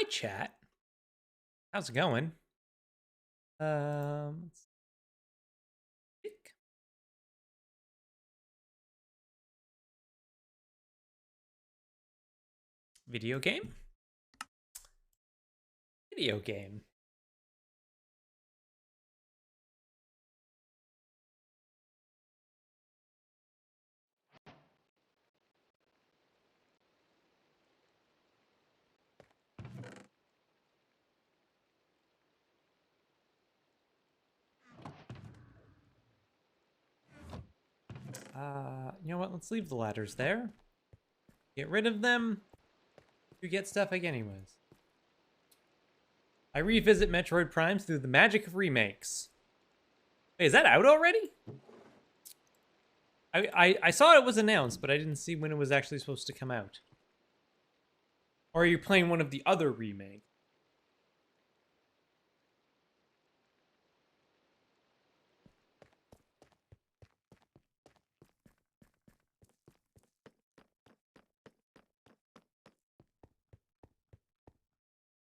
Hi, chat. How's it going? Let's pick. Video game? Video game. You know what? Let's leave the ladders there. Get rid of them. You get stuff like anyways. I revisit Metroid Prime through the magic of remakes. Wait, is that out already? I saw it was announced, but I didn't see when it was actually supposed to come out. Or are you playing one of the other remakes?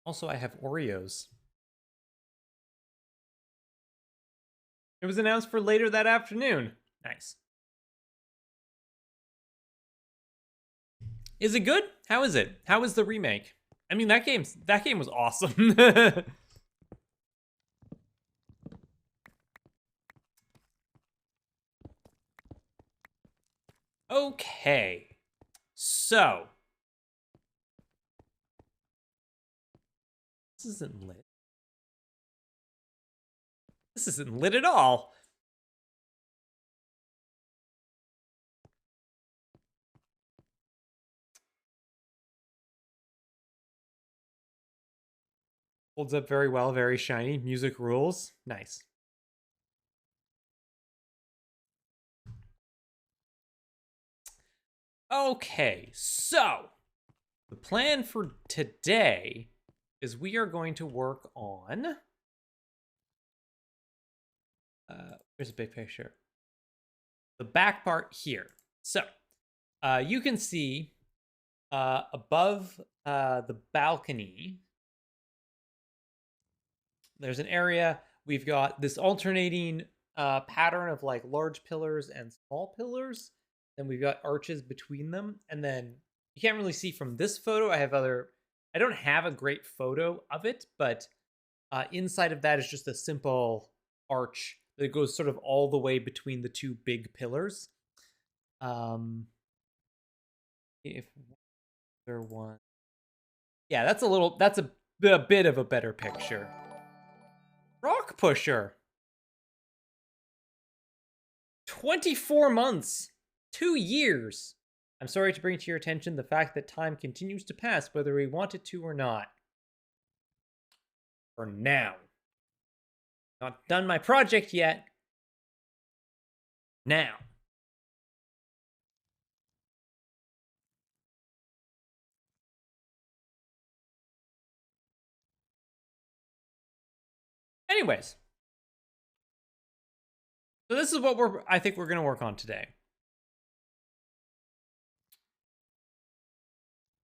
Also, I have Oreos. It was announced for later that afternoon. Nice. Is it good? How is it? How is the remake? I mean, that game was awesome. Okay. So, this isn't lit. This isn't lit at all. Holds up very well, very shiny. Music rules. Nice. Okay, so the plan for today is we are going to work on. Here's a big picture. The back part here. So, you can see above the balcony, there's an area. We've got this alternating pattern of like large pillars and small pillars. Then we've got arches between them. And then you can't really see from this photo. I don't have a great photo of it, but inside of that is just a simple arch that goes sort of all the way between the two big pillars. If there one, yeah, that's a bit of a better picture. Rock Pusher. 24 months. 2 years. I'm sorry to bring to your attention the fact that time continues to pass whether we want it to or not. For now. Not done my project yet. Now. Anyways. So this is what I think we're going to work on today.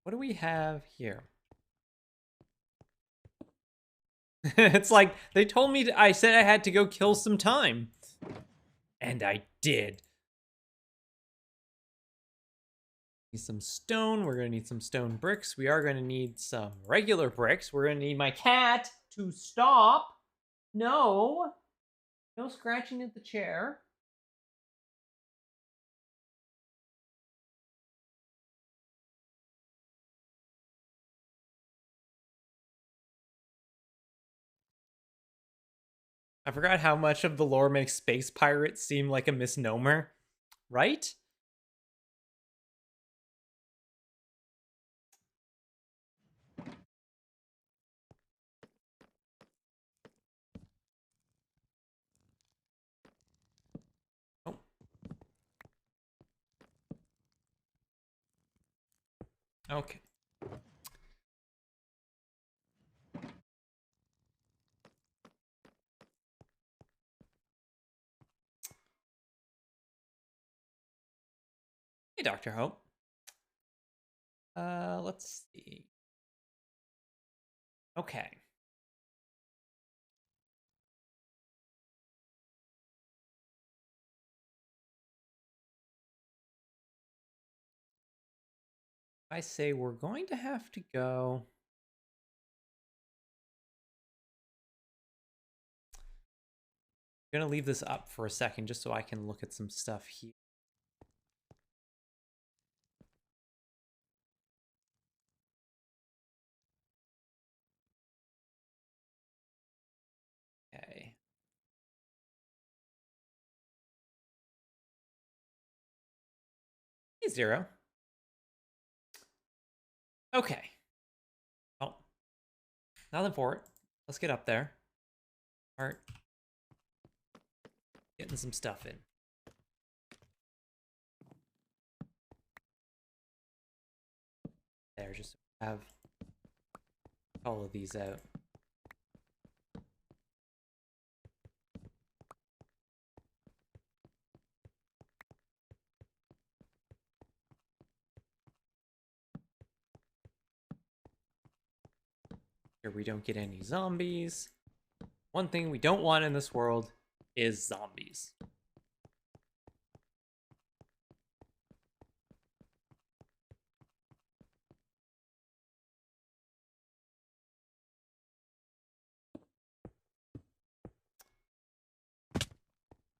What do we have here? It's like they told me I said I had to go kill some time. And I did. Need some stone. We're going to need some stone bricks. We are going to need some regular bricks. We're going to need my cat to stop. No. No scratching at the chair. I forgot how much of the lore makes space pirates seem like a misnomer, right? Oh. Okay. Hey, Dr. Hope. Let's see. Okay. I say we're going to have to go. I'm gonna leave this up for a second just so I can look at some stuff here. Okay. Hey, Zero. Okay. Oh, nothing for it. Let's get up there. Start getting some stuff in. There, just have all of these out. Here we don't get any zombies. One thing we don't want in this world is zombies.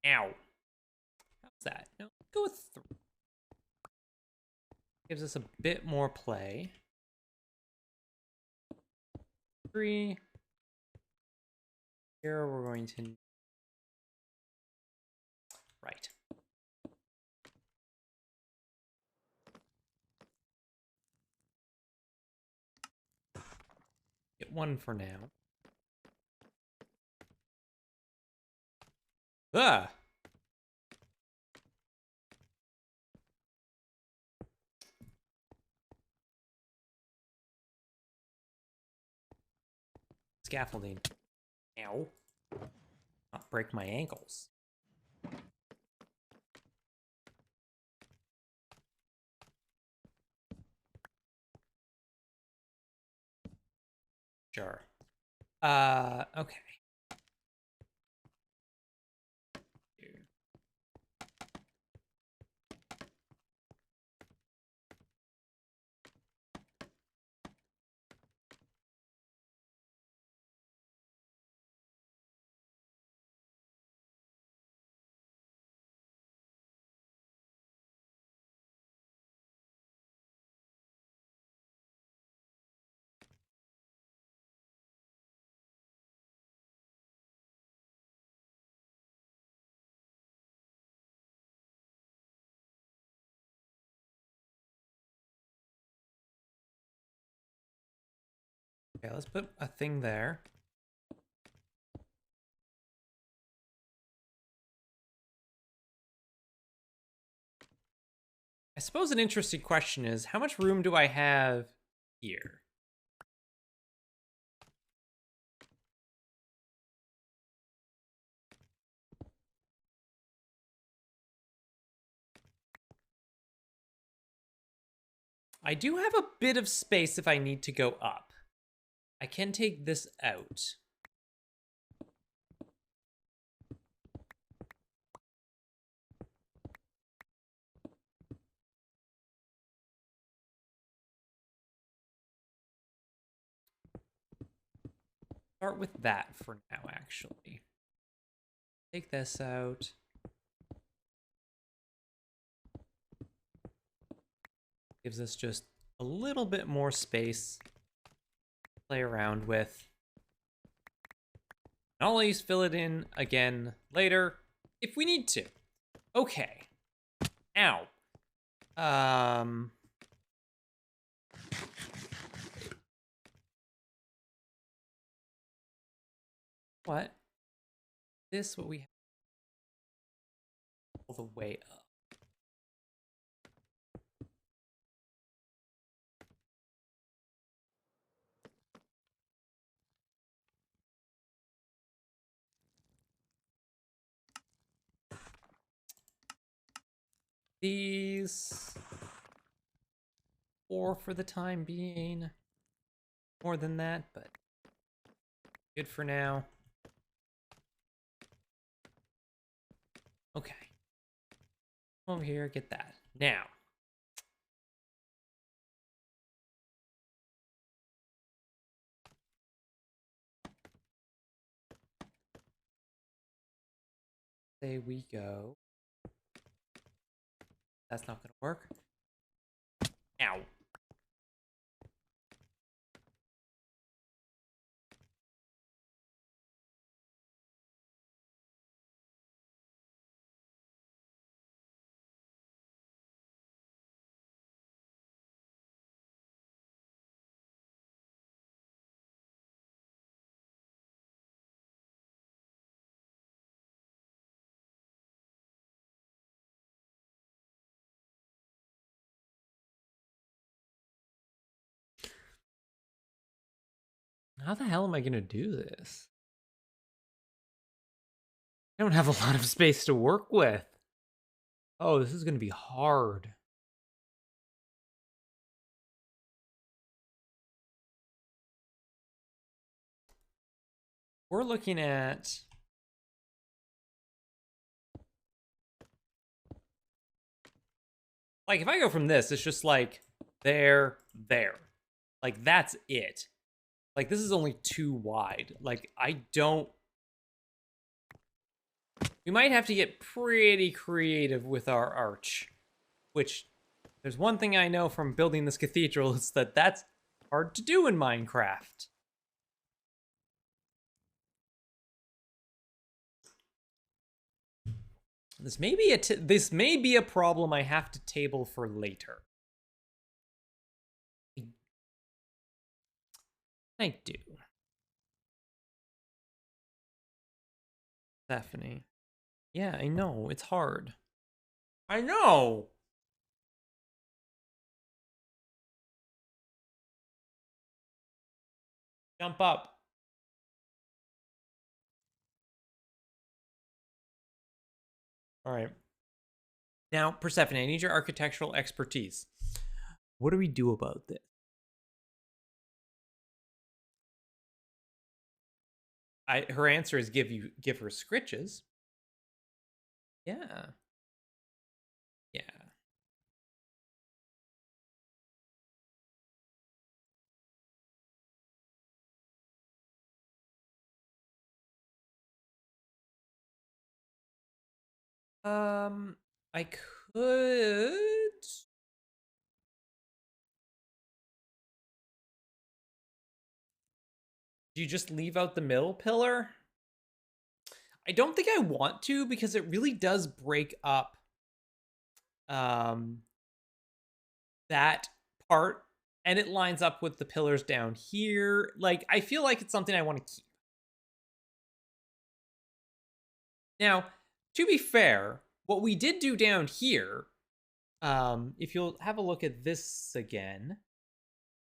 Ow. How's that? No, go with 3. Gives us a bit more play. 3. Here we're going to... Right. Get 1 for now. Ah! Scaffolding. Ow. Not break my ankles. Sure. Okay. Okay, let's put a thing there. I suppose an interesting question is, how much room do I have here? I do have a bit of space if I need to go up. I can take this out. Start with that for now, actually. Take this out. Gives us just a little bit more space to play around with. And I'll always fill it in again later if we need to. Okay. Ow. What? This what we have all the way up. These 4 for the time being. More than that, but Good for now. Okay. Over here, get that. Now. Say we go. That's not gonna work. Ow. How the hell am I gonna do this? I don't have a lot of space to work with. Oh, this is gonna be hard. We're looking at... Like, if I go from this, it's just like, there. Like, that's it. Like, this is only too wide. Like, I don't... We might have to get pretty creative with our arch. Which, there's one thing I know from building this cathedral, is that that's hard to do in Minecraft. This may be a problem I have to table for later. I do. Stephanie. Yeah, I know. It's hard. I know! Jump up. All right. Now, Persephone, I need your architectural expertise. What do we do about this? Her answer is give her scritches. Yeah. Yeah. I could. Do you just leave out the middle pillar? I don't think I want to, because it really does break up that part, and it lines up with the pillars down here. Like, I feel like it's something I want to keep. Now, to be fair, what we did do down here, if you'll have a look at this again,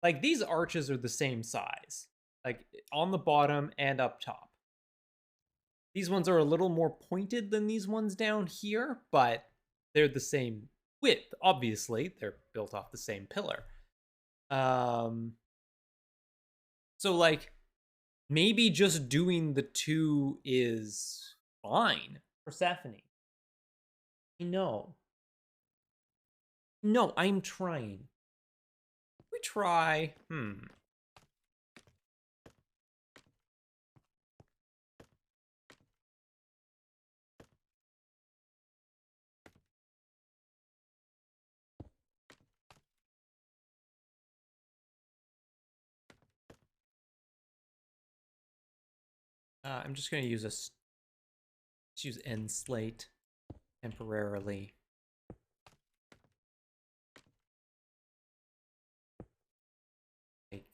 like, these arches are the same size, like on the bottom and up top. These ones are a little more pointed than these ones down here, but they're the same width. Obviously, they're built off the same pillar. So, like, maybe just doing the two is fine. Persephone. No. No, I'm trying. We try. I'm just going to use end slate temporarily. Like,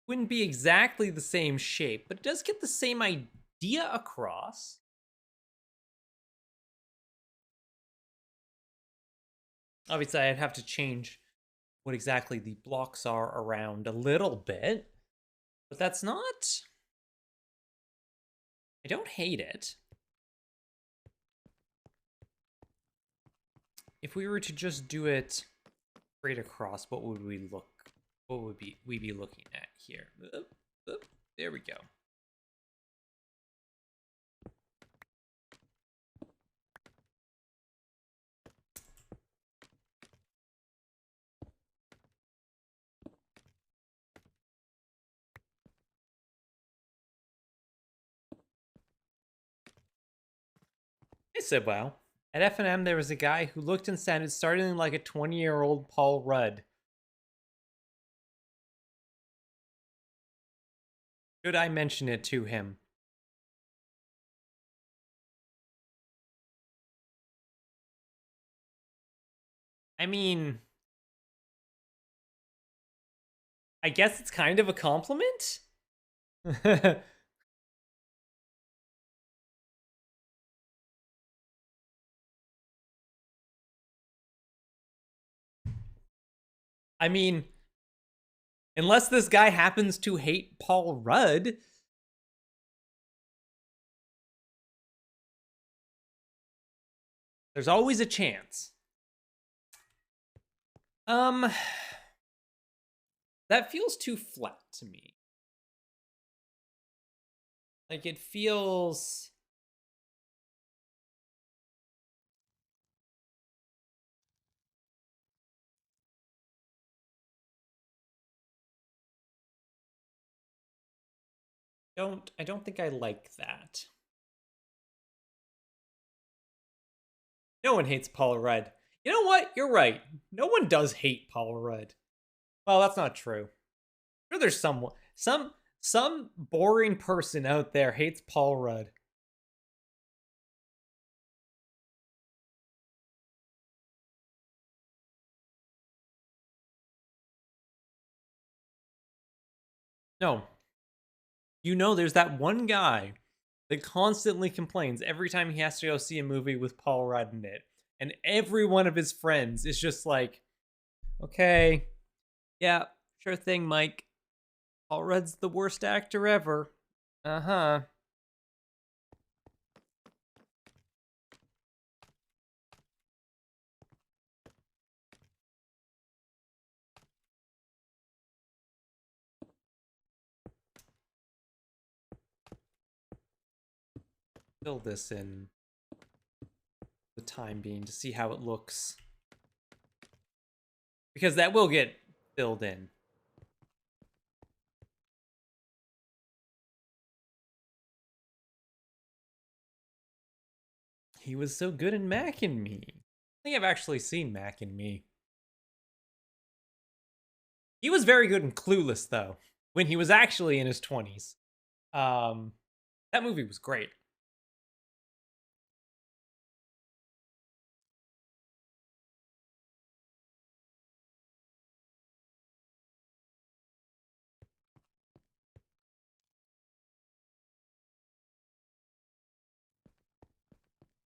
wouldn't be exactly the same shape, but it does get the same idea across. Obviously, I'd have to change what exactly the blocks are around a little bit, but that's not... I don't hate it. If we were to just do it straight across, what would we look? What would we be looking at here? There we go. I said, wow. At F&M, there was a guy who looked and sounded startlingly like a 20-year-old Paul Rudd. Should I mention it to him? I mean, I guess it's kind of a compliment. I mean, unless this guy happens to hate Paul Rudd. There's always a chance. That feels too flat to me. Like it feels I don't think I like that. No one hates Paul Rudd. You know what? You're right. No one does hate Paul Rudd. Well, that's not true. I'm sure there's some boring person out there hates Paul Rudd. No. You know there's that one guy that constantly complains every time he has to go see a movie with Paul Rudd in it. And every one of his friends is just like, okay, yeah, sure thing, Mike. Paul Rudd's the worst actor ever. Uh-huh. Fill this in the time being to see how it looks. Because that will get filled in. He was so good in Mac and Me. I think I've actually seen Mac and Me. He was very good in Clueless, though, when he was actually in his 20s. That movie was great.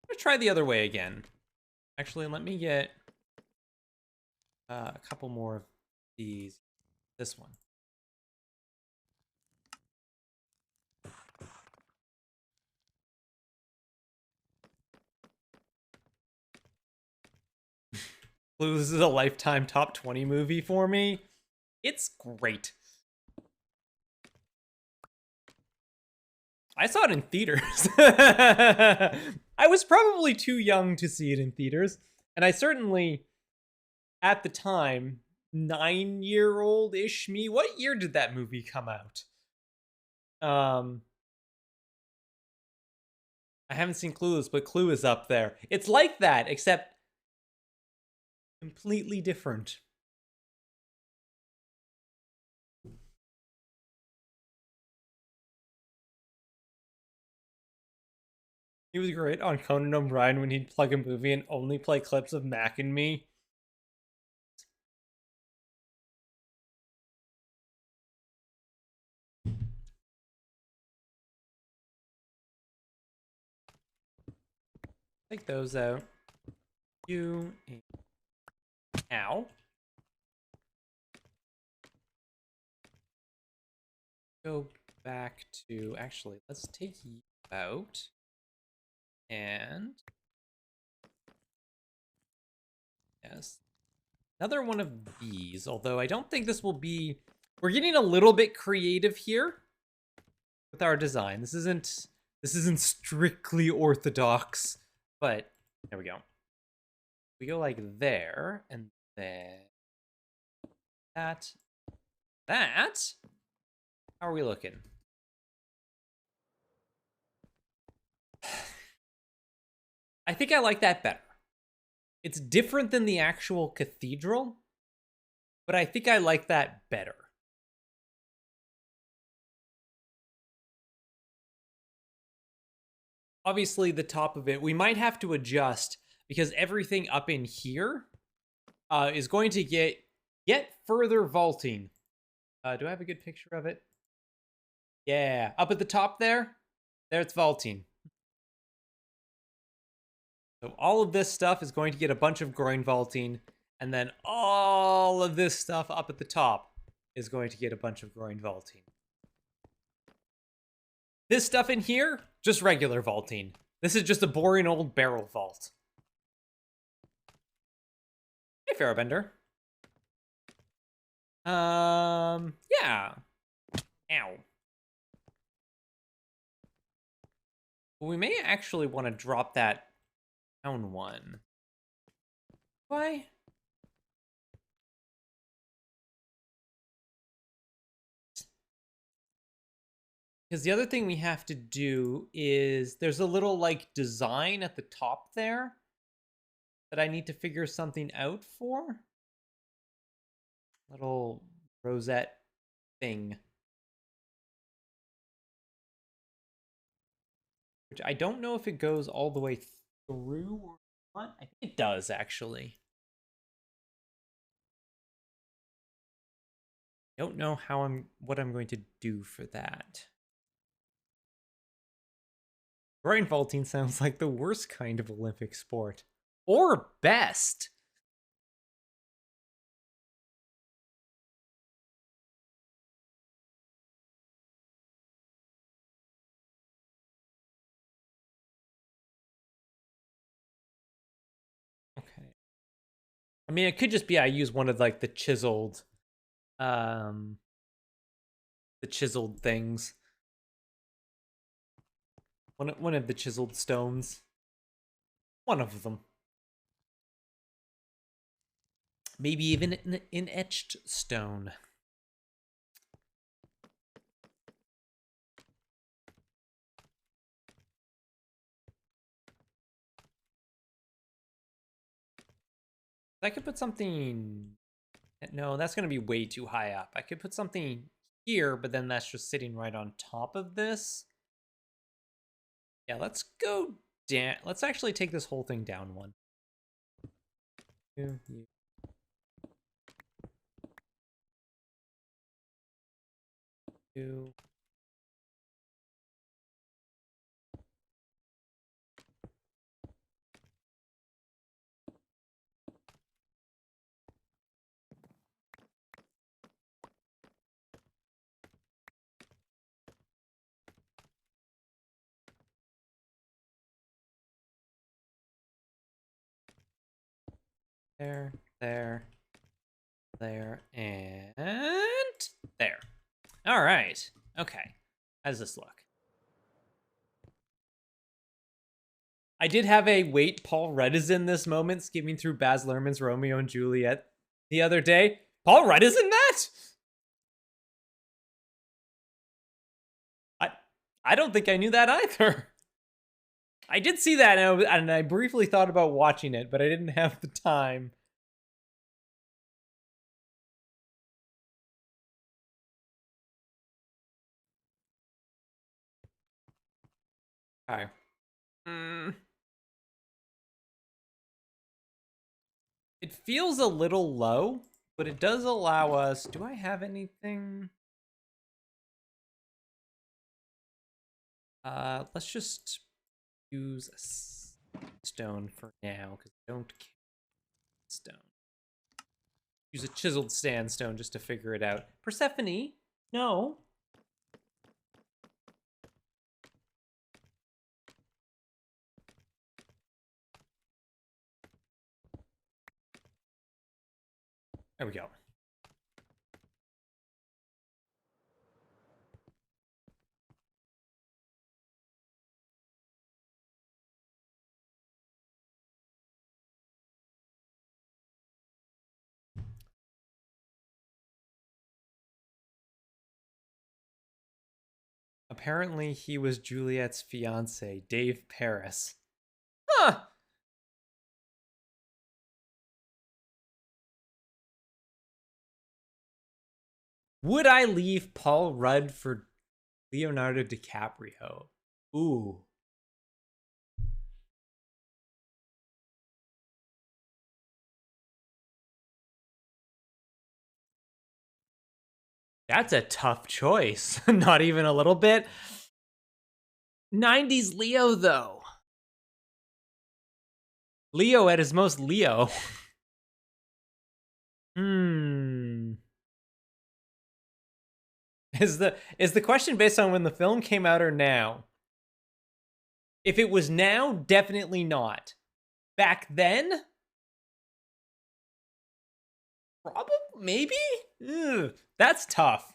I'm gonna try the other way again. Actually, let me get a couple more of these. This one. This is a lifetime top 20 movie for me. It's great. I saw it in theaters. I was probably too young to see it in theaters. And I certainly, at the time, 9-year-old-ish me. What year did that movie come out? I haven't seen Clueless, but Clue is up there. It's like that, except completely different. He was great on Conan O'Brien when he'd plug a movie and only play clips of Mac and Me. Take those out. You. Ow. Go back to. Actually, let's take you out. And. Yes. Another one of these, although I don't think this will be... We're getting a little bit creative here with our design. This isn't strictly orthodox, but there we go. We go like there, and then that. How are we looking? I think I like that better. It's different than the actual cathedral, but I think I like that better. Obviously, the top of it, we might have to adjust because everything up in here is going to get further vaulting. Do I have a good picture of it? Yeah, up at the top there, it's vaulting. So all of this stuff is going to get a bunch of groin vaulting, and then all of this stuff up at the top is going to get a bunch of groin vaulting. This stuff in here, just regular vaulting. This is just a boring old barrel vault. Hey, Farabender. Yeah. Ow. We may actually want to drop that down one. Why? Because the other thing we have to do is there's a little like design at the top there that I need to figure something out for. Little rosette thing. Which I don't know if it goes all the way through or what. I think it does actually. I don't know what I'm going to do for that. Groin vaulting sounds like the worst kind of Olympic sport. Or best. Okay. I mean, it could just be I use one of like the chiseled things. One of the chiseled stones. One of them. Maybe even an etched stone. I could put something... No, that's going to be way too high up. I could put something here, but then that's just sitting right on top of this. Yeah, let's go down. Let's actually take this whole thing down one. Two. There, and there. All right. Okay. How does this look? I did have a wait, Paul Rudd is in this moment, skimming through Baz Luhrmann's Romeo and Juliet the other day. Paul Rudd is in that? I don't think I knew that either. I did see that, and I briefly thought about watching it, but I didn't have the time. Okay. It feels a little low, but it does allow us... Do I have anything? Let's just use a stone for now, because I don't care stone. Use a chiseled sandstone just to figure it out. Persephone? No. There we go. Apparently, he was Juliet's fiance, Dave Paris. Huh. Would I leave Paul Rudd for Leonardo DiCaprio? Ooh. That's a tough choice. Not even a little bit. 90s Leo, though. Leo at his most Leo. Hmm. Is the question based on when the film came out or now? If it was now, definitely not. Back then, probably, maybe. Ugh, that's tough.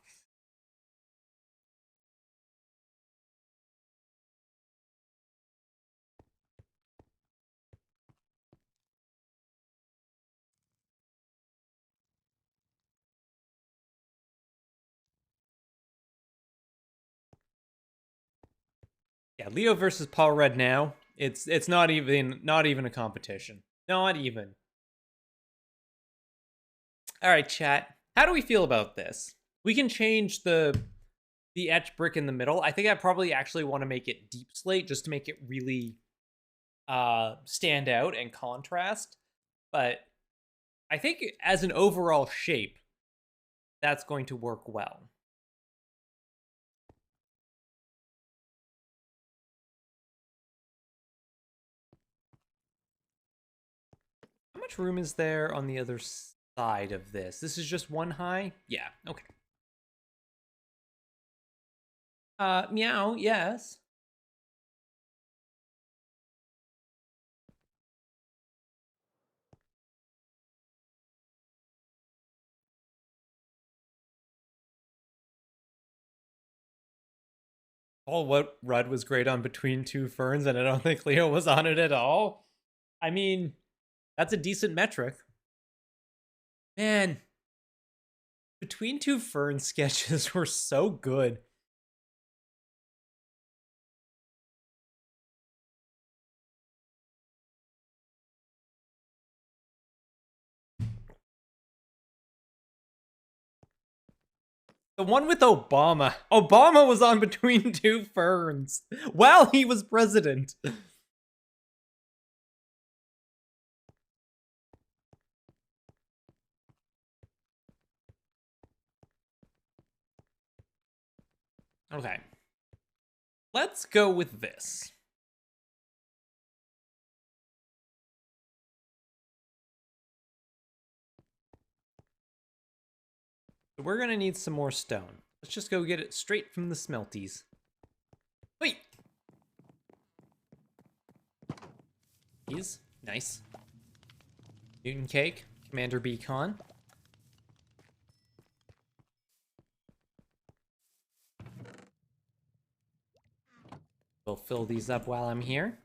Yeah, Leo versus Paul Rudd now. It's not even a competition. Not even. All right, chat. How do we feel about this? We can change the etch brick in the middle. I think I probably actually want to make it deep slate just to make it really stand out and contrast. But I think as an overall shape, that's going to work well. How much room is there on the other side of this? This is just one high? Yeah, okay. Meow, yes. Oh, what Rudd was great on Between Two Ferns, and I don't think Leo was on it at all. I mean, that's a decent metric. Man, Between Two Ferns sketches were so good. The one with Obama. Obama was on Between Two Ferns while he was president. Okay. Let's go with this. So we're gonna need some more stone. Let's just go get it straight from the smelties. Wait! He's nice. Newton cake, Commander Beacon. We'll fill these up while I'm here.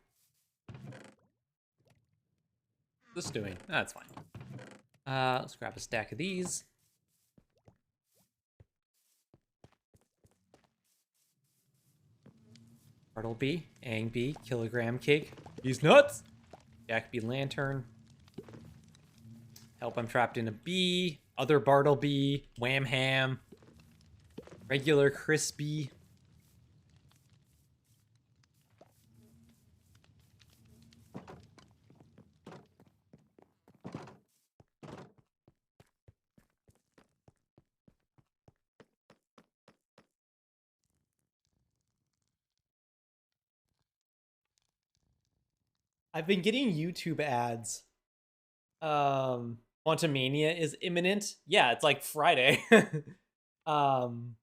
What's this doing? That's fine. Let's grab a stack of these. Bartleby, Angby, Kilogram Cake. He's nuts! Jackby Lantern. Help, I'm trapped in a bee. Other Bartleby. Wham Ham. Regular Crispy. I've been getting YouTube ads. Quantumania is imminent. Yeah, it's like Friday. um,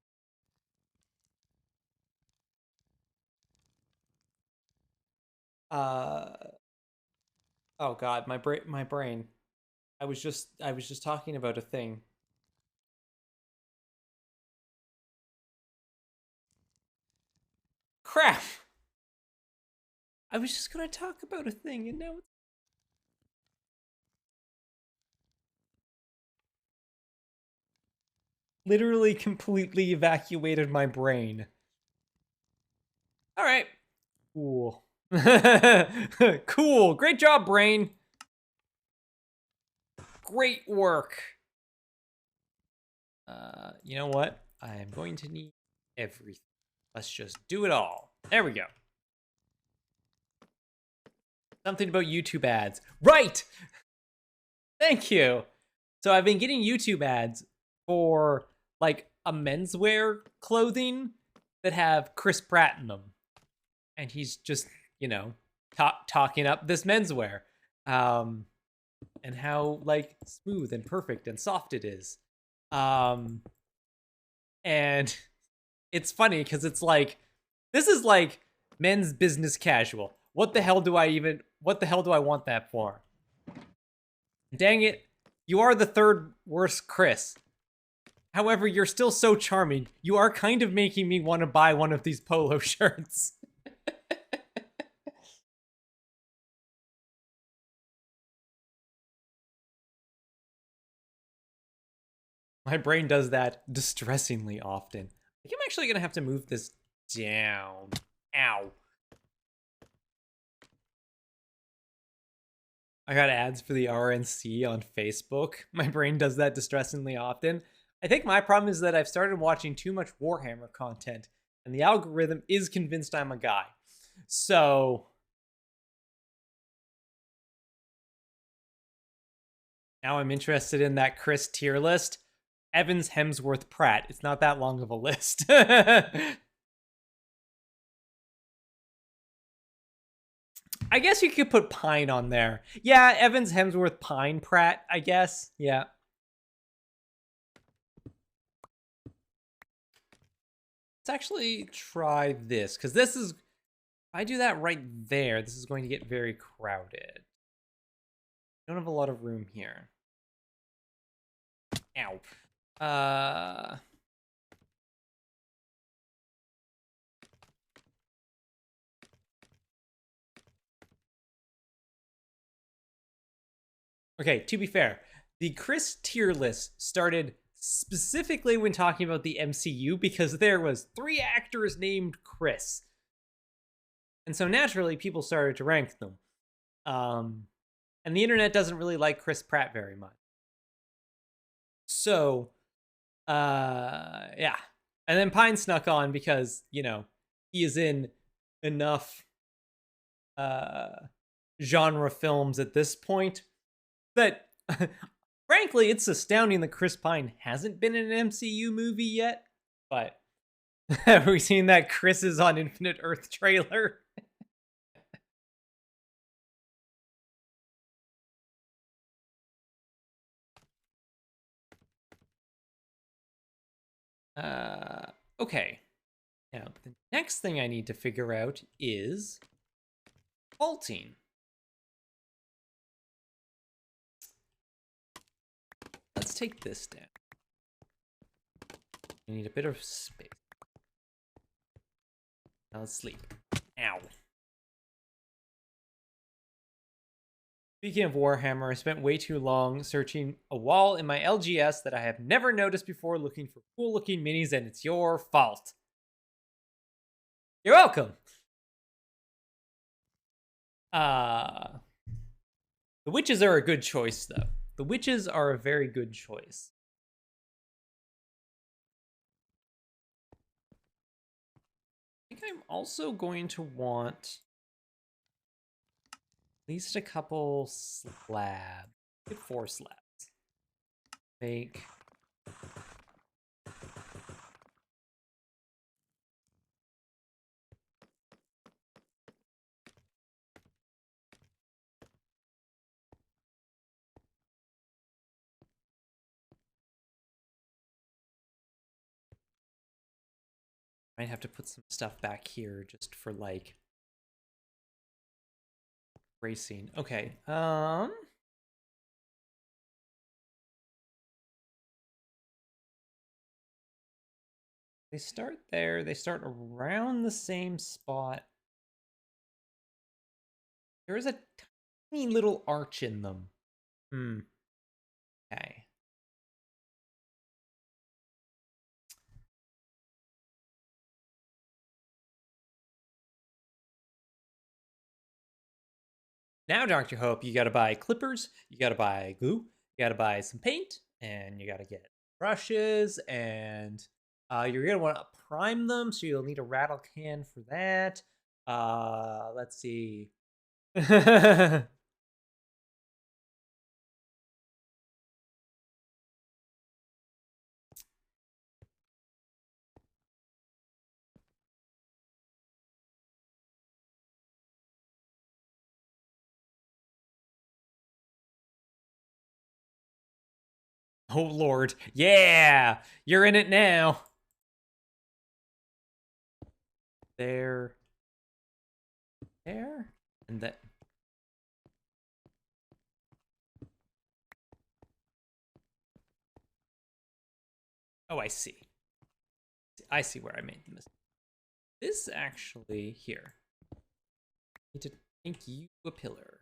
uh, oh god, my brain. I was just talking about a thing. Crap! I was just gonna talk about a thing, and now it's literally completely evacuated my brain. All right. Cool. Cool. Great job, brain. Great work. You know what? I am going to need everything. Let's just do it all. There we go. Something about YouTube ads. Right! Thank you. So I've been getting YouTube ads for like a menswear clothing that have Chris Pratt in them. And he's just, you know, talking up this menswear. And how like smooth and perfect and soft it is. And it's funny because it's like, this is like men's business casual. What the hell do I want that for? Dang it, you are the third worst Chris. However, you're still so charming. You are kind of making me want to buy one of these polo shirts. My brain does that distressingly often. I think I'm actually gonna have to move this down. Ow. I got ads for the RNC on Facebook. My brain does that distressingly often. I think my problem is that I've started watching too much Warhammer content, and the algorithm is convinced I'm a guy. So now I'm interested in that Chris tier list. Evans, Hemsworth, Pratt. It's not that long of a list. I guess you could put Pine on there. Yeah, Evans, Hemsworth, Pine, Pratt, I guess. Yeah. Let's actually try this, because this is, if I do that right there, this is going to get very crowded. I don't have a lot of room here. Ow. Okay, to be fair, the Chris tier list started specifically when talking about the MCU because there was 3 actors named Chris. And so naturally people started to rank them. And the internet doesn't really like Chris Pratt very much. So, yeah. And then Pine snuck on because, you know, he is in enough genre films at this point that frankly, it's astounding that Chris Pine hasn't been in an MCU movie yet. But have we seen that Chris is on Infinite Earth trailer? Okay. Now, the next thing I need to figure out is vaulting. Let's take this down. I need a bit of space. Now let's sleep. Ow. Speaking of Warhammer, I spent way too long searching a wall in my LGS that I have never noticed before looking for cool looking minis, and it's your fault. You're welcome. The witches are a good choice, though. The witches are a very good choice. I think I'm also going to want at least a couple slabs. Get 4 slabs. Make might have to put some stuff back here just for like racing. Okay. They start there. They start around the same spot. There is a tiny little arch in them. Okay. Now, Dr. Hope, you gotta buy clippers, you gotta buy glue, you gotta buy some paint, and you gotta get brushes, and you're gonna want to prime them, so you'll need a rattle can for that. Let's see. Oh Lord, yeah, you're in it now. There, and that. Oh, I see. I see where I made the mistake. This actually here. I need to make you a pillar.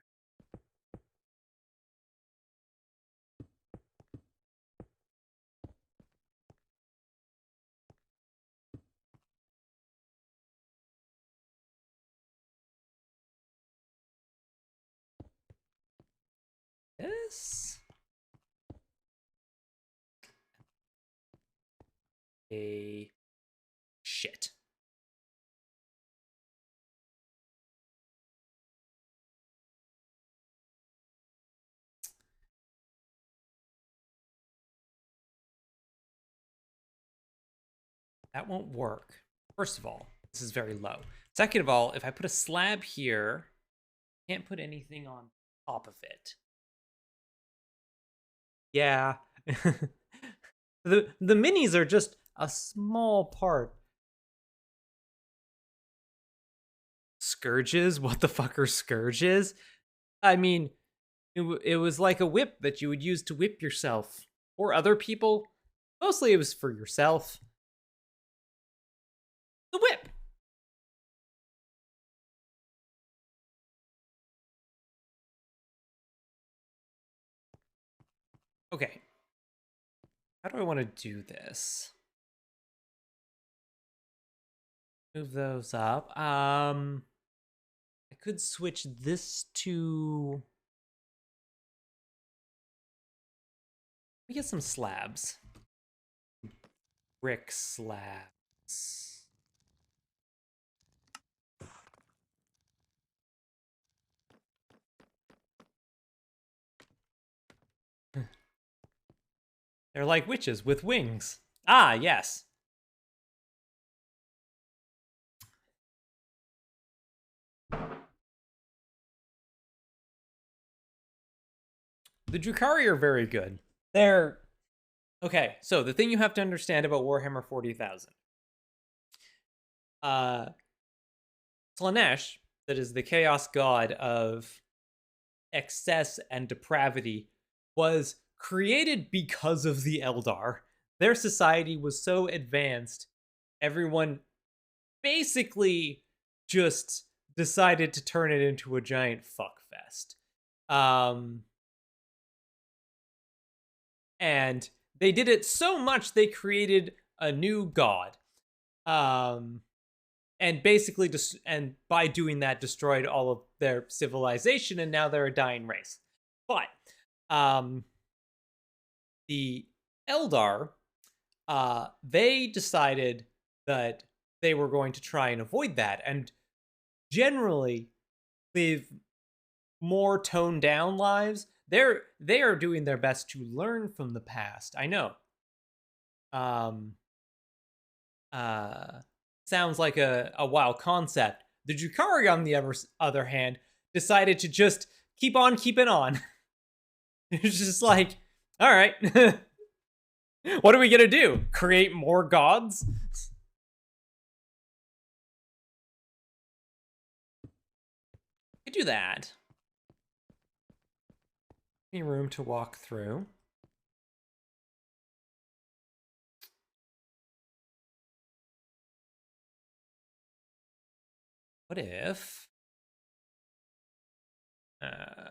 This. A shit. That won't work. First of all, this is very low. Second of all, if I put a slab here, I can't put anything on top of it. Yeah. the minis are just a small part. Scourges? What the fuck are scourges? I mean, it was like a whip that you would use to whip yourself or other people. Mostly it was for yourself. The whip. Okay. How do I want to do this? Move those up. I could switch this to. Let me get some slabs. Brick slabs. They're like witches with wings. Ah, yes. The Drukhari are very good. They're okay. So the thing you have to understand about Warhammer 40,000, Slaanesh, that is the chaos god of excess and depravity, was created because of the Eldar. Their society was so advanced, everyone basically just decided to turn it into a giant fuckfest. And they did it so much they created a new god. And basically and by doing that destroyed all of their civilization, and now they're a dying race. But the Eldar, they decided that they were going to try and avoid that, and generally live more toned down lives. They are doing their best to learn from the past. I know. Sounds like a wild concept. The Drukhari, on the other hand, decided to just keep on keeping on. It's just like, all right, what are we gonna do? Create more gods? We could do that. Any room to walk through? What if... Uh,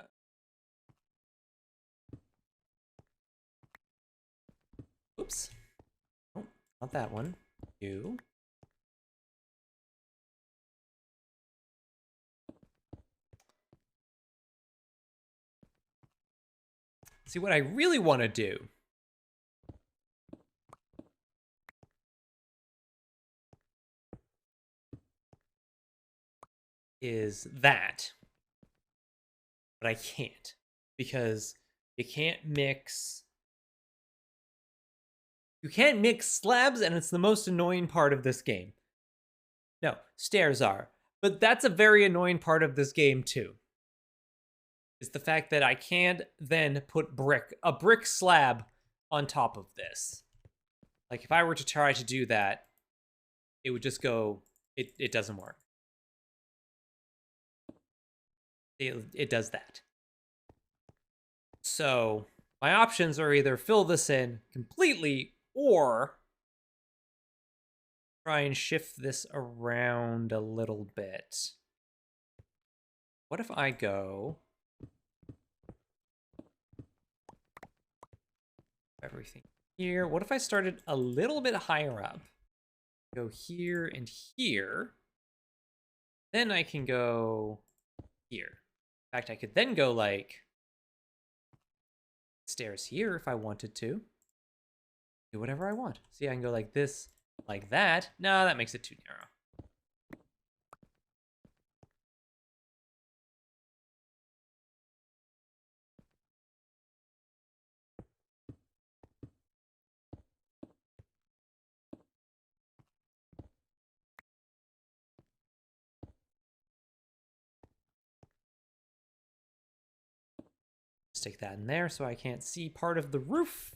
oops. Oh, not that one. You. See, what I really want to do is that, but I can't because you can't mix. You can't mix slabs, and it's the most annoying part of this game. No, stairs are, but that's a very annoying part of this game too. Is the fact that I can't then put a brick slab on top of this. Like if I were to try to do that, it would just go. It doesn't work. It does that. So my options are either fill this in completely or try and shift this around a little bit. What if I go everything here? What if I started a little bit higher up? Go here and here. Then I can go here. In fact, I could then go like stairs here if I wanted to. Do whatever I want. See, I can go like this, like that. No, that makes it too narrow. Stick that in there so I can't see part of the roof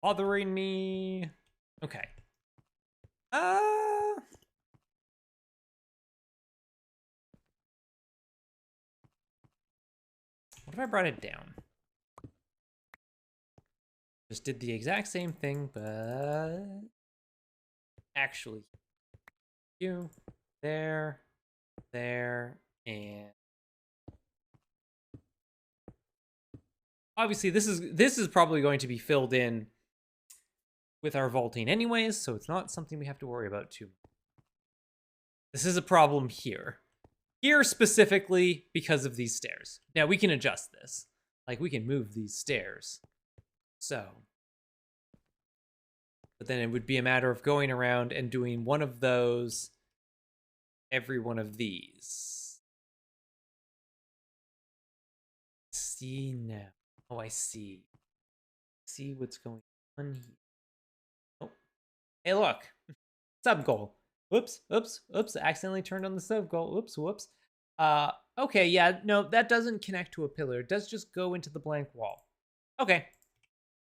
bothering me. Okay. What if I brought it down? Just did the exact same thing, but actually you there, and obviously this is probably going to be filled in with our vaulting anyways, so it's not something we have to worry about too much. This is a problem here. Here specifically because of these stairs. Now we can adjust this. Like we can move these stairs. So, but then it would be a matter of going around and doing one of those every one of these. See now. Oh, I see. See what's going on here. Oh, hey, look. Sub goal. Whoops, oops, oops. Accidentally turned on the sub goal. Whoops, whoops. Okay, yeah, no, that doesn't connect to a pillar. It does just go into the blank wall. Okay.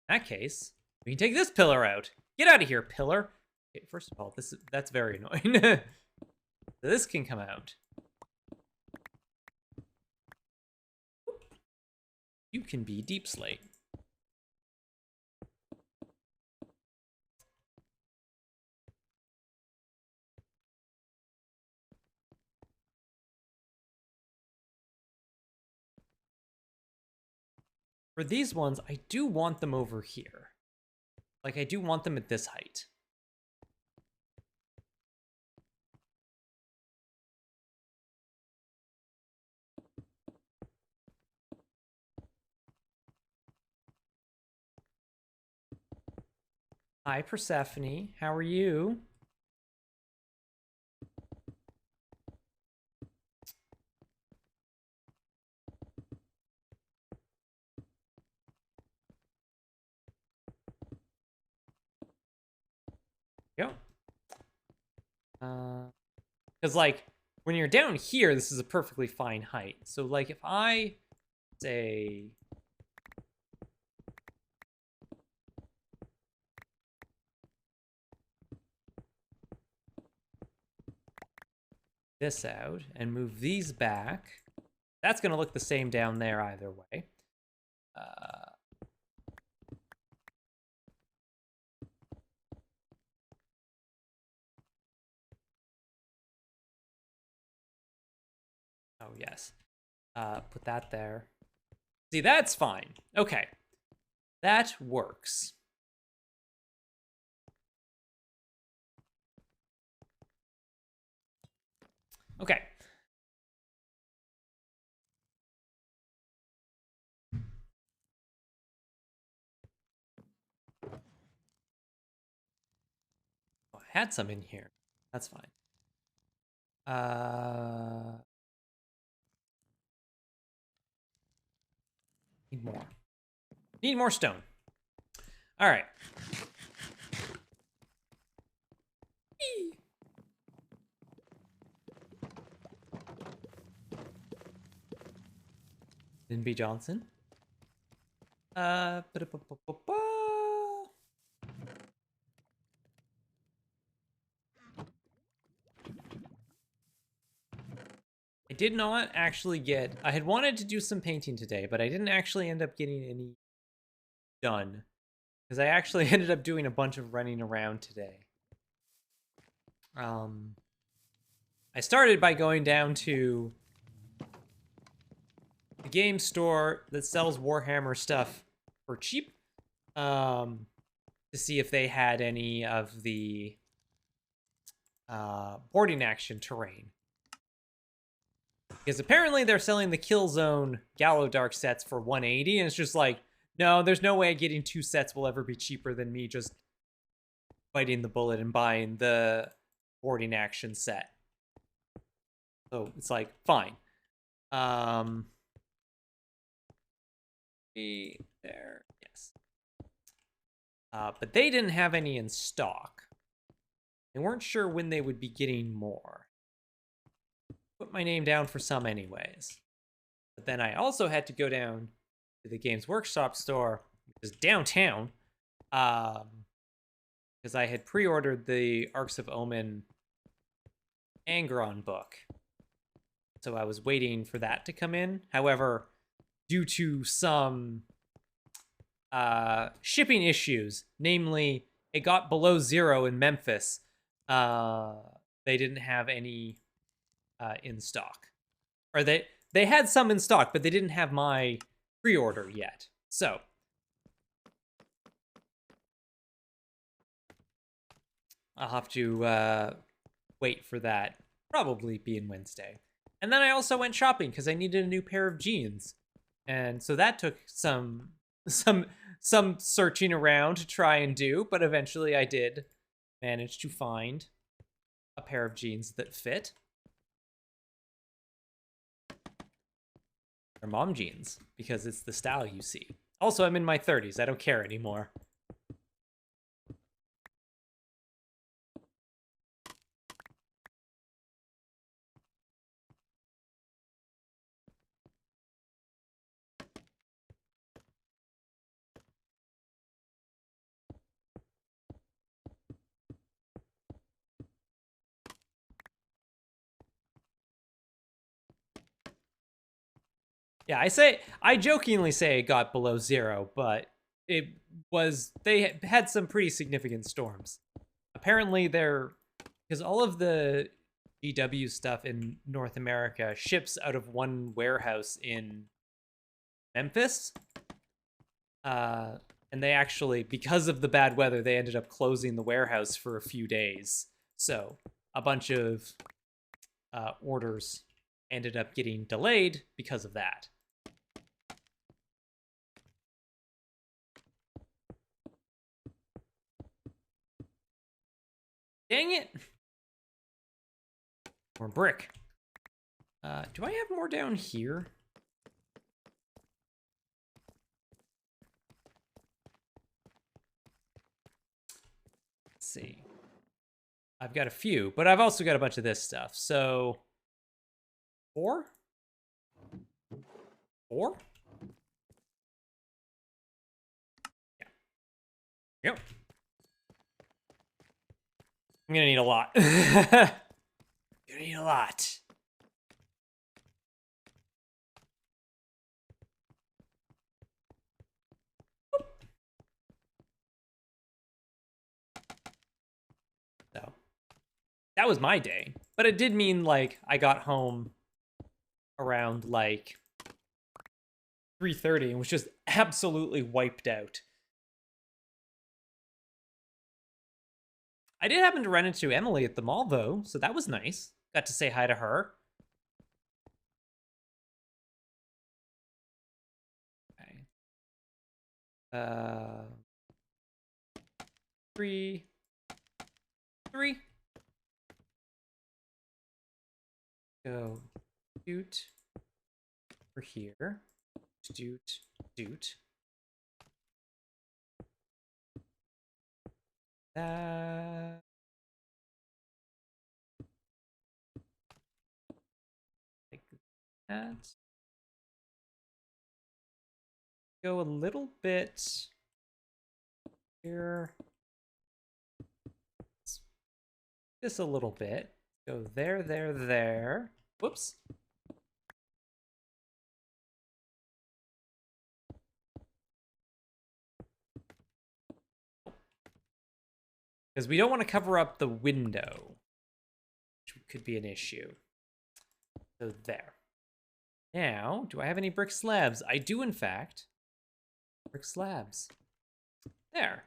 In that case, we can take this pillar out. Get out of here, pillar. Okay, first of all, that's very annoying. This can come out. You can be deep slate. For these ones, I do want them over here. Like, I do want them at this height. Hi, Persephone. How are you? Go. Because, like, when you're down here, this is a perfectly fine height. So, like, if I say... this out and move these back, that's going to look the same down there either way. yes. Put that there. See, that's fine. Okay. That works. Okay. Oh, I had some in here. That's fine. Need more. Need more stone. All right. Lyndon Johnson. Ba-da-ba-ba-ba-ba. I did not actually get. I had wanted to do some painting today, but I didn't actually end up getting any done because I actually ended up doing a bunch of running around today. I started by going down to the game store that sells Warhammer stuff for cheap, to see if they had any of the boarding action terrain. Because apparently they're selling the Killzone Gallo Dark sets for 180, and it's just like, no, there's no way getting 2 sets will ever be cheaper than me just biting the bullet and buying the boarding action set. So it's like, fine. There, yes. But they didn't have any in stock. They weren't sure when they would be getting more. Put my name down for some anyways. But then I also had to go down to the Games Workshop store, which is downtown, because I had pre-ordered the Arcs of Omen Angron book. So I was waiting for that to come in. However, due to some shipping issues, namely it got below 0 in Memphis, they didn't have any in stock. Or they had some in stock, but they didn't have my pre-order yet. So I'll have to wait for that. Probably being Wednesday. And then I also went shopping because I needed a new pair of jeans. And so that took some searching around to try and do, but eventually I did manage to find a pair of jeans that fit. They're mom jeans because it's the style you see. Also, I'm in my 30s. I don't care anymore. Yeah, I jokingly say it got below 0, but it was, they had some pretty significant storms. Apparently because all of the GW stuff in North America ships out of one warehouse in Memphis. And they actually, because of the bad weather, they ended up closing the warehouse for a few days. So a bunch of orders ended up getting delayed because of that. Dang it! More brick. Do I have more down here? Let's see. I've got a few, but I've also got a bunch of this stuff. So 4? 4? Yeah. Yep. I'm gonna need a lot. Gonna need a lot. So that was my day, but it did mean like I got home around like 3:30 and was just absolutely wiped out. I did happen to run into Emily at the mall though, so that was nice. Got to say hi to her. Okay. 3, 3. Go doot over here. Doot, doot. That. Like that. Go a little bit here. This a little bit. Go there, there, there. Whoops. Because we don't want to cover up the window, which could be an issue. So there. Now, do I have any brick slabs? I do, in fact. Brick slabs. There.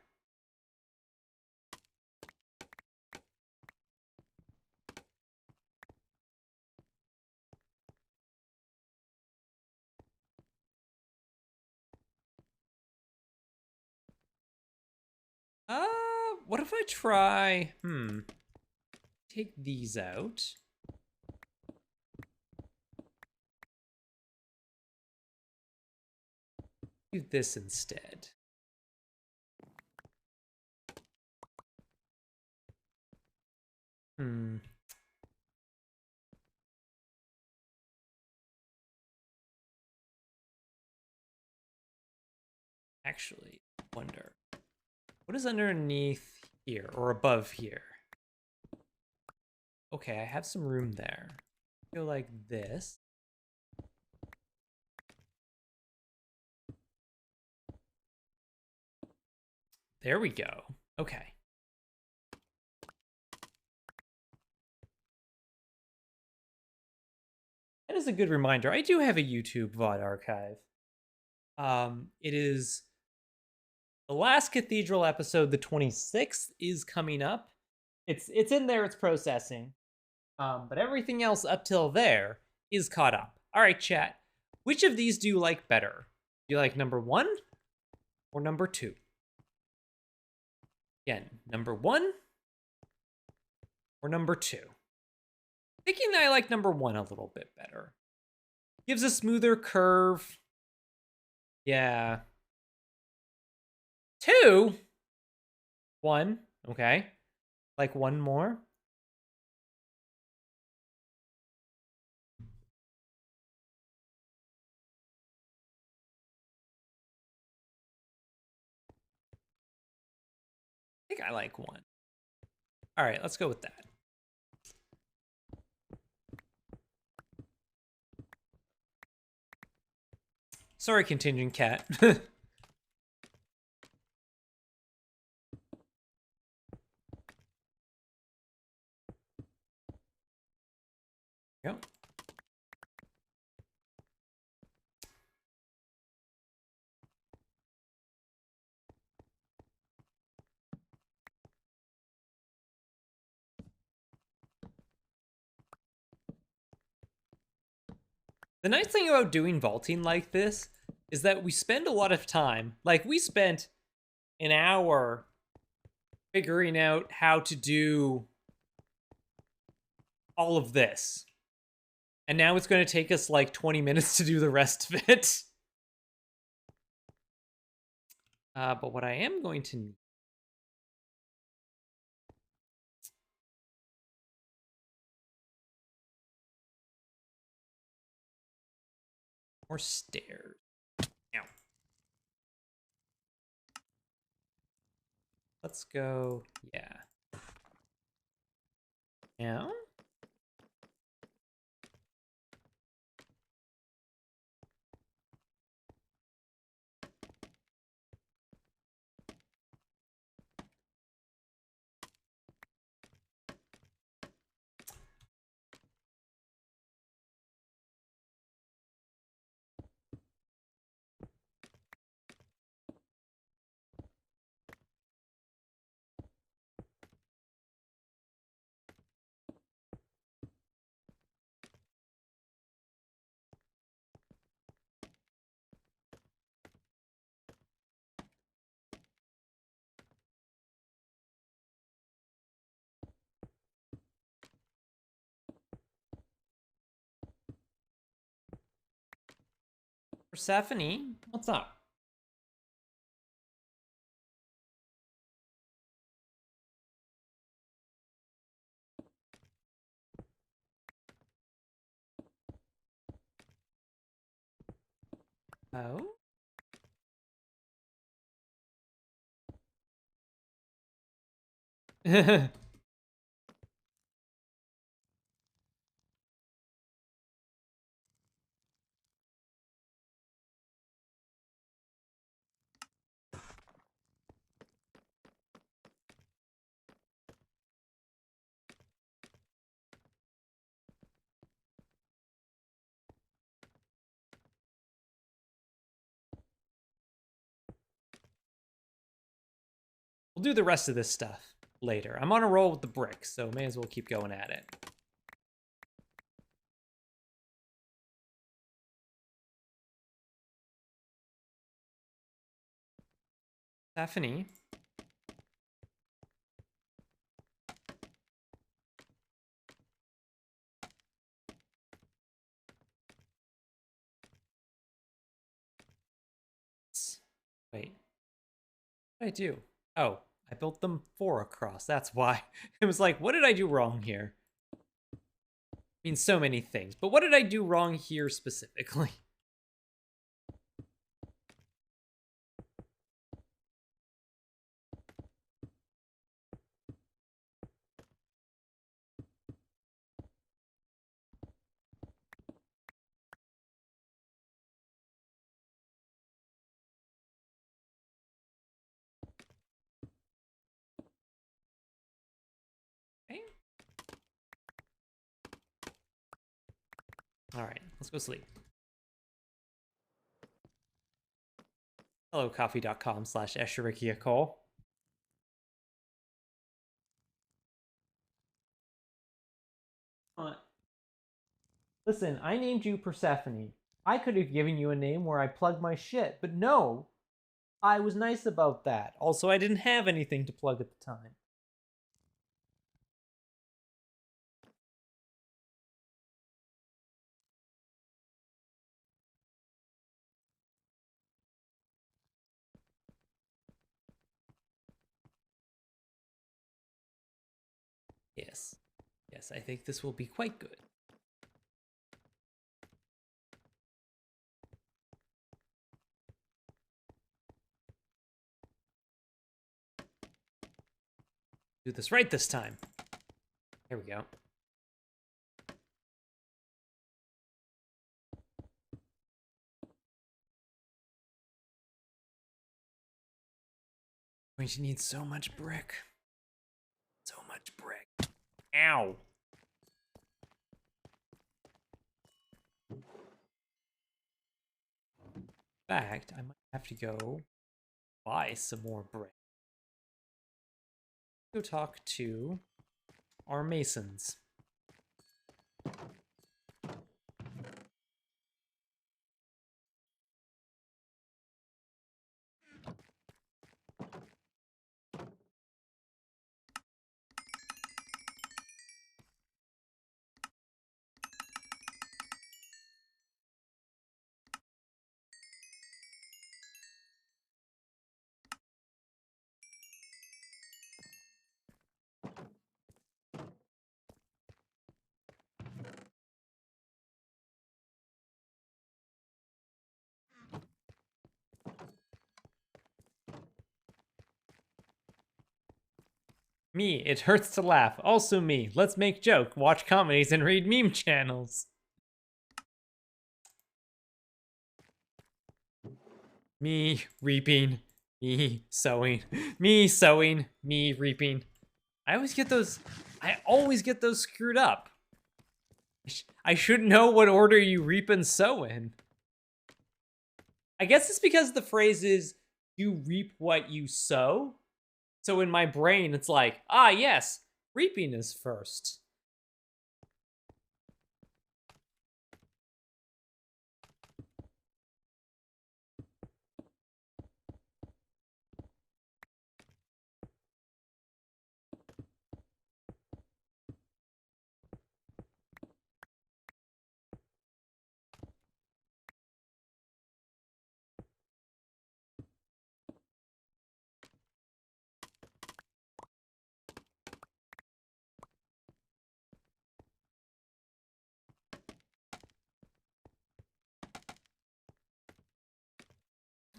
What if I try... Take these out. Do this instead. Actually, wonder. What is underneath here or above here? Okay, I have some room there. Go like this. There we go. Okay. That is a good reminder. I do have a YouTube VOD archive. It is the last Cathedral episode, the 26th, is coming up. It's in there, it's processing. But everything else up till there is caught up. All right, chat. Which of these do you like better? Do you like number 1 or number 2? Again, number 1 or number 2? Thinking that I like number 1 a little bit better. Gives a smoother curve. Yeah. 2? 1. Okay. Like 1 more. I think I like 1. All right, let's go with that. Sorry, contingent cat. Go. The nice thing about doing vaulting like this is that we spend a lot of time. Like, we spent an hour figuring out how to do all of this. And now it's going to take us like 20 minutes to do the rest of it. But what I am going to need... more stairs. Now. Let's go, yeah. Now. Persephone, what's up? Oh? We'll do the rest of this stuff later. I'm on a roll with the bricks, so may as well keep going at it. Stephanie. Wait. What did I do? Oh, I built them 4 across. That's why. It was like, what did I do wrong here? I mean, so many things. But what did I do wrong here specifically? Okay. All right, let's go sleep. Hello, coffee.com/Esherikia Listen, I named you Persephone. I could have given you a name where I plug my shit, but no, I was nice about that. Also, I didn't have anything to plug at the time. Yes. Yes, I think this will be quite good. Do this right this time. Here we go. Going to need so much brick. So much brick. Ow. In fact, I might have to go buy some more brick. Go talk to our masons. Me, it hurts to laugh. Also me, let's make joke, watch comedies, and read meme channels. Me reaping, me sowing, me sowing, me reaping. I always get those screwed up. I should know what order you reap and sow in. I guess it's because the phrase is you reap what you sow. So in my brain, it's like, ah, yes, reaping is first.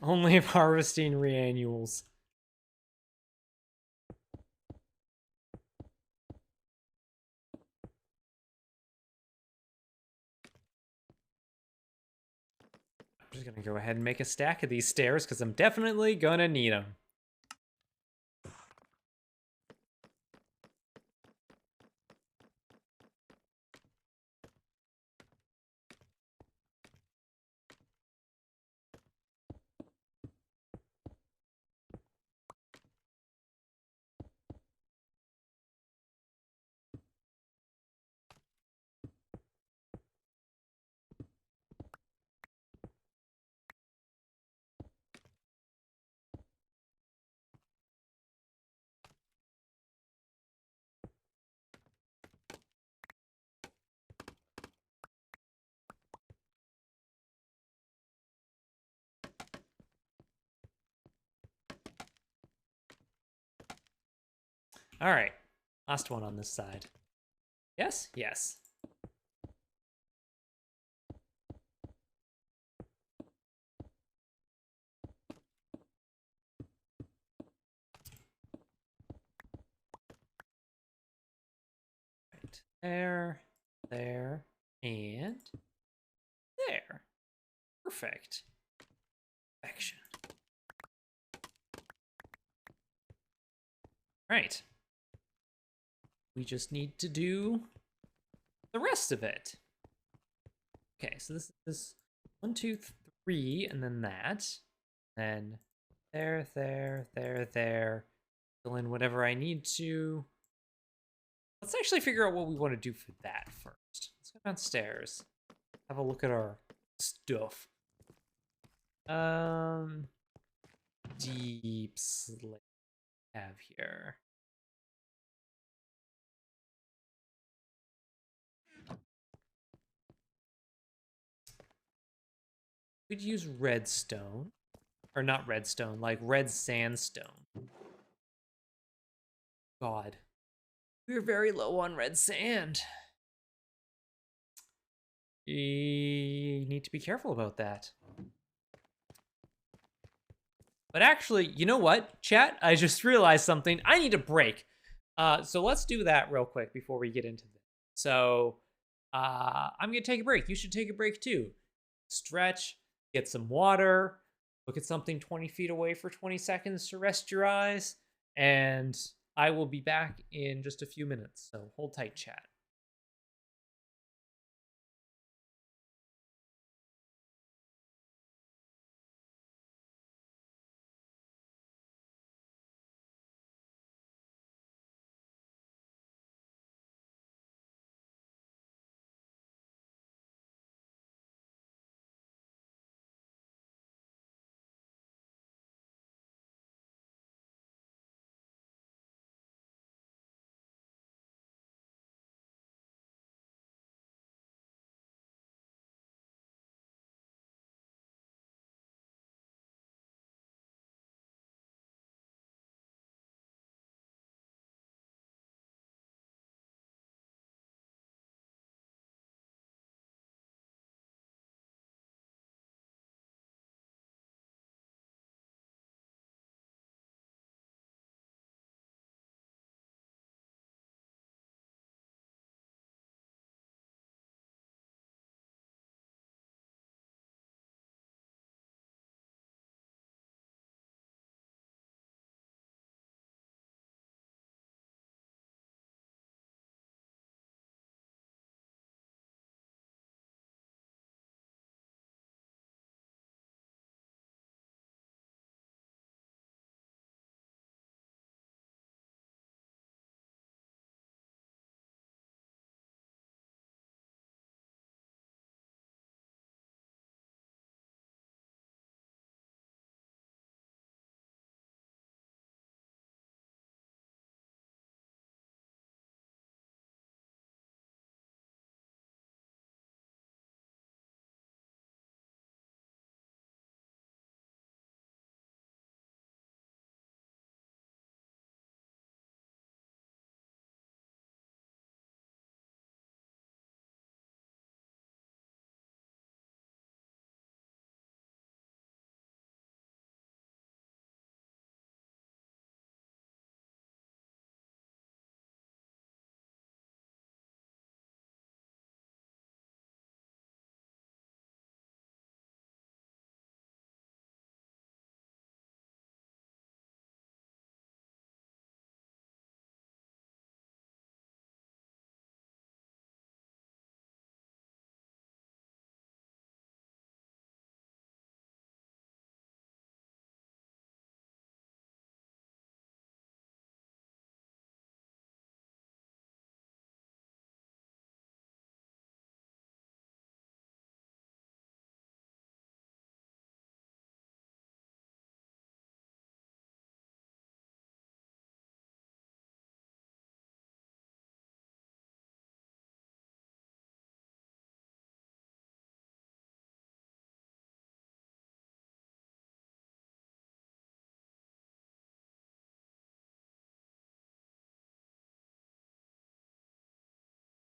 Only harvesting reannuals. I'm just gonna go ahead and make a stack of these stairs because I'm definitely gonna need them. All right, last one on this side. Yes, yes. Right there, there, and there. Perfect. Perfection. Right. We just need to do the rest of it. Okay, so this is 1, 2, 3, and then that. Then there, there, there, there. Fill in whatever I need to. Let's actually figure out what we want to do for that first. Let's go downstairs. Have a look at our stuff. Deep slate have here. We'd use redstone. Or not redstone, like red sandstone. God. We're very low on red sand. You need to be careful about that. But actually, you know what, chat? I just realized something. I need a break. So let's do that real quick before we get into this. So I'm going to take a break. You should take a break too. Stretch, get some water, look at something 20 feet away for 20 seconds to rest your eyes. And I will be back in just a few minutes. So hold tight, chat.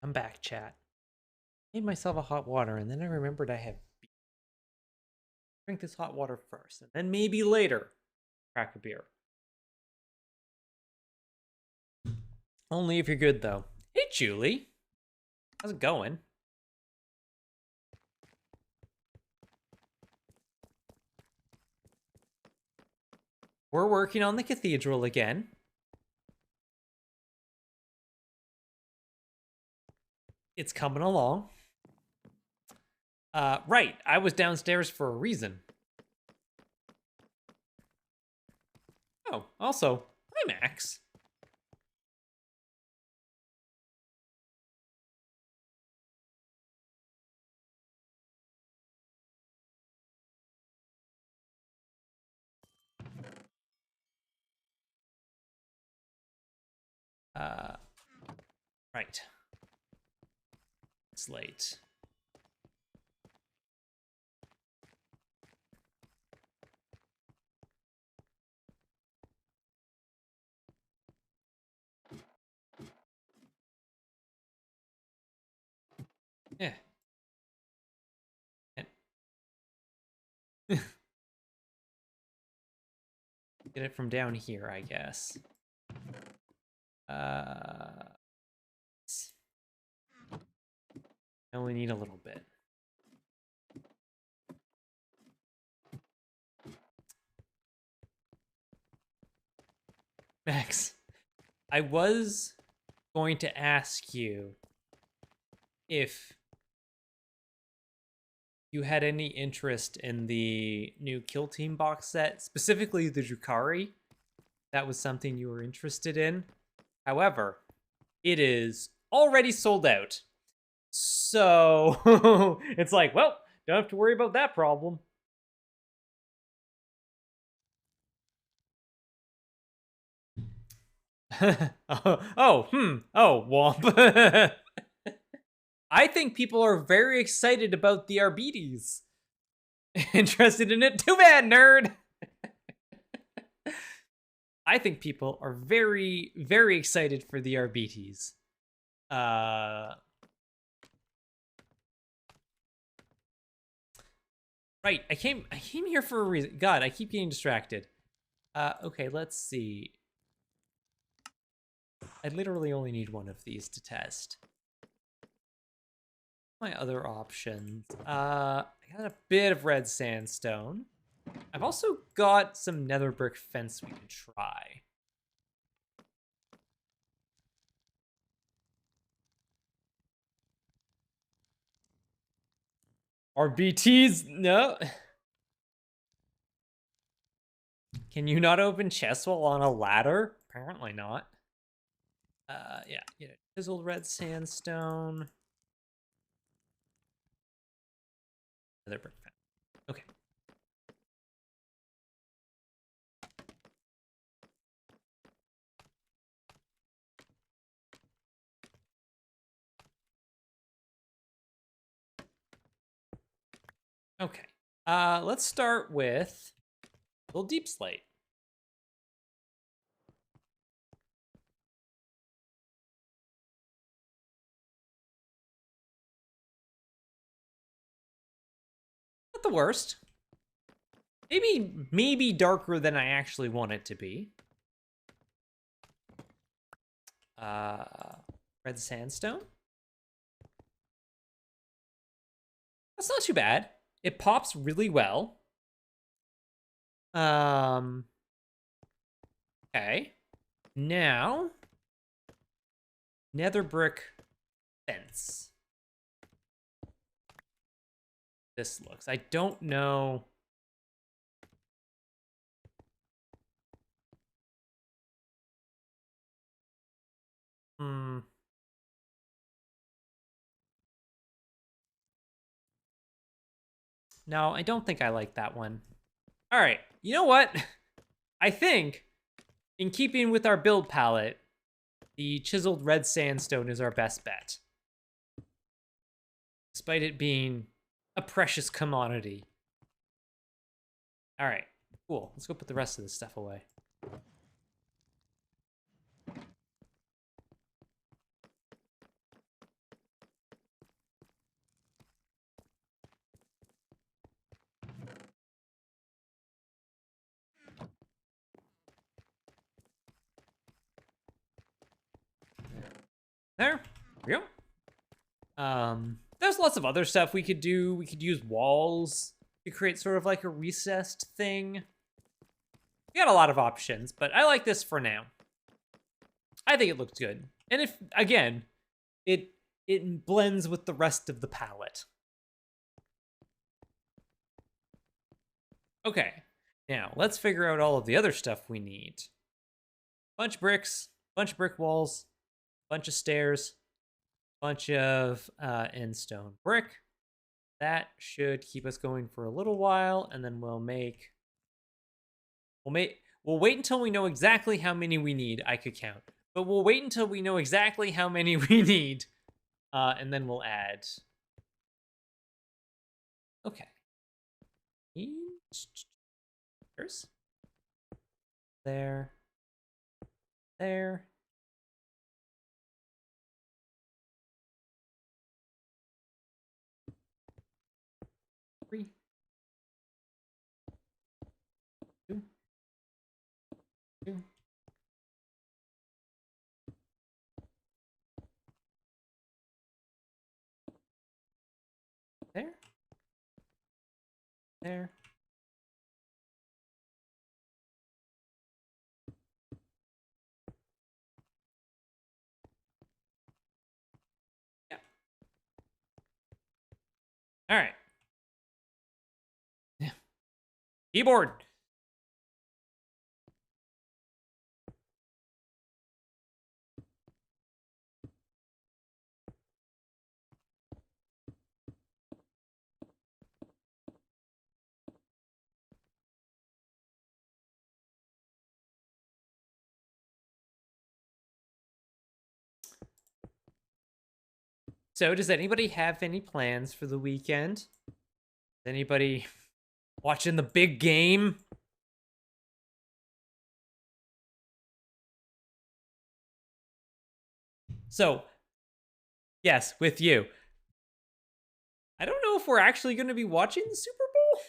I'm back, chat. Made myself a hot water, and then I remembered I have beer. Drink this hot water first, and then maybe later crack a beer. Only if you're good, though. Hey, Julie. How's it going? We're working on the cathedral again. It's coming along. Right. I was downstairs for a reason. Oh, also, hi, Max. Right. It's late. Yeah. Get it from down here, I guess. I only need a little bit. Max, I was going to ask you if you had any interest in the new Kill Team box set, specifically the Drukhari. That was something you were interested in. However, it is already sold out. So it's like, well, don't have to worry about that problem. Womp. I think people are very excited about the Arbites. Interested in it? Too bad, nerd. I think people are very, very excited for the Arbites. Right, I came here for a reason. God, I keep getting distracted. Okay, let's see. I literally only need one of these to test. My other options. I got a bit of red sandstone. I've also got some nether brick fence we can try. RBTs? No. Can you not open chests while on a ladder? Apparently not. Yeah, chiseled red sandstone. Nether brick fence. Okay. Okay. Let's start with a little deep slate. Not the worst. Maybe darker than I actually want it to be. Red sandstone. That's not too bad. It pops really well. Okay. Now, nether brick fence. This looks. I don't know. No, I don't think I like that one. All right. You know what? I think, in keeping with our build palette, the chiseled red sandstone is our best bet. Despite it being a precious commodity. All right. Cool. Let's go put the rest of this stuff away. There we go. There's lots of other stuff we could do. We could use walls to create sort of like a recessed thing. We got a lot of options, but I like this for now. I think it looks good. And if, again, it blends with the rest of the palette. Okay, now let's figure out all of the other stuff we need. Bunch of bricks, bunch of brick walls, bunch of stairs, bunch of end stone brick. That should keep us going for a little while, and then we'll wait until we know exactly how many we need. I could count, but we'll wait until we know exactly how many we need, and then we'll add. Okay. There's there, there. Three, two, two. There, there. Yeah. All right. Yeah. Keyboard. So, does anybody have any plans for the weekend? Is anybody watching the big game? So, yes, with you. I don't know if we're actually going to be watching the Super Bowl.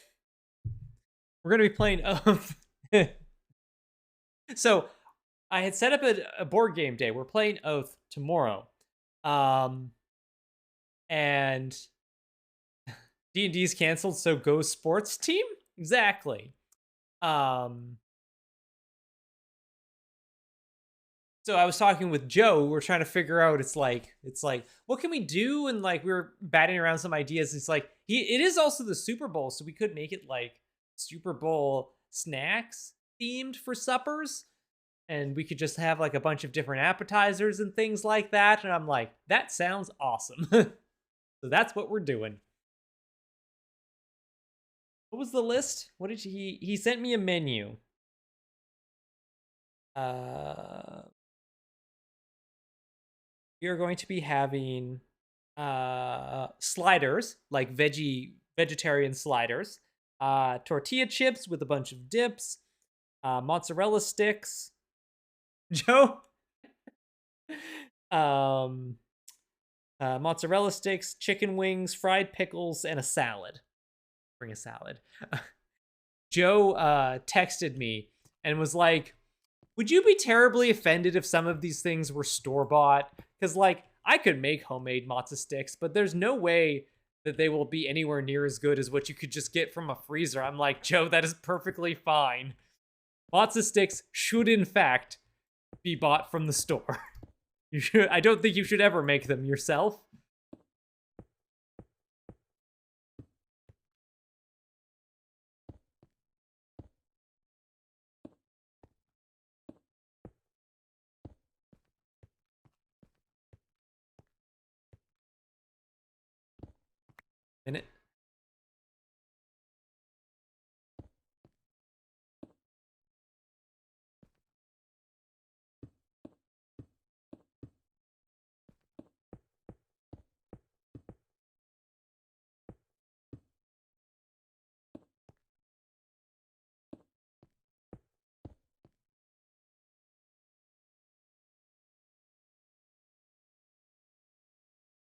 We're going to be playing Oath. So, I had set up a board game day. We're playing Oath tomorrow. And D&D's canceled, so go sports team? Exactly. So I was talking with Joe. We're trying to figure out. It's like, what can we do? And like we were batting around some ideas. It's like it is also the Super Bowl, so we could make it like Super Bowl snacks themed for suppers, and we could just have like a bunch of different appetizers and things like that. And I'm like, that sounds awesome. So that's what we're doing. What was the list? What did he sent me a menu. Uh we are going to be having sliders, like vegetarian sliders, tortilla chips with a bunch of dips, mozzarella sticks, Joe, um, mozzarella sticks, chicken wings, fried pickles, and a salad. Bring a salad. Joe texted me and was like, would you be terribly offended if some of these things were store-bought? Because, like, I could make homemade matzo sticks, but there's no way that they will be anywhere near as good as what you could just get from a freezer. I'm like, Joe, that is perfectly fine. Matzo sticks should, in fact, be bought from the store. You should. I don't think you should ever make them yourself. And it,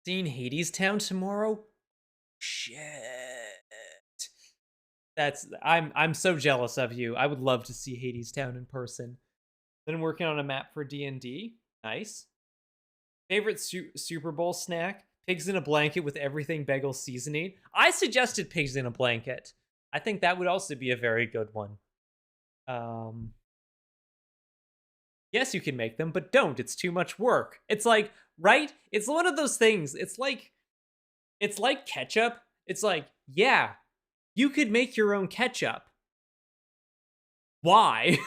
seeing Hades Town tomorrow? Shit. I'm so jealous of you. I would love to see Hades Town in person. Been working on a map for D&D. Nice. Favorite Super Bowl snack? Pigs in a blanket with everything bagel seasoning. I suggested pigs in a blanket. I think that would also be a very good one. Yes, you can make them, but don't. It's too much work. It's like, right? It's one of those things. It's like ketchup. It's like, yeah, you could make your own ketchup. Why?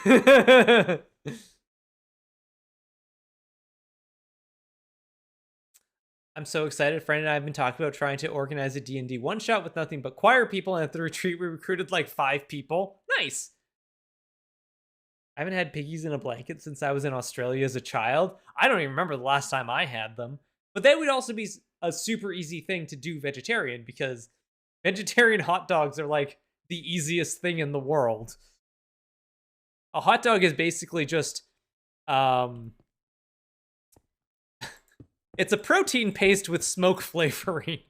I'm so excited. Friend and I have been talking about trying to organize a D&D one-shot with nothing but choir people, and at the retreat we recruited like 5 people. Nice! I haven't had piggies in a blanket since I was in Australia as a child. I don't even remember the last time I had them. But that would also be a super easy thing to do vegetarian, because vegetarian hot dogs are like the easiest thing in the world. A hot dog is basically just it's a protein paste with smoke flavoring.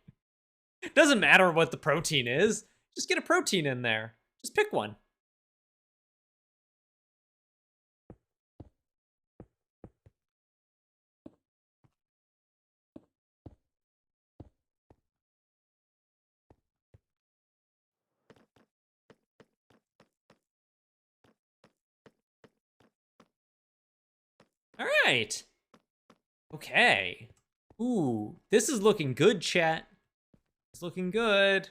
Doesn't matter what the protein is. Just get a protein in there. Just pick one. All right. Okay. Ooh, this is looking good, chat. It's looking good.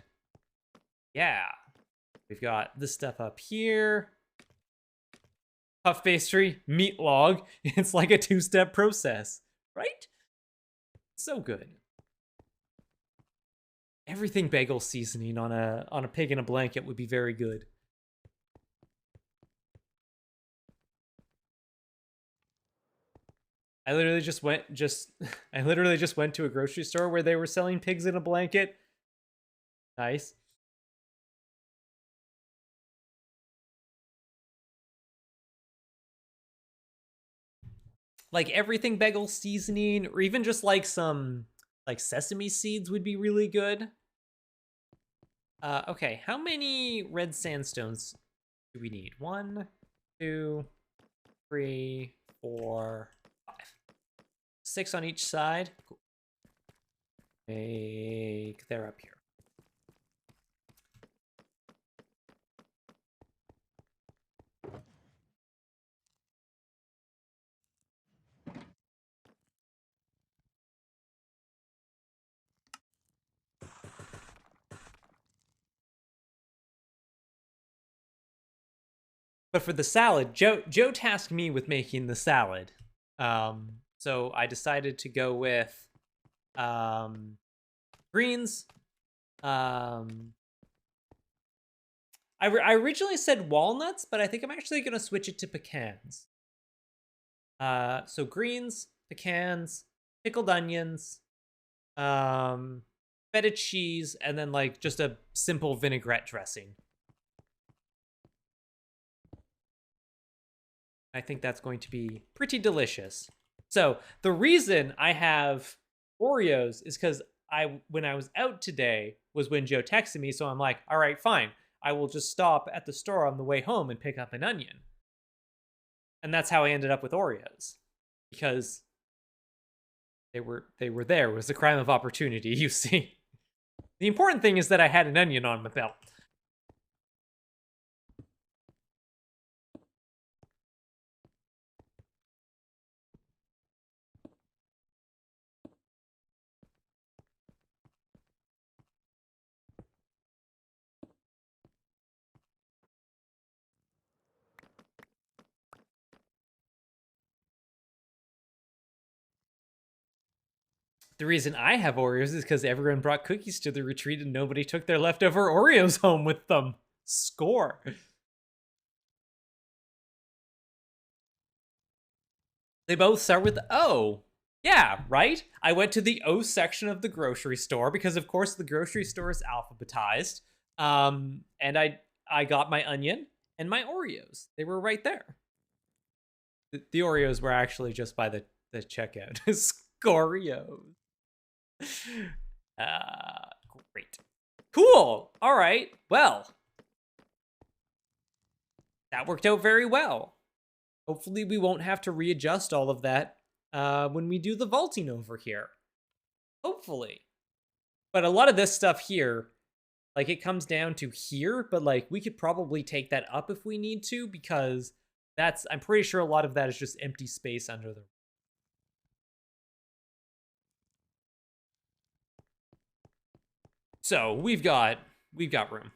Yeah. We've got this stuff up here. Puff pastry, meat log. It's like a 2-step process, right? So good. Everything bagel seasoning on a pig in a blanket would be very good. I literally just went to a grocery store where they were selling pigs in a blanket. Nice. Like everything bagel seasoning, or even just like some like sesame seeds would be really good. Okay, how many red sandstones do we need? 1, 2, 3, 4, 5. 6 on each side. Cool. They're up here. But for the salad, Joe tasked me with making the salad. So I decided to go with greens. I originally said walnuts, but I think I'm actually going to switch it to pecans. So greens, pecans, pickled onions, feta cheese, and then like just a simple vinaigrette dressing. I think that's going to be pretty delicious. So the reason I have Oreos is because when I was out today was when Joe texted me. So I'm like, all right, fine. I will just stop at the store on the way home and pick up an onion. And that's how I ended up with Oreos, because they were there. It was a crime of opportunity, you see. The important thing is that I had an onion on my belt. The reason I have Oreos is because everyone brought cookies to the retreat and nobody took their leftover Oreos home with them. Score. They both start with O. Yeah, right? I went to the O section of the grocery store because, of course, the grocery store is alphabetized. And I got my onion and my Oreos. They were right there. The Oreos were actually just by the checkout. Scoreos. Great. Cool. All right. Well, that worked out very well. Hopefully we won't have to readjust all of that when we do the vaulting over here. Hopefully. But a lot of this stuff here, like it comes down to here, but like we could probably take that up if we need to, because I'm pretty sure a lot of that is just empty space under the. So we've got room.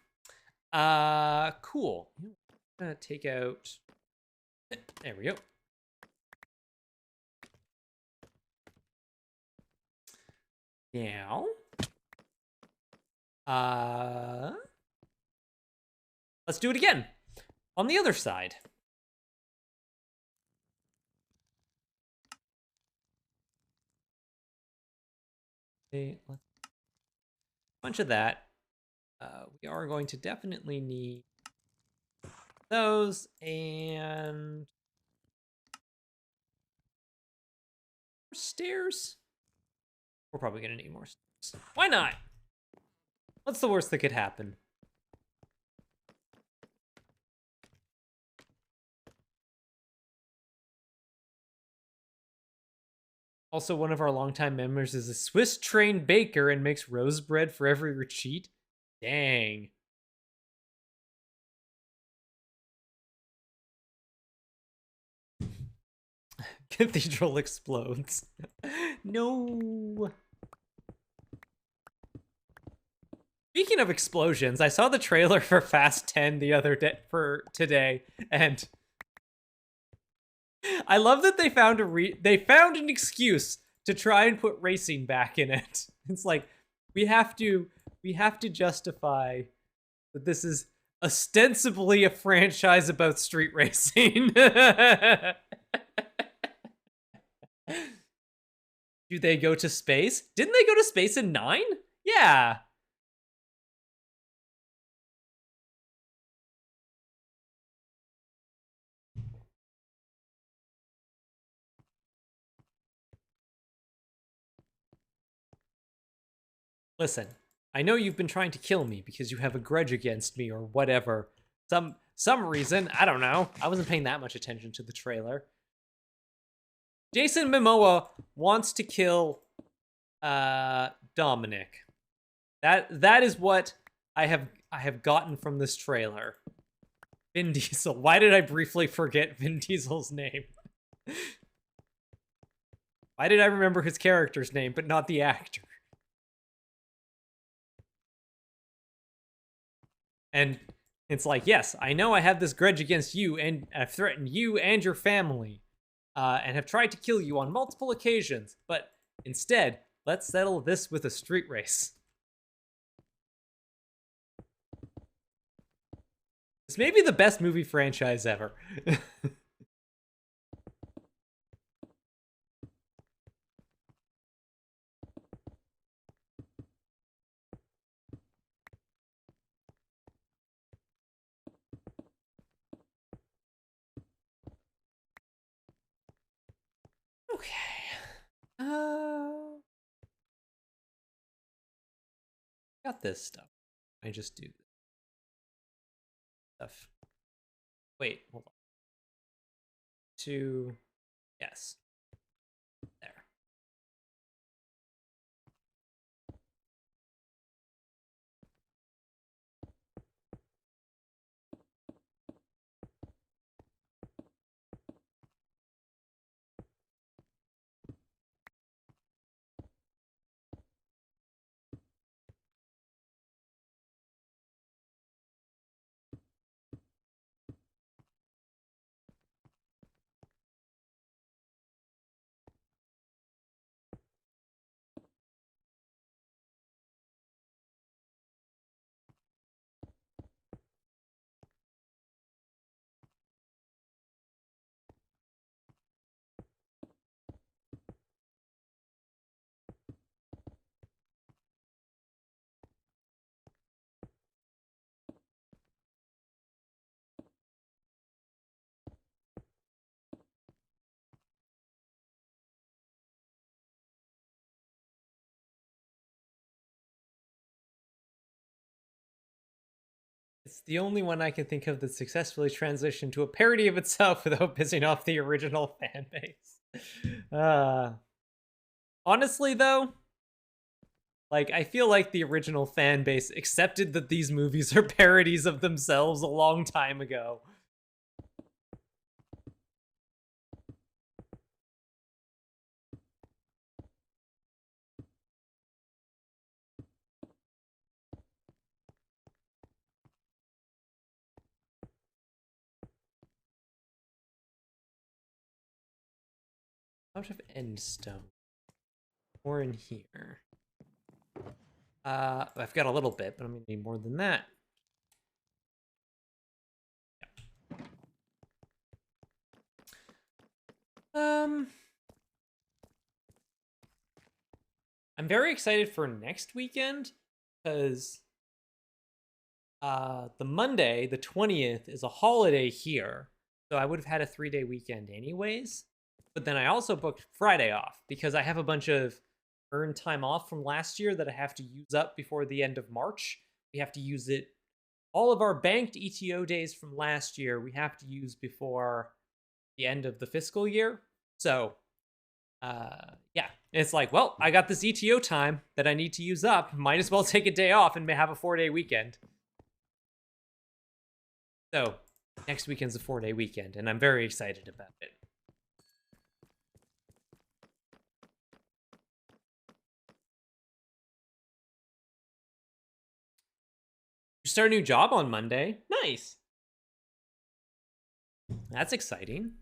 Cool. I'm gonna take out. There we go. Now, let's do it again on the other side. Okay, let's bunch of that. We are going to definitely need those and stairs. We're probably gonna need more stairs. Why not? What's the worst that could happen? Also, one of our longtime members is a Swiss trained baker and makes rose bread for every retreat. Dang. Cathedral explodes. No. Speaking of explosions, I saw the trailer for Fast 10 the other day for today, and I love that they found an excuse to try and put racing back in it. It's like we have to justify that this is ostensibly a franchise about street racing. Do they go to space? Didn't they go to space in 9? Yeah. Listen, I know you've been trying to kill me because you have a grudge against me or whatever. Some reason, I don't know. I wasn't paying that much attention to the trailer. Jason Momoa wants to kill Dominic. That is what I have gotten from this trailer. Vin Diesel. Why did I briefly forget Vin Diesel's name? Why did I remember his character's name but not the actor? And it's like, yes, I know I have this grudge against you, and I've threatened you and your family, and have tried to kill you on multiple occasions, but instead, let's settle this with a street race. This may be the best movie franchise ever. Okay. Got this stuff. I just do this stuff. Wait, hold on. Yes. There. It's the only one I can think of that successfully transitioned to a parody of itself without pissing off the original fan base. uh, honestly, though, like I feel like the original fan base accepted that these movies are parodies of themselves a long time ago. Out of end stone. More in here. I've got a little bit, but I'm gonna need more than that. Um, I'm very excited for next weekend because the Monday, the 20th, is a holiday here. So I would have had a 3-day weekend anyways. But then I also booked Friday off because I have a bunch of earned time off from last year that I have to use up before the end of March. We have to use it. All of our banked ETO days from last year, we have to use before the end of the fiscal year. So, yeah, it's like, well, I got this ETO time that I need to use up. Might as well take a day off and have a 4-day weekend. So, next weekend's a 4-day weekend, and I'm very excited about it. You start a new job on Monday. Nice. That's exciting.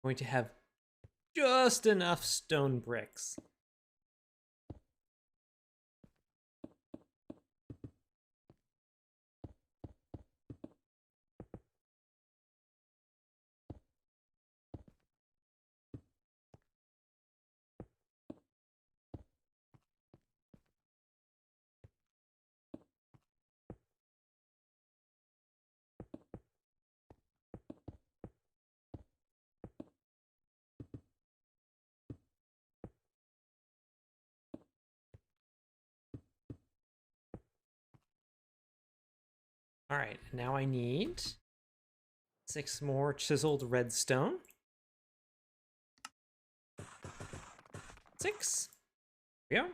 Going to have just enough stone bricks. All right, now I need 6 more chiseled redstone. 6. There we go.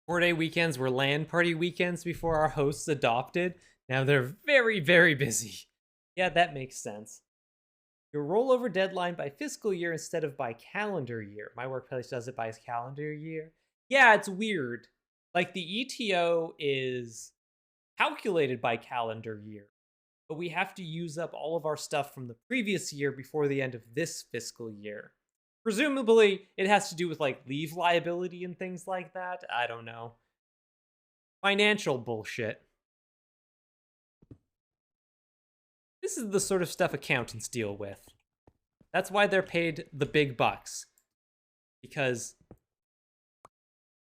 Four-day weekends were LAN party weekends before our hosts adopted. Now they're very, very busy. Yeah, that makes sense. Your rollover deadline by fiscal year instead of by calendar year. My workplace does it by calendar year. Yeah, it's weird. Like the ETO is calculated by calendar year, but we have to use up all of our stuff from the previous year before the end of this fiscal year. Presumably, it has to do with like leave liability and things like that. I don't know. Financial bullshit. This is the sort of stuff accountants deal with. That's why they're paid the big bucks. Because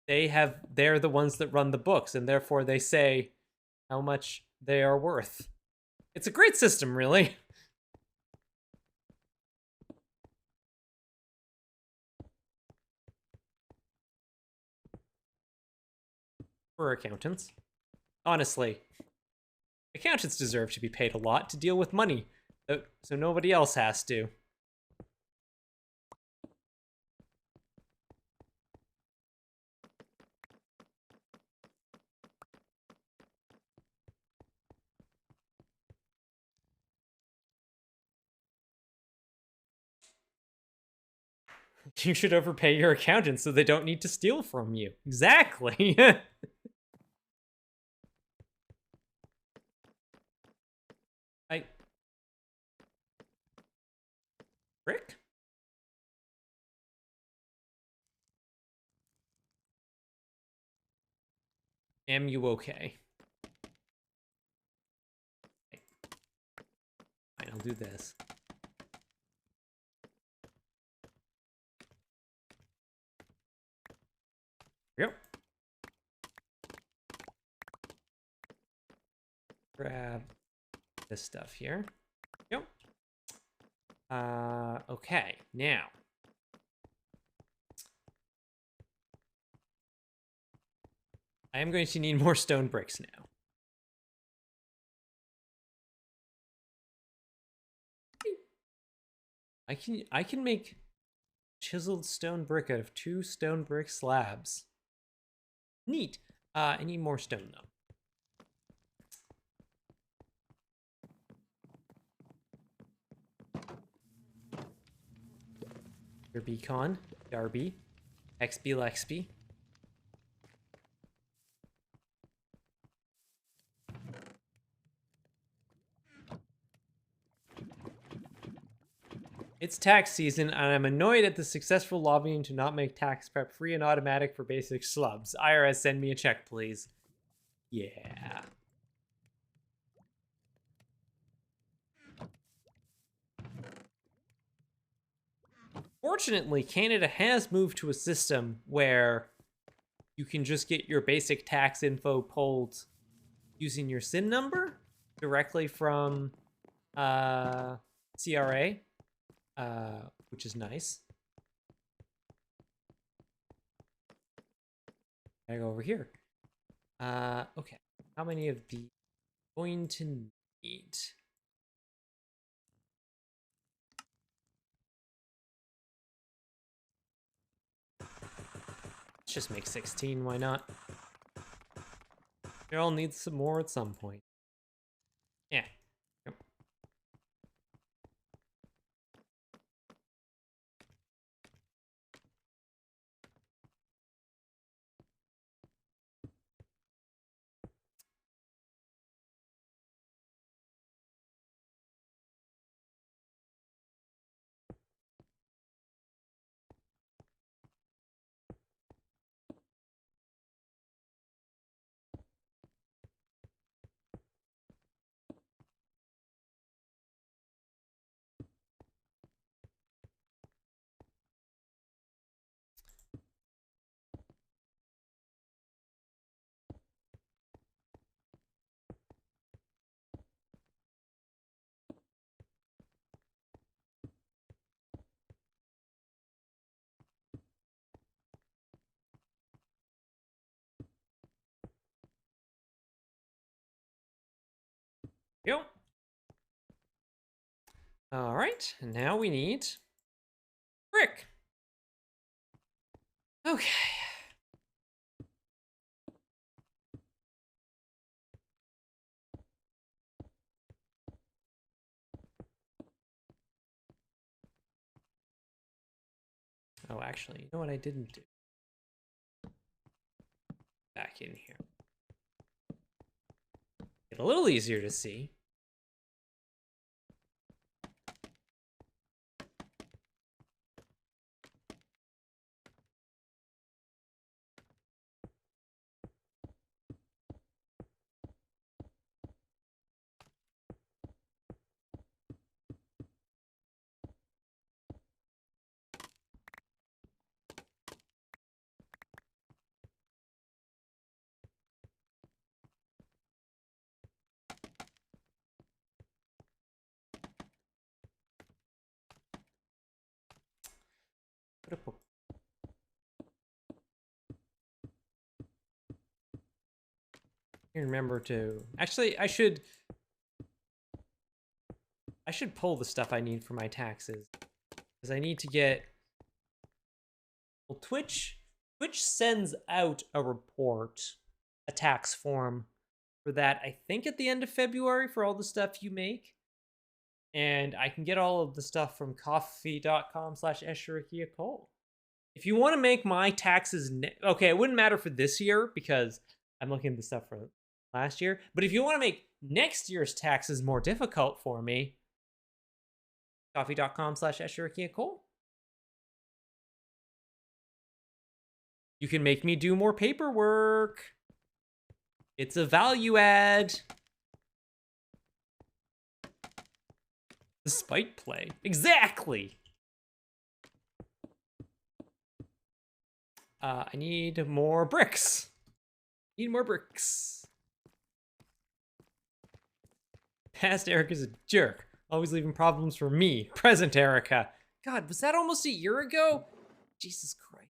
they're the ones that run the books, and therefore they say how much they are worth. It's a great system, really. For accountants. Honestly, accountants deserve to be paid a lot to deal with money, so nobody else has to. You should overpay your accountants so they don't need to steal from you. Exactly. I Rick? Am you okay? I'll do this. Yep. Grab this stuff here. Yep. Okay, now. I am going to need more stone bricks now. I can make chiseled stone brick out of 2 stone brick slabs. Neat. I need more stone though. Your beacon, Darby, XB Lexby. It's tax season, and I'm annoyed at the successful lobbying to not make tax prep free and automatic for basic slubs. IRS, send me a check, please. Yeah. Fortunately, Canada has moved to a system where you can just get your basic tax info pulled using your SIN number directly from CRA, which is nice. I go over here. Okay. How many of these going to need? Let's just make 16, why not? They all need some more at some point. Yeah. Yep. Yep. All right, and now we need brick. Okay. Oh, actually, you know what I didn't do? Back in here. Get a little easier to see. Remember to actually I should pull the stuff I need for my taxes because I need to get well, Twitch sends out a report, a tax form for that, I think at the end of February for all the stuff you make. And I can get all of the stuff from coffee.com/esherikia Cole. If you want to make my taxes, okay, it wouldn't matter for this year because I'm looking at the stuff for last year. But if you want to make next year's taxes more difficult for me, coffee.com/esherikia Cole. You can make me do more paperwork. It's a value add. The spite play. Exactly! I need more bricks. Need more bricks. Past Erica's a jerk. Always leaving problems for me. Present Erica. God, was that almost a year ago? Jesus Christ.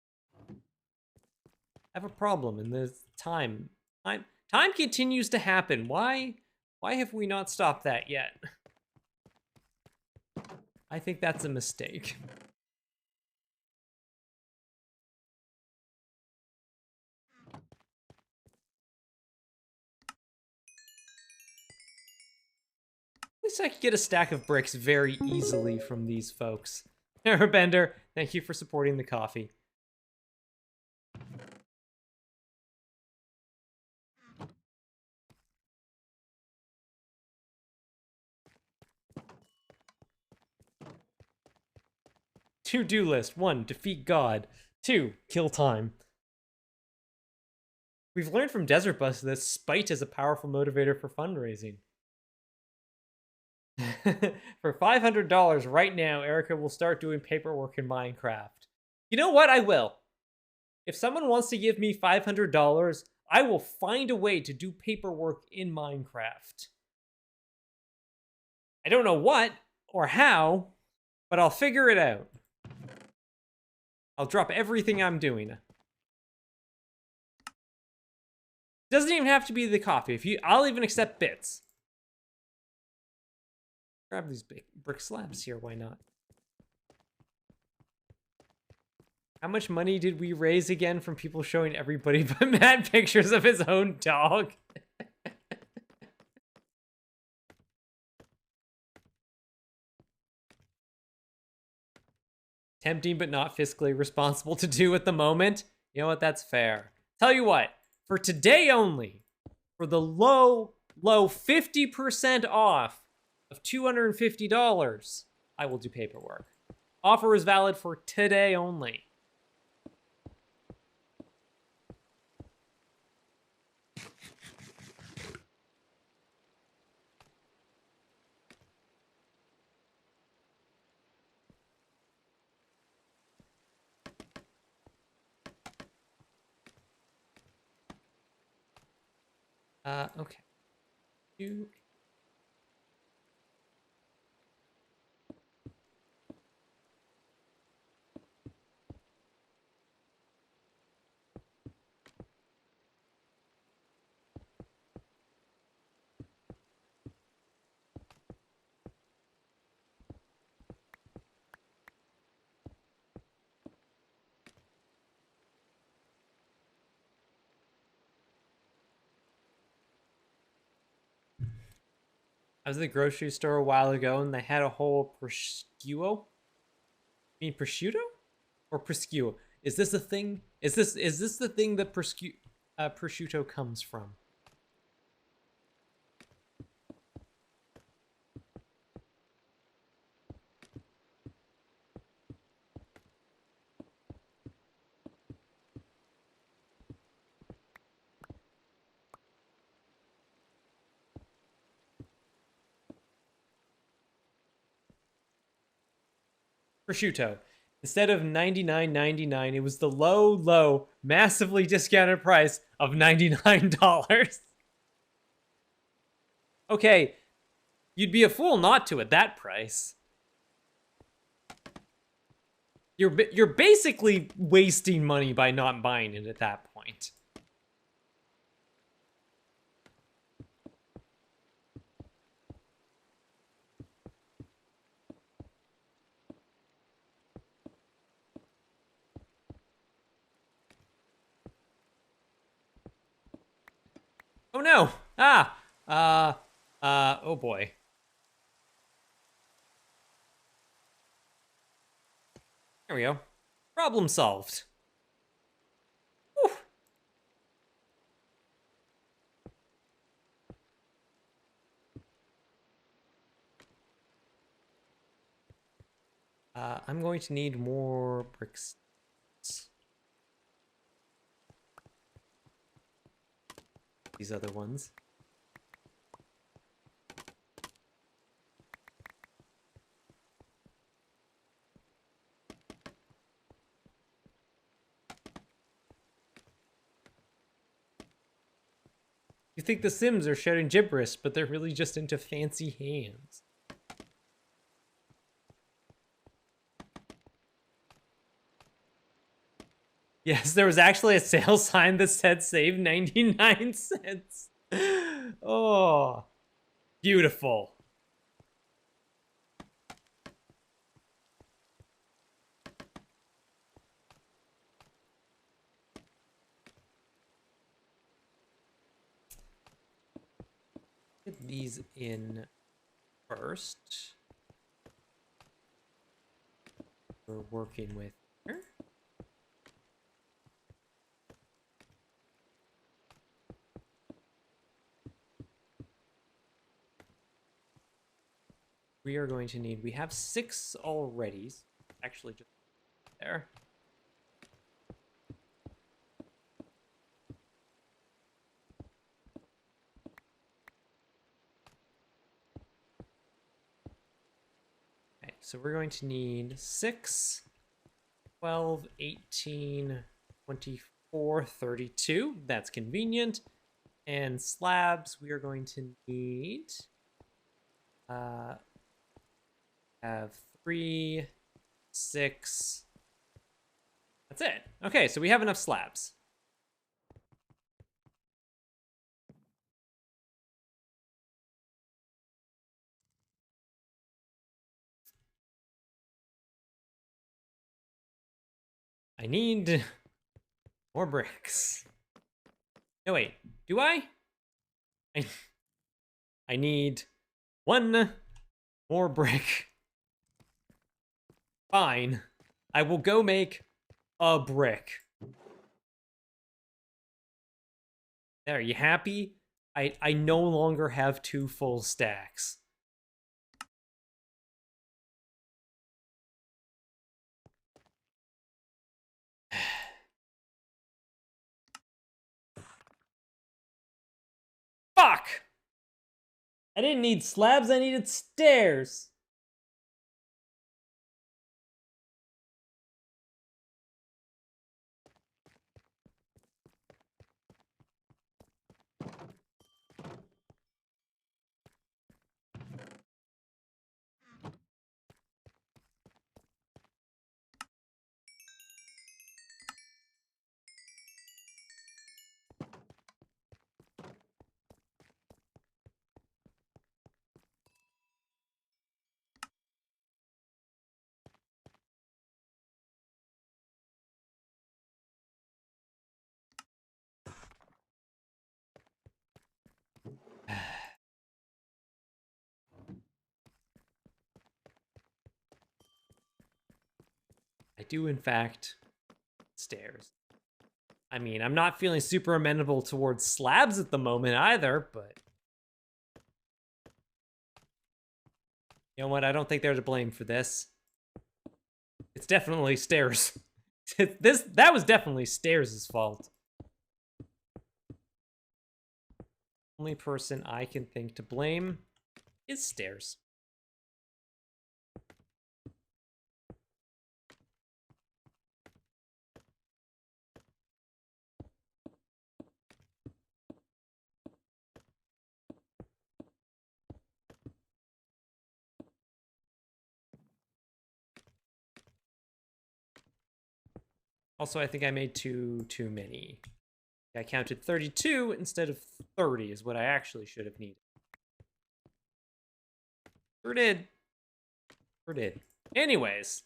I have a problem in this time. Time continues to happen. Why have we not stopped that yet? I think that's a mistake. At least I could get a stack of bricks very easily from these folks. Airbender, thank you for supporting the coffee. To-do list. 1, defeat God. 2, kill time. We've learned from Desert Bus that spite is a powerful motivator for fundraising. For $500 right now, Erica will start doing paperwork in Minecraft. You know what? I will. If someone wants to give me $500, I will find a way to do paperwork in Minecraft. I don't know what or how, but I'll figure it out. I'll drop everything I'm doing. Doesn't even have to be the coffee. I'll even accept bits. Grab these big brick slabs here, why not? How much money did we raise again from people showing everybody but mad pictures of his own dog? Tempting but not fiscally responsible to do at the moment. You know what? That's fair. Tell you what, for today only, for the low 50% off of $250, I will do paperwork. Offer is valid for today only. Okay. I was at the grocery store a while ago and they had a whole prosciutto. You mean prosciutto? Or prosciutto? Is this a thing? Is this the thing that prosciutto comes from? Prosciutto. Instead of $99.99, it was the low, massively discounted price of $99. Okay, you'd be a fool not to at that price. You're basically wasting money by not buying it at that point. Oh no! Oh boy. There we go. Problem solved. Whew. I'm going to need more bricks. These other ones. You think the Sims are shouting gibberish, but they're really just into fancy hands. Yes, there was actually a sale sign that said save 99 cents. Oh, beautiful. Get these in first. We're working with here. We are going to need, we have 6 already. Actually, just there. Okay, so we're going to need 6, 12, 18, 24, 32. That's convenient. And slabs, we are going to need have 3, 6. That's it. Okay, so we have enough slabs. I need more bricks. No, wait. Do I? I need 1 more brick. Fine. I will go make a brick. There, you happy? I no longer have 2 full stacks. Fuck! I didn't need slabs, I needed stairs. I do, in fact, stairs. I mean, I'm not feeling super amenable towards slabs at the moment either, but you know what? I don't think they're to blame for this. It's definitely stairs. That was definitely stairs' fault. Only person I can think to blame is stairs. Also, I think I made too many. I counted 32 instead of 30 is what I actually should have needed. Sure did. Sure did. Anyways,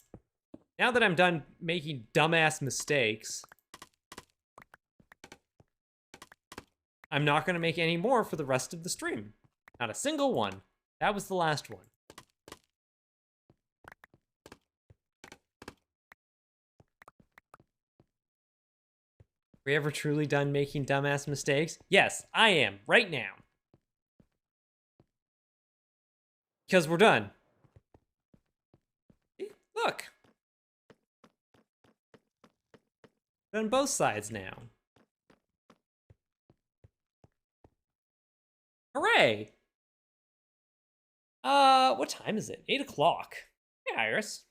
now that I'm done making dumbass mistakes, I'm not going to make any more for the rest of the stream. Not a single one. That was the last one. Are we ever truly done making dumbass mistakes? Yes, I am, right now. Because we're done. Look. Done both sides now. Hooray! What time is it? 8 o'clock. Hey, Iris.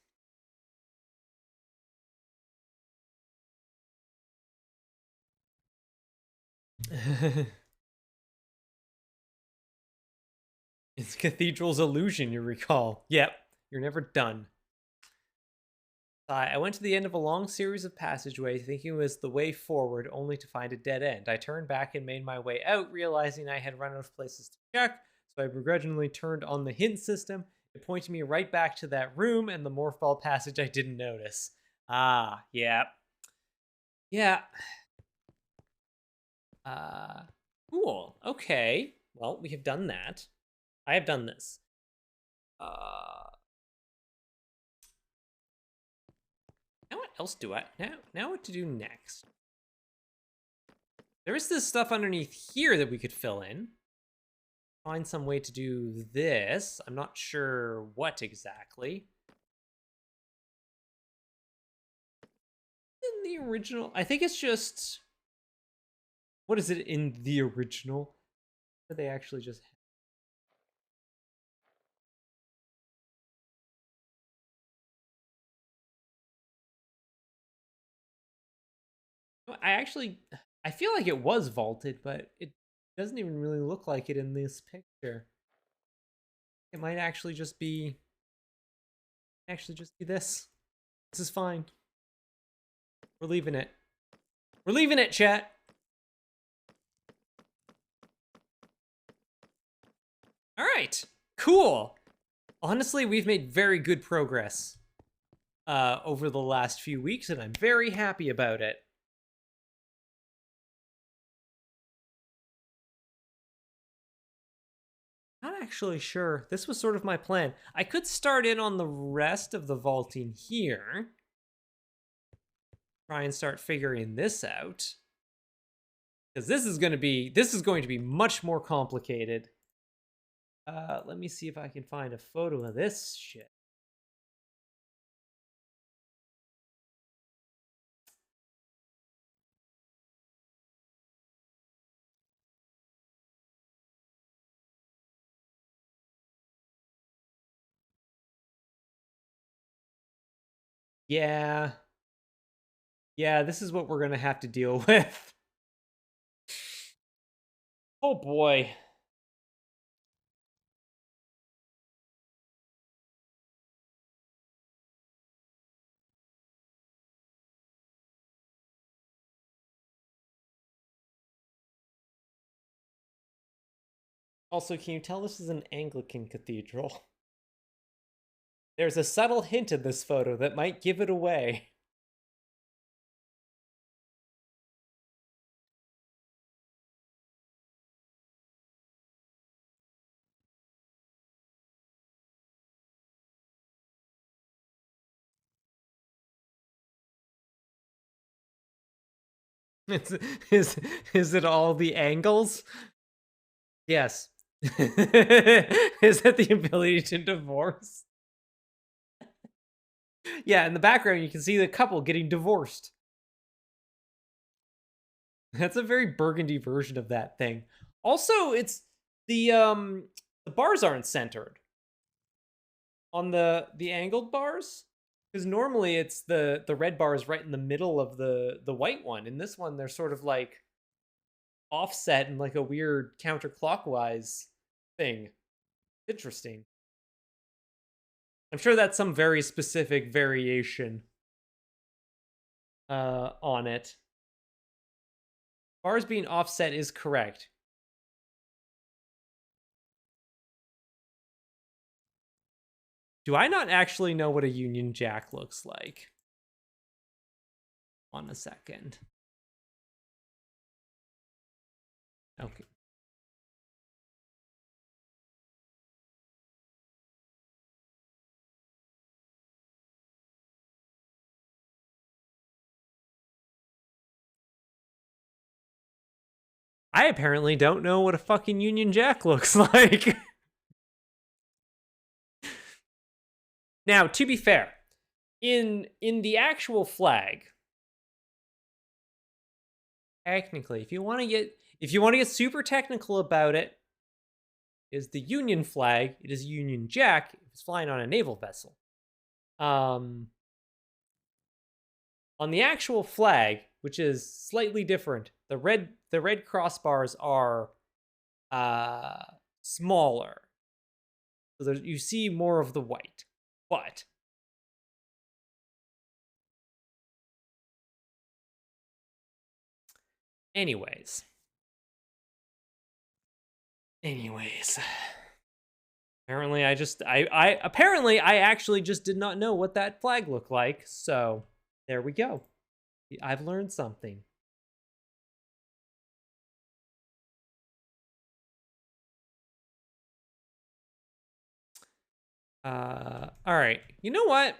It's Cathedral's illusion, you recall. Yep, you're never done. I went to the end of a long series of passageways thinking it was the way forward, only to find a dead end. I turned back and made my way out, realizing I had run out of places to check, so I begrudgingly turned on the hint system. It pointed me right back to that room and the morph ball passage I didn't notice. Ah, yeah. Yeah. Cool. Okay. Well, we have done that. I have done this. Now what else do I now what to do next? There is this stuff underneath here that we could fill in. Find some way to do this. I'm not sure what exactly. In the original, I think it's just, what is it in the original? That they actually just I feel like it was vaulted, but it doesn't even really look like it in this picture. It might actually just be this. This is fine. We're leaving it. We're leaving it, chat. All right. Cool. Honestly, we've made very good progress over the last few weeks, and I'm very happy about it. Not actually sure. This was sort of my plan. I could start in on the rest of the vaulting here. Try and start figuring this out. Because this is going to be much more complicated. Let me see if I can find a photo of this shit. Yeah. Yeah, this is what we're going to have to deal with. Oh boy. Also, can you tell this is an Anglican cathedral? There's a subtle hint in this photo that might give it away. Is, is it all the angles? Yes. Is that the ability to divorce? Yeah, in the background you can see the couple getting divorced. That's a very burgundy version of that thing. Also, it's the bars aren't centered on the angled bars, because normally it's the red bar is right in the middle of the white one. In this one, they're sort of like offset in like a weird counterclockwise thing. Interesting. I'm sure that's some very specific variation on it. Bars being offset is correct. Do I not actually know what a Union Jack looks like? On a second. Okay. I apparently don't know what a fucking Union Jack looks like. Now, to be fair, in the actual flag, technically, if you want to get super technical about it, is the Union flag. It is a Union Jack if it's flying on a naval vessel. On the actual flag, which is slightly different, the red crossbars are smaller. So you see more of the white. But anyways. Apparently I actually just did not know what that flag looked like. So there we go. I've learned something. All right. You know what?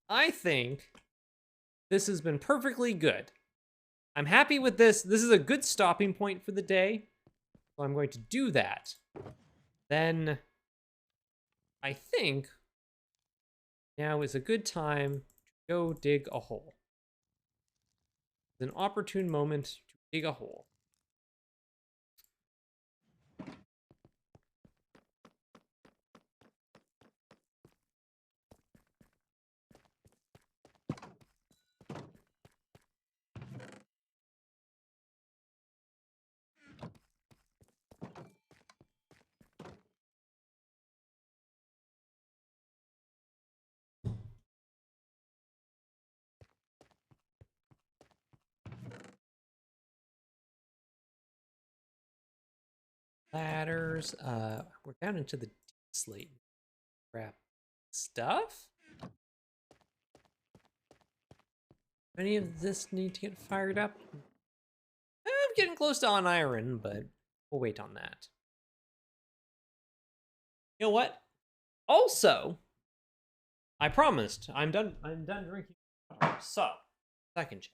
I think this has been perfectly good. I'm happy with this. This is a good stopping point for the day. So I'm going to do that. Then I think now is a good time to go dig a hole. It's an opportune moment to dig a hole. Ladders. We're down into the slate. Crap. Stuff? Any of this need to get fired up? I'm getting close to on iron, but we'll wait on that. You know what? Also, I promised I'm done drinking. So, second check.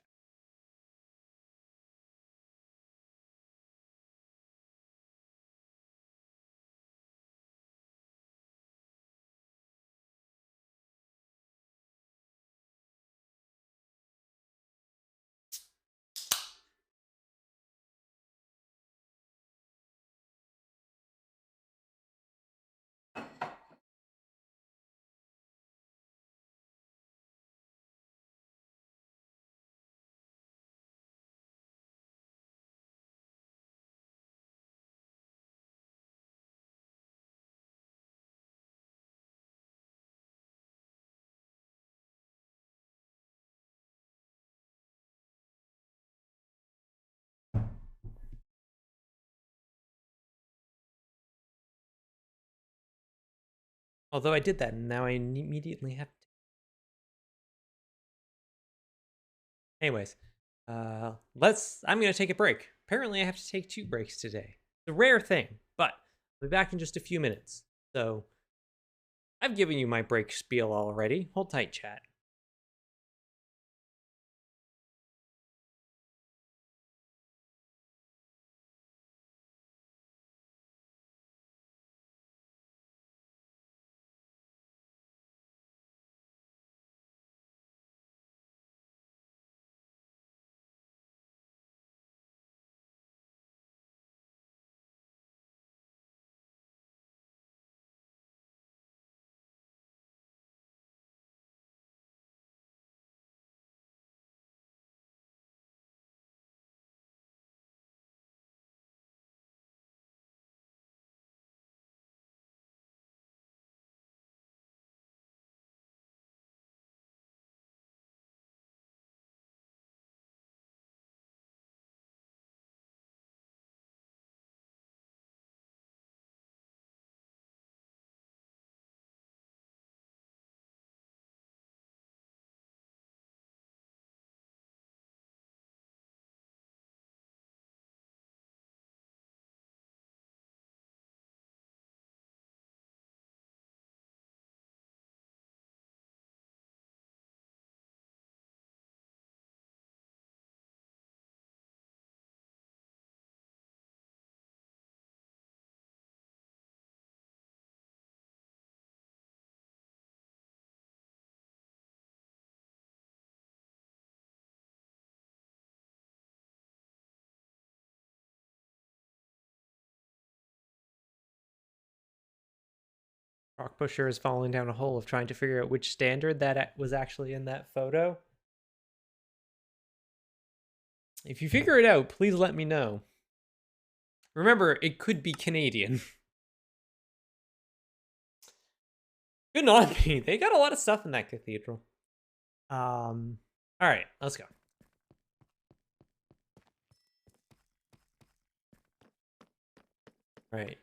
Although I did that, and now I immediately have to. Anyways, I'm gonna take a break. Apparently, I have to take 2 breaks today. It's a rare thing, but I'll be back in just a few minutes. So, I've given you my break spiel already. Hold tight, chat. Rock Pusher is falling down a hole of trying to figure out which standard that was actually in that photo. If you figure it out, please let me know. Remember, it could be Canadian. Good on me. They got a lot of stuff in that cathedral. All right, let's go. All right.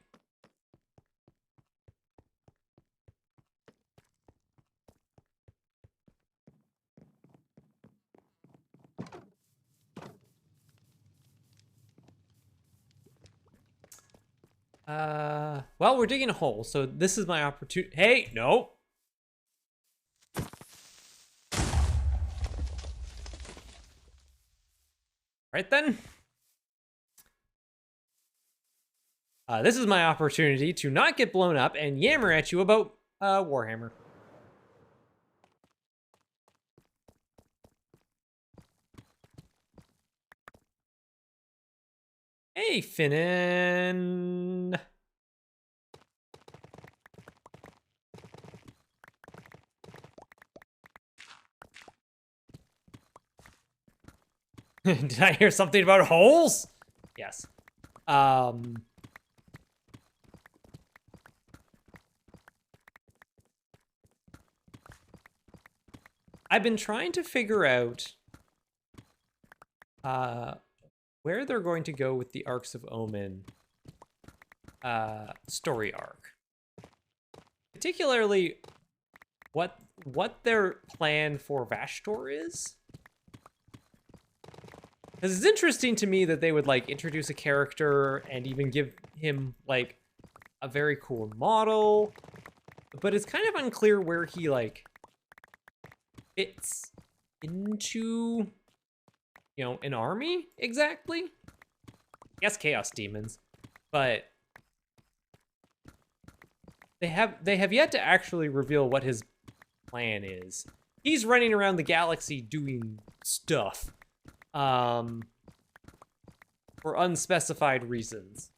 Well, we're digging a hole, so this is my opportunity. Hey, no. Right then. This is my opportunity to not get blown up and yammer at you about Warhammer. Hey, Finnan. Did I hear something about holes? Yes. I've been trying to figure out where they're going to go with the Arcs of Omen story arc. Particularly what their plan for Vashtor is. Because it's interesting to me that they would like introduce a character and even give him like a very cool model, but it's kind of unclear where he like fits into, you know, an army exactly. Yes, Chaos Demons, but they have yet to actually reveal what his plan is. He's running around the galaxy doing stuff. For unspecified reasons.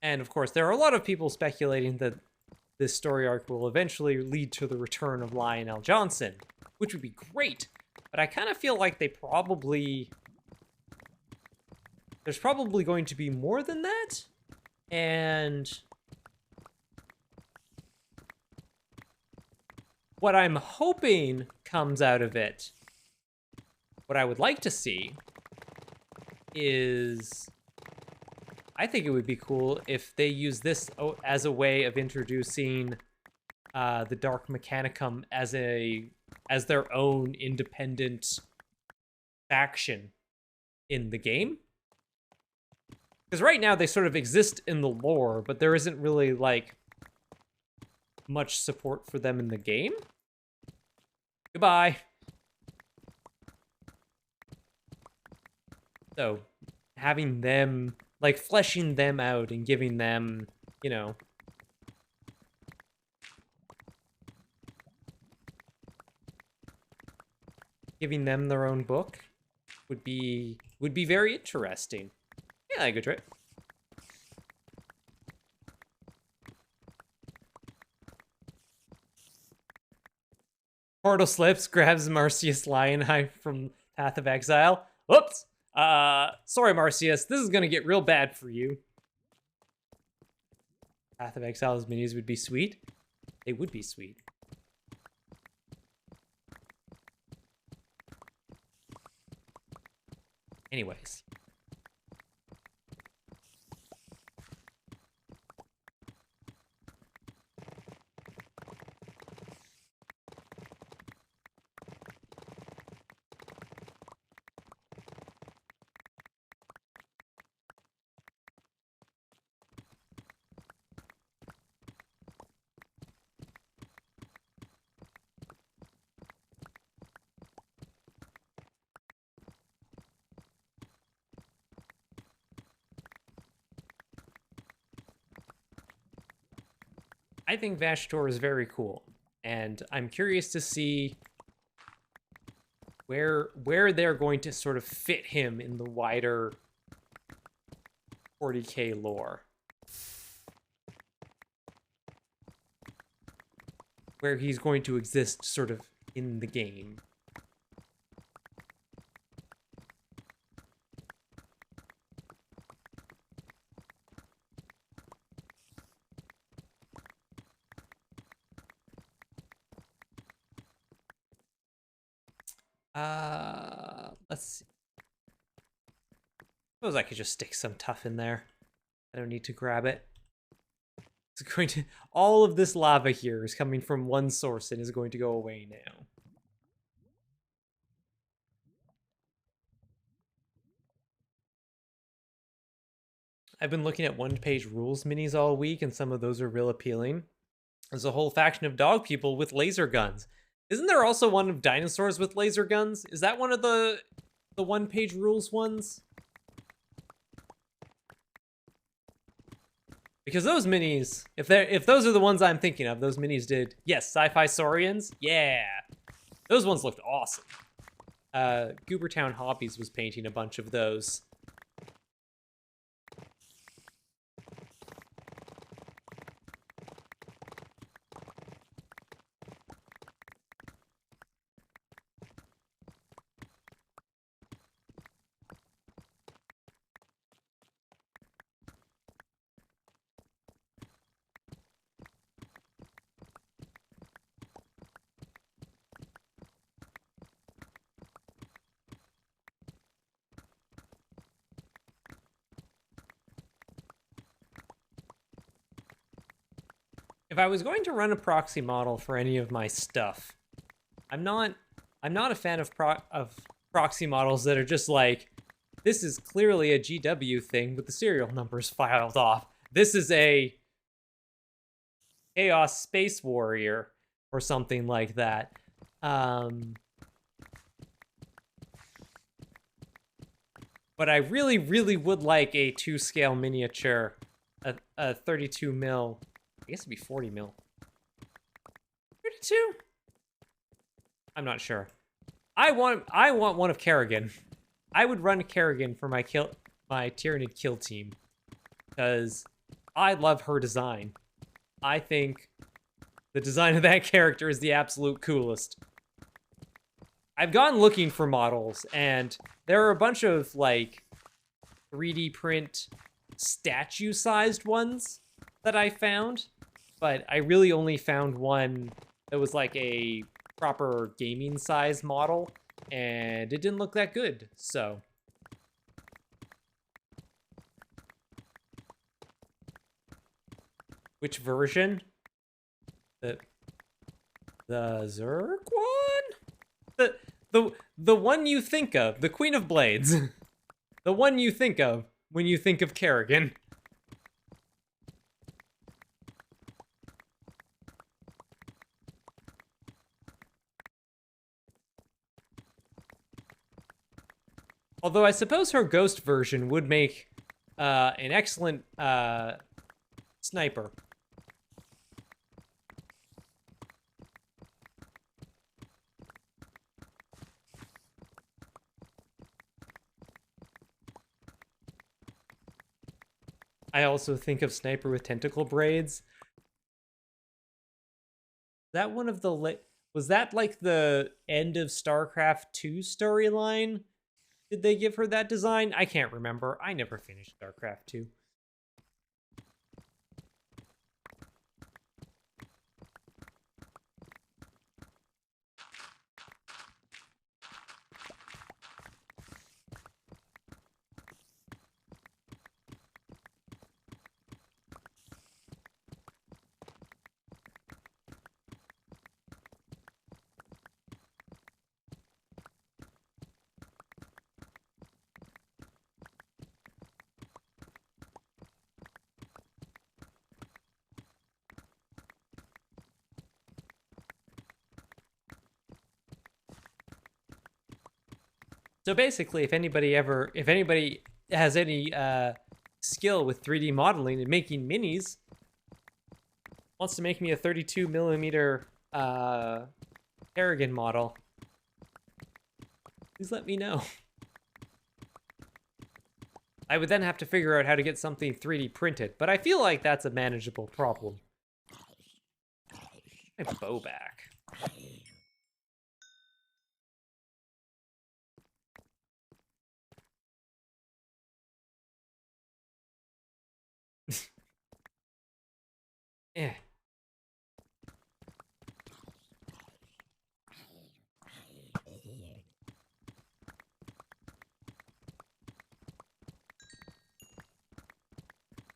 And of course, there are a lot of people speculating that this story arc will eventually lead to the return of Lionel Johnson, which would be great. But I kind of feel like there's probably going to be more than that. And what I'm hoping comes out of it, what I would like to see is, I think it would be cool if they use this as a way of introducing the Dark Mechanicum as their own independent faction in the game. Because right now they sort of exist in the lore, but there isn't really like much support for them in the game. Goodbye. So having them, like fleshing them out and giving them, you know, giving them their own book would be very interesting. Yeah, good trip. Portal slips, grabs Marcius Lionhide from Path of Exile. Whoops. Sorry, Marcius. This is gonna get real bad for you. Path of Exile's minis would be sweet. They would be sweet. Anyways. I think Vashtor is very cool, and I'm curious to see where they're going to sort of fit him in the wider 40k lore. Where he's going to exist sort of in the game. Let's see. Suppose I could just stick some tuff in there. I don't need to grab it. It's going to, all of this lava here is coming from one source and is going to go away now. I've been looking at one-page rules minis all week, and some of those are real appealing. There's a whole faction of dog people with laser guns. Isn't there also one of dinosaurs with laser guns? Is that one of the one-page rules ones? Because those minis, if those are the ones I'm thinking of, those minis did, yes, sci-fi saurians, yeah, those ones looked awesome. Goobertown Hobbies was painting a bunch of those. If I was going to run a proxy model for any of my stuff, I'm not a fan of proxy models that are just like, this is clearly a GW thing with the serial numbers filed off. This is a Chaos Space Warrior or something like that. But I really, really would like a 2-scale miniature, a 32 mil. I guess it'd be 40 mil. 32? I'm not sure. I want one of Kerrigan. I would run Kerrigan for my Tyranid kill team because I love her design. I think the design of that character is the absolute coolest. I've gone looking for models, and there are a bunch of like 3D print statue-sized ones that I found, but I really only found one that was like a proper gaming size model, and it didn't look that good, so. Which version? The Zerg one? The one you think of, the Queen of Blades. The one you think of when you think of Kerrigan. Although I suppose her ghost version would make an excellent sniper. I also think of sniper with tentacle braids. That one of the was that like the end of StarCraft 2 storyline? Did they give her that design? I can't remember. I never finished StarCraft 2. So basically, if anybody has any skill with 3D modeling and making minis, wants to make me a 32 millimeter Kerrigan model, please let me know. I would then have to figure out how to get something 3D printed, but I feel like that's a manageable problem. My bow back. Eh.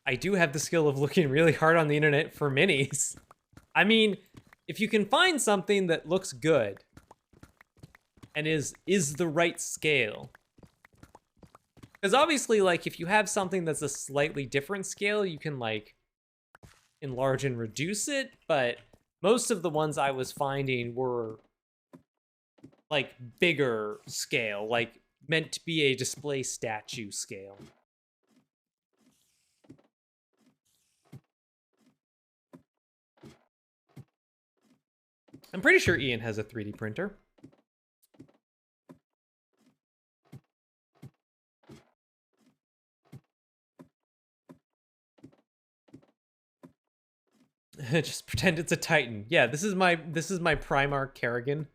I do have the skill of looking really hard on the internet for minis. I mean, if you can find something that looks good and is the right scale. Because obviously, like, if you have something that's a slightly different scale, you can, like, enlarge and reduce it, but most of the ones I was finding were, like, bigger scale, like, meant to be a display statue scale. I'm pretty sure Ian has a 3D printer. Just pretend it's a Titan. Yeah, this is my Primarch Kerrigan.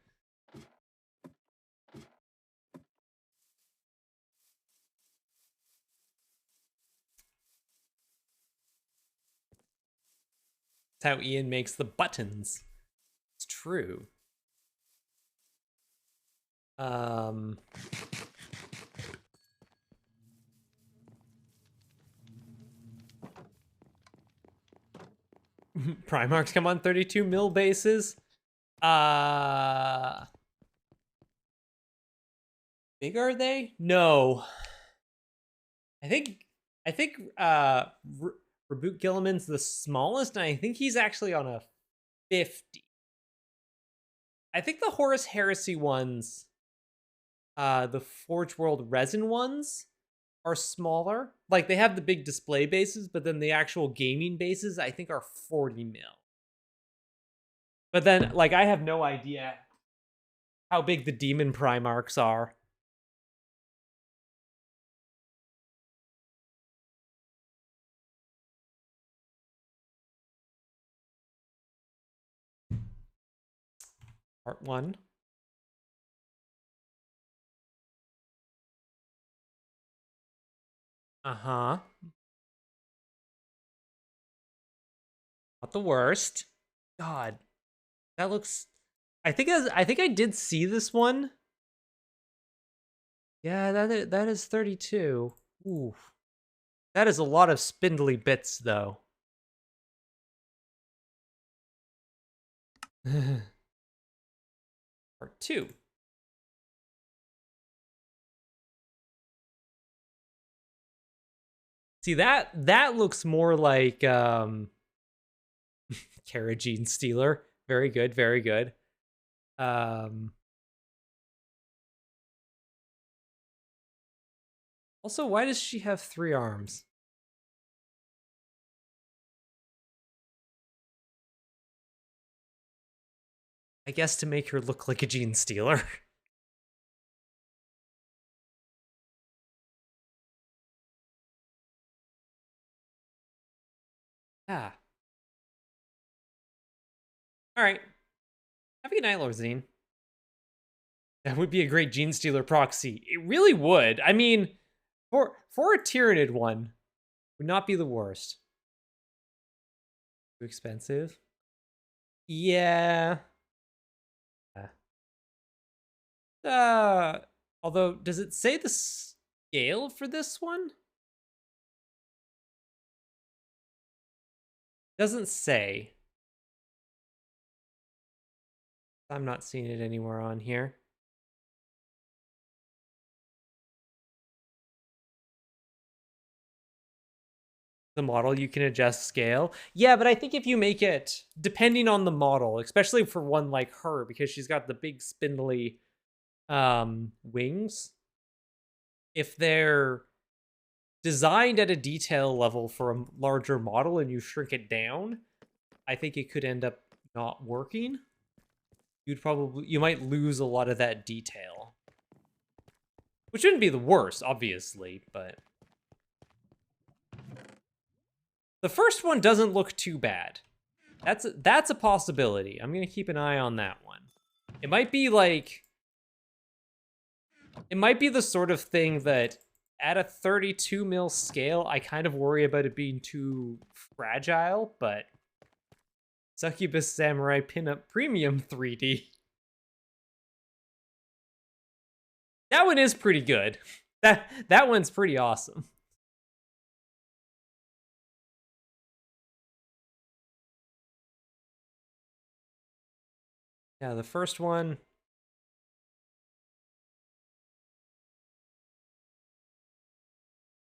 That's how Ian makes the buttons. It's true. Primarchs come on 32 mil bases. Big are they? No. I think Reboot Gilliman's the smallest, and I think he's actually on a 50. I think the Horus Heresy ones, the Forge World Resin ones, are smaller. Like, they have the big display bases, but then the actual gaming bases, I think, are 40 mil. But then, like, I have no idea how big the Demon Primarchs are. Part 1. Uh-huh. Not the worst. God. That looks... I think I did see this one. Yeah, that is 32. Ooh. That is a lot of spindly bits, though. Part 2. See, that looks more like Caragene Stealer. Very good, very good. Also, why does she have 3 arms? I guess to make her look like a Gene Stealer. Ah. Alright. Have a good night, Lorzine. That would be a great Gene Stealer proxy. It really would. I mean, for a Tyranid one, would not be the worst. Too expensive? Yeah. Although, does it say the scale for this one? Doesn't say. I'm not seeing it anywhere on here. The model, you can adjust scale. Yeah, but I think if you make it, depending on the model, especially for one like her, because she's got the big spindly wings, if they're designed at a detail level for a larger model and you shrink it down, I think it could end up not working. You might lose a lot of that detail. Which wouldn't be the worst, obviously, but the first one doesn't look too bad. That's a possibility. I'm gonna keep an eye on that one. It might be like... It might be the sort of thing that at a 32 mil scale, I kind of worry about it being too fragile, but Succubus Samurai Pinup Premium 3D. That one is pretty good. That one's pretty awesome. Yeah, the first one.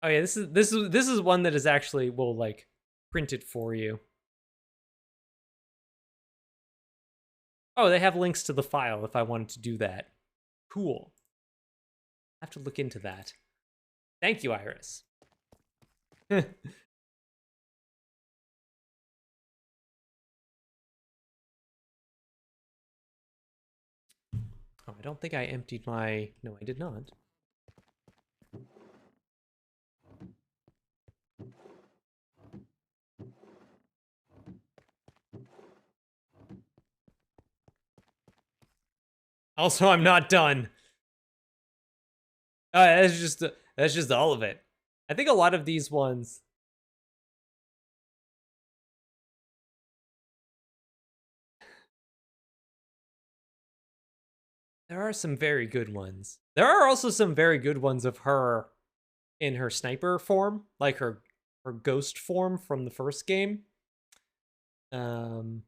Oh yeah, this is one that is actually will like print it for you. Oh, they have links to the file if I wanted to do that. Cool. I have to look into that. Thank you, Iris. Oh, I don't think I emptied my... No, I did not. Also, I'm not done. That's just all of it. I think a lot of these ones... There are some very good ones. There are also some very good ones of her in her sniper form, like her ghost form from the first game. Um,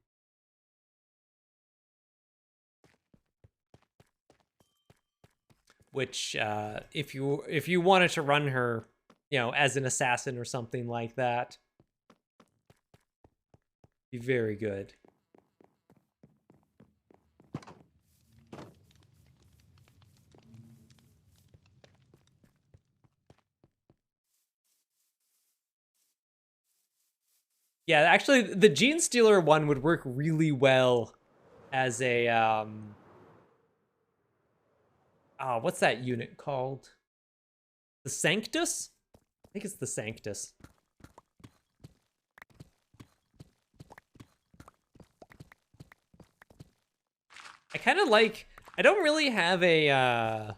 which if you wanted to run her, you know, as an assassin or something like that, be very good. Yeah, actually, the Gene Stealer one would work really well as a oh, what's that unit called? The Sanctus? I think it's the Sanctus. I kind of like. I don't really have a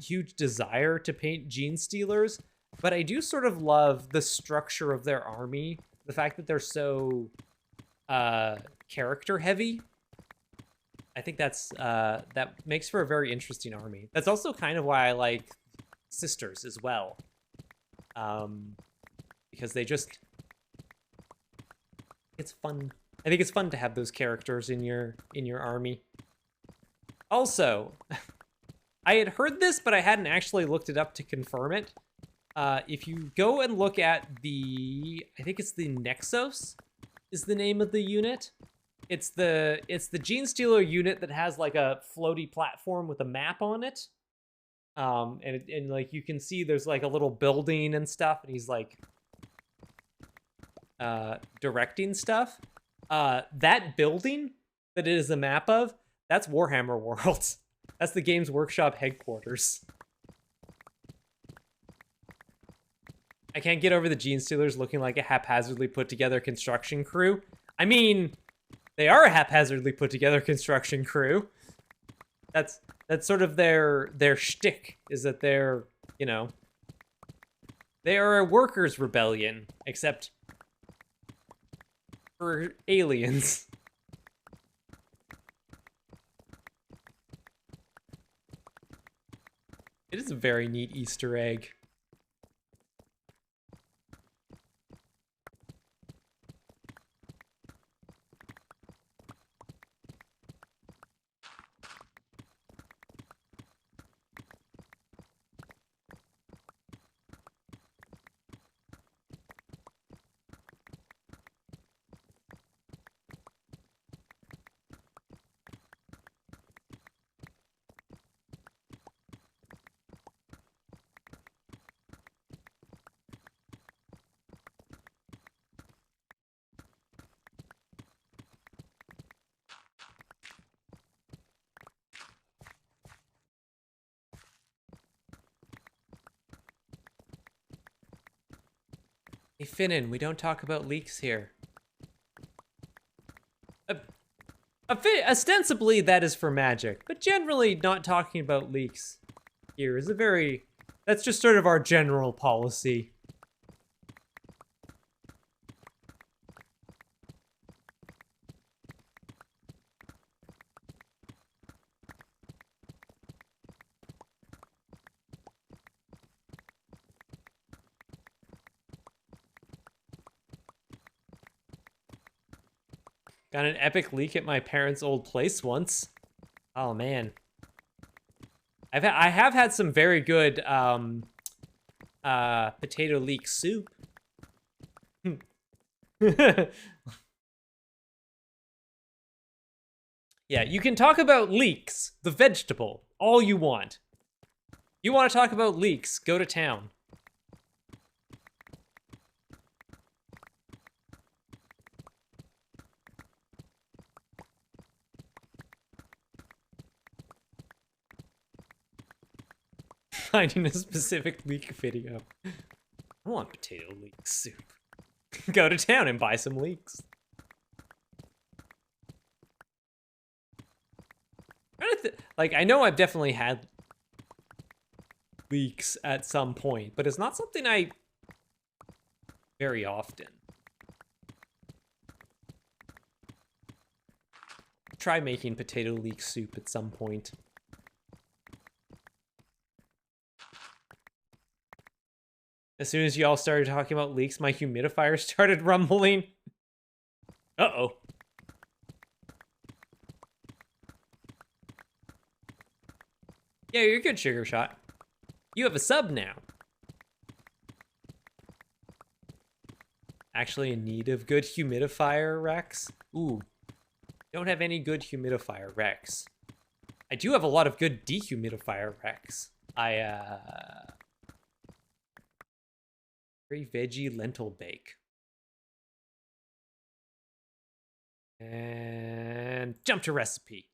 huge desire to paint Gene Stealers, but I do sort of love the structure of their army. The fact that they're so character heavy. I think that makes for a very interesting army. That's also kind of why I like Sisters as well, because they just it's fun. I think it's fun to have those characters in your army. Also, I had heard this, but I hadn't actually looked it up to confirm it. If you go and look at the, I think it's the Nexos, is the name of the unit. It's the Gene Stealer unit that has like a floaty platform with a map on it. And like you can see there's like a little building and stuff, and he's like directing stuff. That building that it is a map of, that's Warhammer World. That's the Games Workshop headquarters. I can't get over the Gene Stealers looking like a haphazardly put together construction crew. I mean, they are a haphazardly put together construction crew. That's sort of their shtick, is that they're, you know, they are a workers' rebellion, except for aliens. It is a very neat Easter egg. Hey, Finnan, we don't talk about leaks here. Ostensibly, that is for Magic, but generally not talking about leaks here is a very... That's just sort of our general policy. Got an epic leak at my parents' old place once. Oh man, I have had some very good potato leek soup. Yeah, you can talk about leeks, the vegetable, all you want. You want to talk about leeks, go to town. Finding a specific leek video. I want potato leek soup. Go to town and buy some leeks. Like, I know I've definitely had leeks at some point, but it's not something I very often. Try making potato leek soup at some point. As soon as y'all started talking about leaks, my humidifier started rumbling. Uh-oh. Yeah, you're good, Sugar Shot. You have a sub now. Actually in need of good humidifier, Rex? Ooh. Don't have any good humidifier, Rex. I do have a lot of good dehumidifier, Rex. Very veggie lentil bake. And jump to recipe.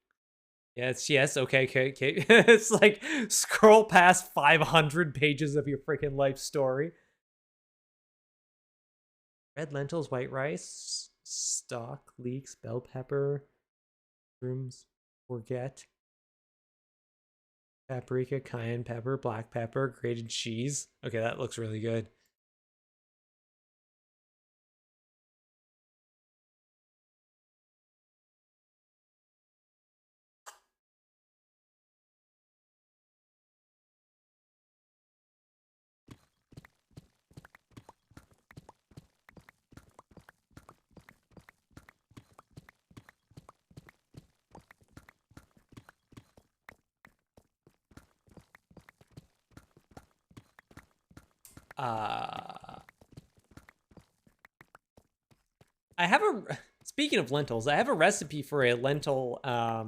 Yes, okay. It's like scroll past 500 pages of your freaking life story. Red lentils, white rice, stock, leeks, bell pepper, mushrooms, courgette, paprika, cayenne pepper, black pepper, grated cheese. Okay, that looks really good. I have a, speaking of lentils, I have a recipe for a lentil, a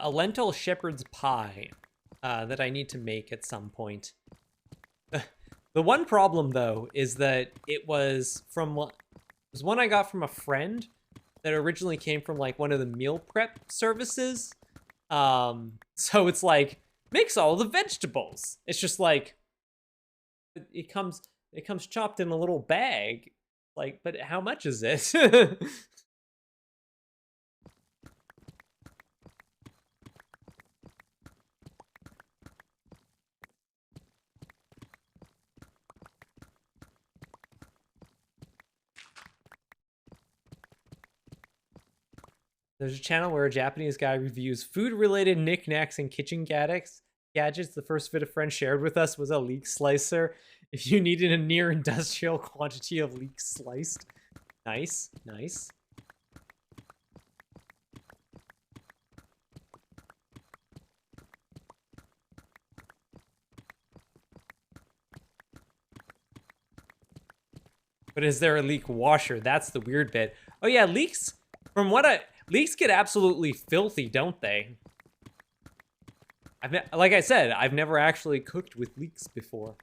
lentil shepherd's pie that I need to make at some point. The one problem though is that it was one I got from a friend that originally came from like one of the meal prep services. So it's like mix all the vegetables. It's just like it comes chopped in a little bag. Like, but how much is it? There's a channel where a Japanese guy reviews food-related knickknacks and kitchen gadgets. The first bit a friend shared with us was a leek slicer. If you needed a near industrial quantity of leeks sliced. Nice. But is there a leek washer? That's the weird bit. Oh yeah, leeks, leeks get absolutely filthy, don't they? Like I said, I've never actually cooked with leeks before.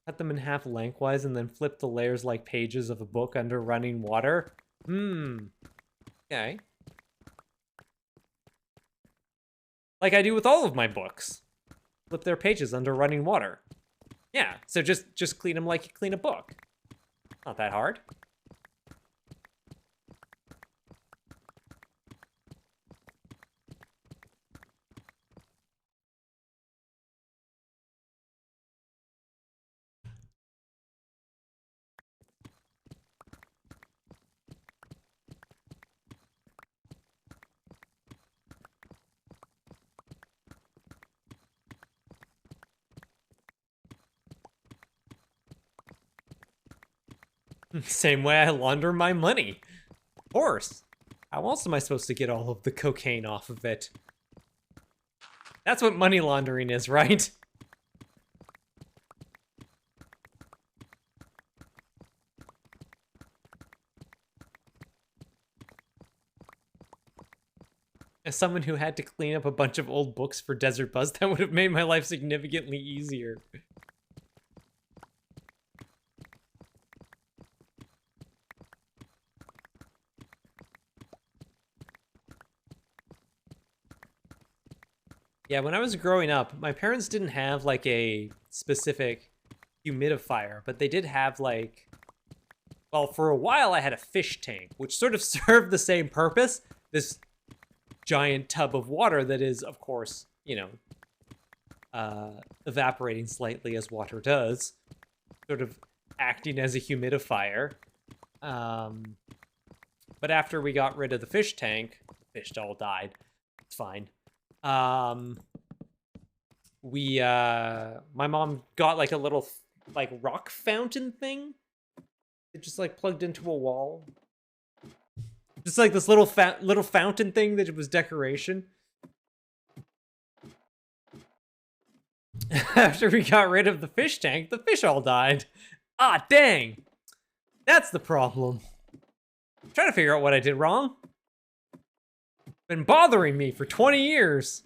Cut them in half lengthwise and then flip the layers like pages of a book under running water. Okay. Like I do with all of my books. Flip their pages under running water. Yeah, so just clean them like you clean a book. Not that hard. Same way I launder my money. Of course. How else am I supposed to get all of the cocaine off of it? That's what money laundering is, right? As someone who had to clean up a bunch of old books for Desert Buzz, that would have made my life significantly easier. Yeah, when I was growing up, my parents didn't have like a specific humidifier, but they did have like, well, for a while I had a fish tank, which sort of served the same purpose. This giant tub of water that is, of course, you know, evaporating slightly as water does, sort of acting as a humidifier. But after we got rid of the fish tank, fish all died. It's fine. My mom got like a little like rock fountain thing. It just like plugged into a wall. Just like this little fountain thing that was decoration. After we got rid of the fish tank, the fish all died. Ah, dang. That's the problem. I'm trying to figure out what I did wrong. Been bothering me for 20 years.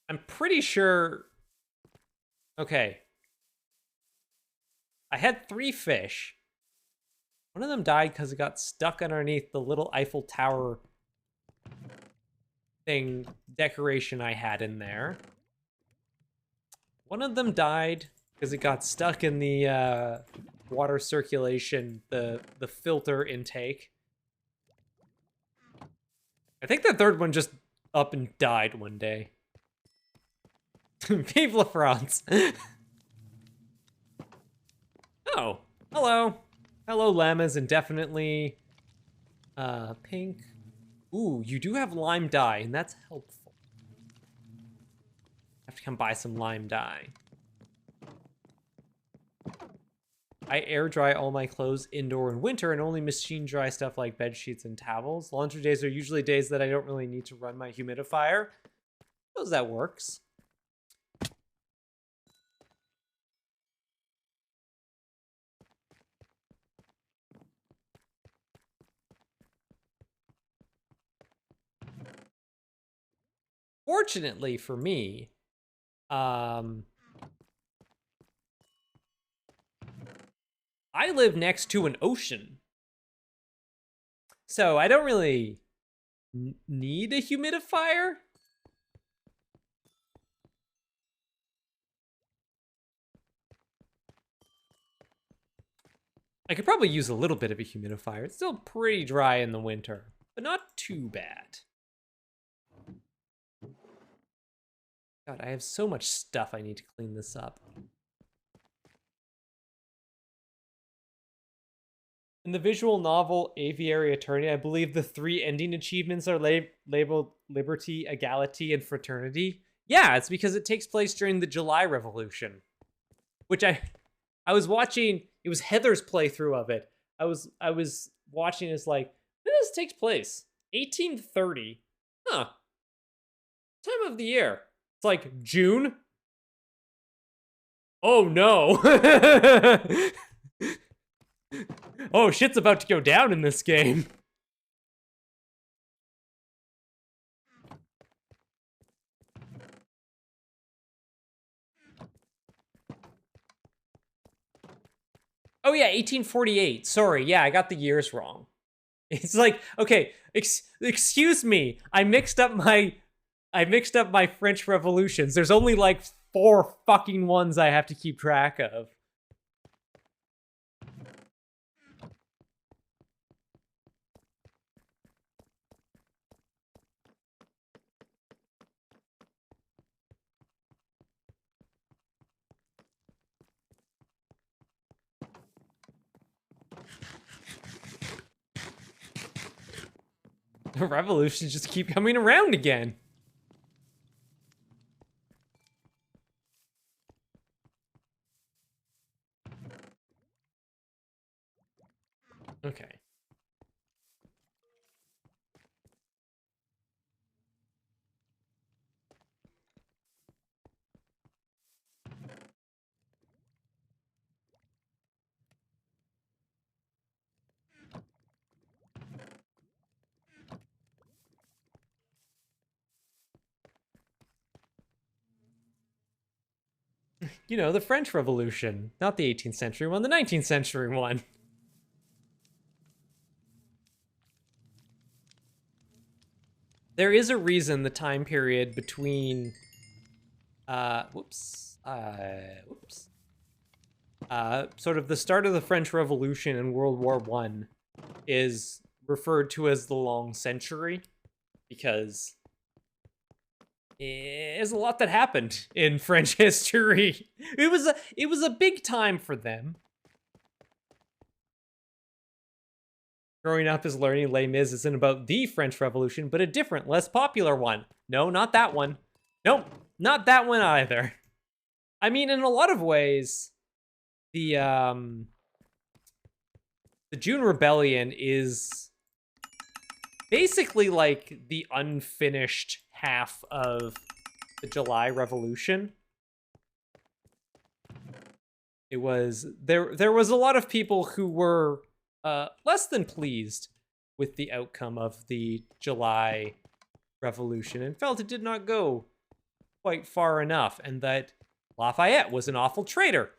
I'm pretty sure... Okay. I had 3 fish. One of them died because it got stuck underneath the little Eiffel Tower thing decoration I had in there. One of them died because it got stuck in the water circulation, the filter intake. I think the third one just up and died one day. Vive la France. Oh, hello. Hello, llamas, indefinitely. Pink. Ooh, you do have lime dye, and that's helpful. I have to come buy some lime dye. I air dry all my clothes indoor in winter and only machine dry stuff like bed sheets and towels. Laundry days are usually days that I don't really need to run my humidifier. Suppose that works. Fortunately for me, I live next to an ocean. So I don't really need a humidifier. I could probably use a little bit of a humidifier. It's still pretty dry in the winter, but not too bad. God, I have so much stuff I need to clean this up. In the visual novel Aviary Attorney, I believe the 3 ending achievements are labeled Liberty, Equality, and Fraternity. Yeah, it's because it takes place during the July Revolution. Which I was watching, it was Heather's playthrough of it. I was watching, it's like, when does this take place? 1830. Huh. Time of the year. It's like June. Oh no. Oh, shit's about to go down in this game. Oh yeah, 1848. Sorry, yeah, I got the years wrong. It's like, okay, excuse me. I mixed up my French revolutions. There's only like 4 fucking ones I have to keep track of. The revolutions just keep coming around again. Okay. You know, the French Revolution, not the 18th century one, the 19th century one. There is a reason the time period between sort of the start of the French Revolution and World War One is referred to as the Long Century, because there's a lot that happened in French history. It was a big time for them. Growing up is learning Les Mis isn't about the French Revolution, but a different, less popular one. No, not that one. Nope, not that one either. I mean, in a lot of ways, the June Rebellion is basically like the unfinished half of the July Revolution. It was there was a lot of people who were less than pleased with the outcome of the July Revolution and felt it did not go quite far enough, and that Lafayette was an awful traitor.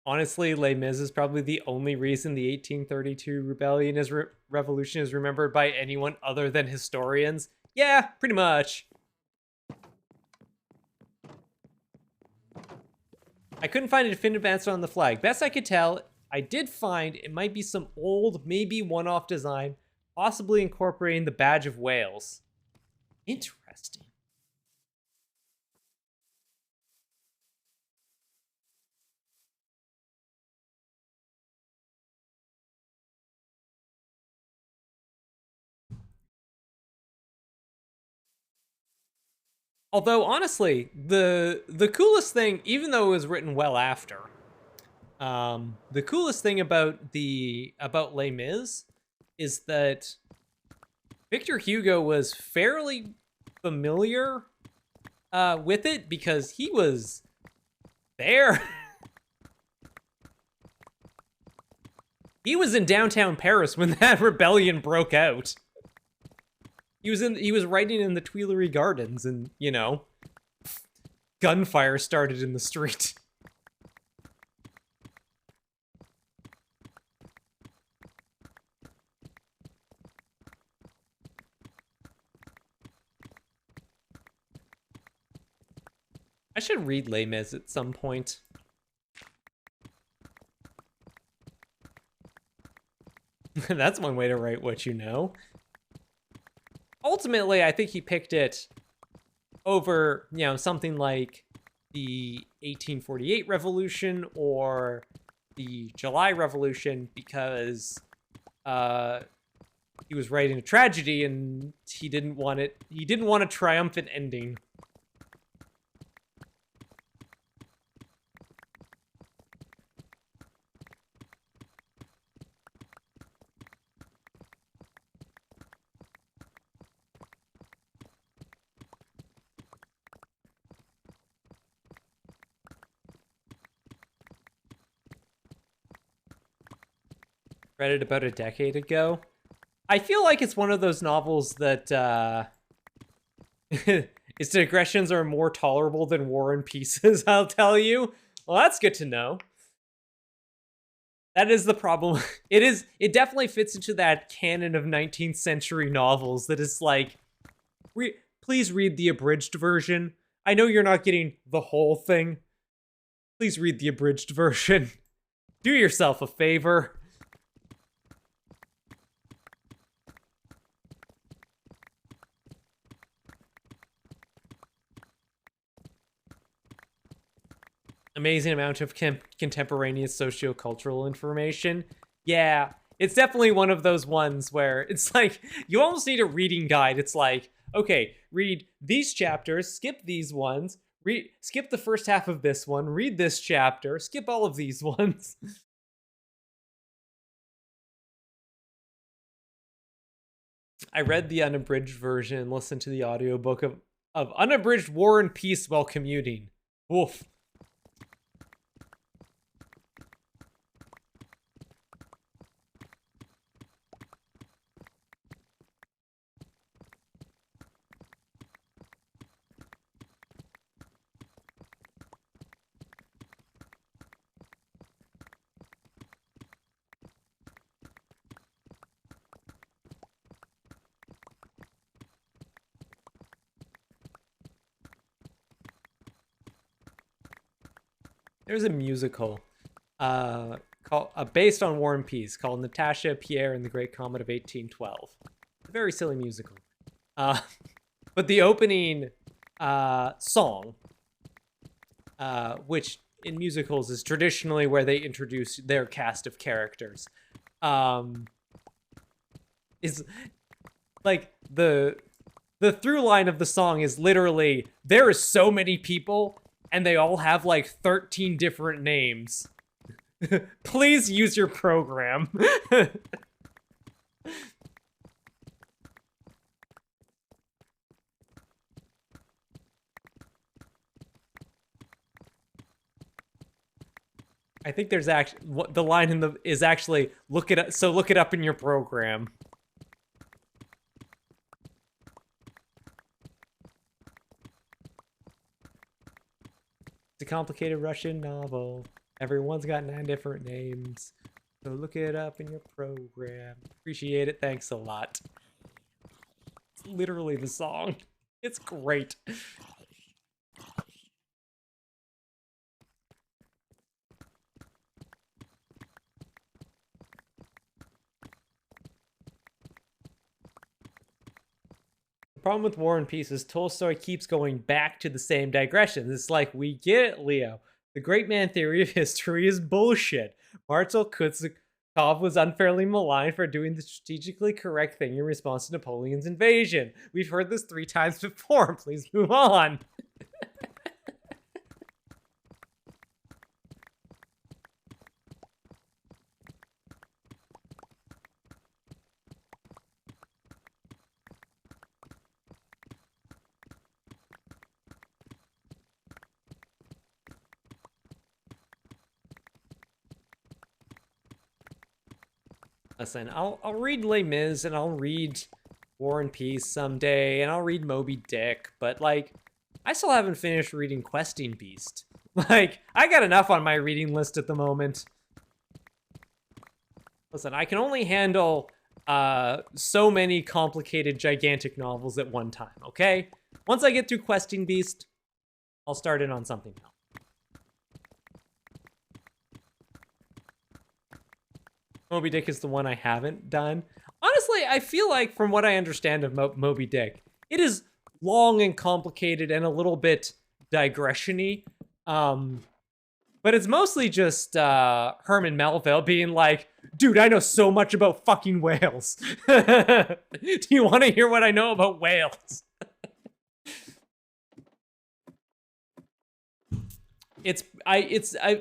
Honestly, Les Mis is probably the only reason the 1832 rebellion is revolution is remembered by anyone other than historians. Yeah, pretty much. I couldn't find a definitive answer on the flag. Best I could tell, I did find it might be some old, maybe one-off design, possibly incorporating the badge of Wales. Interesting. Although honestly, the coolest thing, even though it was written well after, the coolest thing about Les Mis is that Victor Hugo was fairly familiar with it because he was there. He was in downtown Paris when that rebellion broke out. He was writing in the Tuileries Gardens, and you know, gunfire started in the street. I should read Les Mis at some point. That's one way to write what you know. Ultimately, I think he picked it over, you know, something like the 1848 Revolution or the July Revolution because he was writing a tragedy and he didn't want a triumphant ending. Read it about a decade ago. I feel like it's one of those novels that its digressions are more tolerable than War and Pieces, I'll tell you. Well, that's good to know. That is the problem. It definitely fits into that canon of 19th century novels that is like, please read the abridged version. I know you're not getting the whole thing. Please read the abridged version. Do yourself a favor. Amazing amount of contemporaneous sociocultural information. Yeah, it's definitely one of those ones where it's like you almost need a reading guide. It's like, okay, read these chapters, skip these ones, skip the first half of this one, read this chapter, skip all of these ones. I read the unabridged version, listened to the audiobook of Unabridged War and Peace while commuting. Oof. There's a musical based on War and Peace called Natasha, Pierre, and the Great Comet of 1812. A very silly musical. But the opening song, which in musicals is traditionally where they introduce their cast of characters, is like the through line of the song is literally there are so many people and they all have like 13 different names. Please use your program. I think there's actually the line in the is actually look it up. So look it up in your program. It's a complicated Russian novel. Everyone's got 9 different names. So look it up in your program. Appreciate it. Thanks a lot. It's literally the song. It's great. The problem with War and Peace is Tolstoy keeps going back to the same digressions. It's like, we get it, Leo. The great man theory of history is bullshit. Marshal Kuznetsov was unfairly maligned for doing the strategically correct thing in response to Napoleon's invasion. We've heard this 3 times before. Please move on. Listen, I'll read Les Mis and I'll read War and Peace someday and I'll read Moby Dick, but like, I still haven't finished reading Questing Beast. Like, I got enough on my reading list at the moment. Listen, I can only handle so many complicated, gigantic novels at one time, okay? Once I get through Questing Beast, I'll start in on something else. Moby Dick is the one I haven't done. Honestly, I feel like from what I understand of Moby Dick, it is long and complicated and a little bit digression-y. But it's mostly just Herman Melville being like, dude, I know so much about fucking whales. Do you want to hear what I know about whales?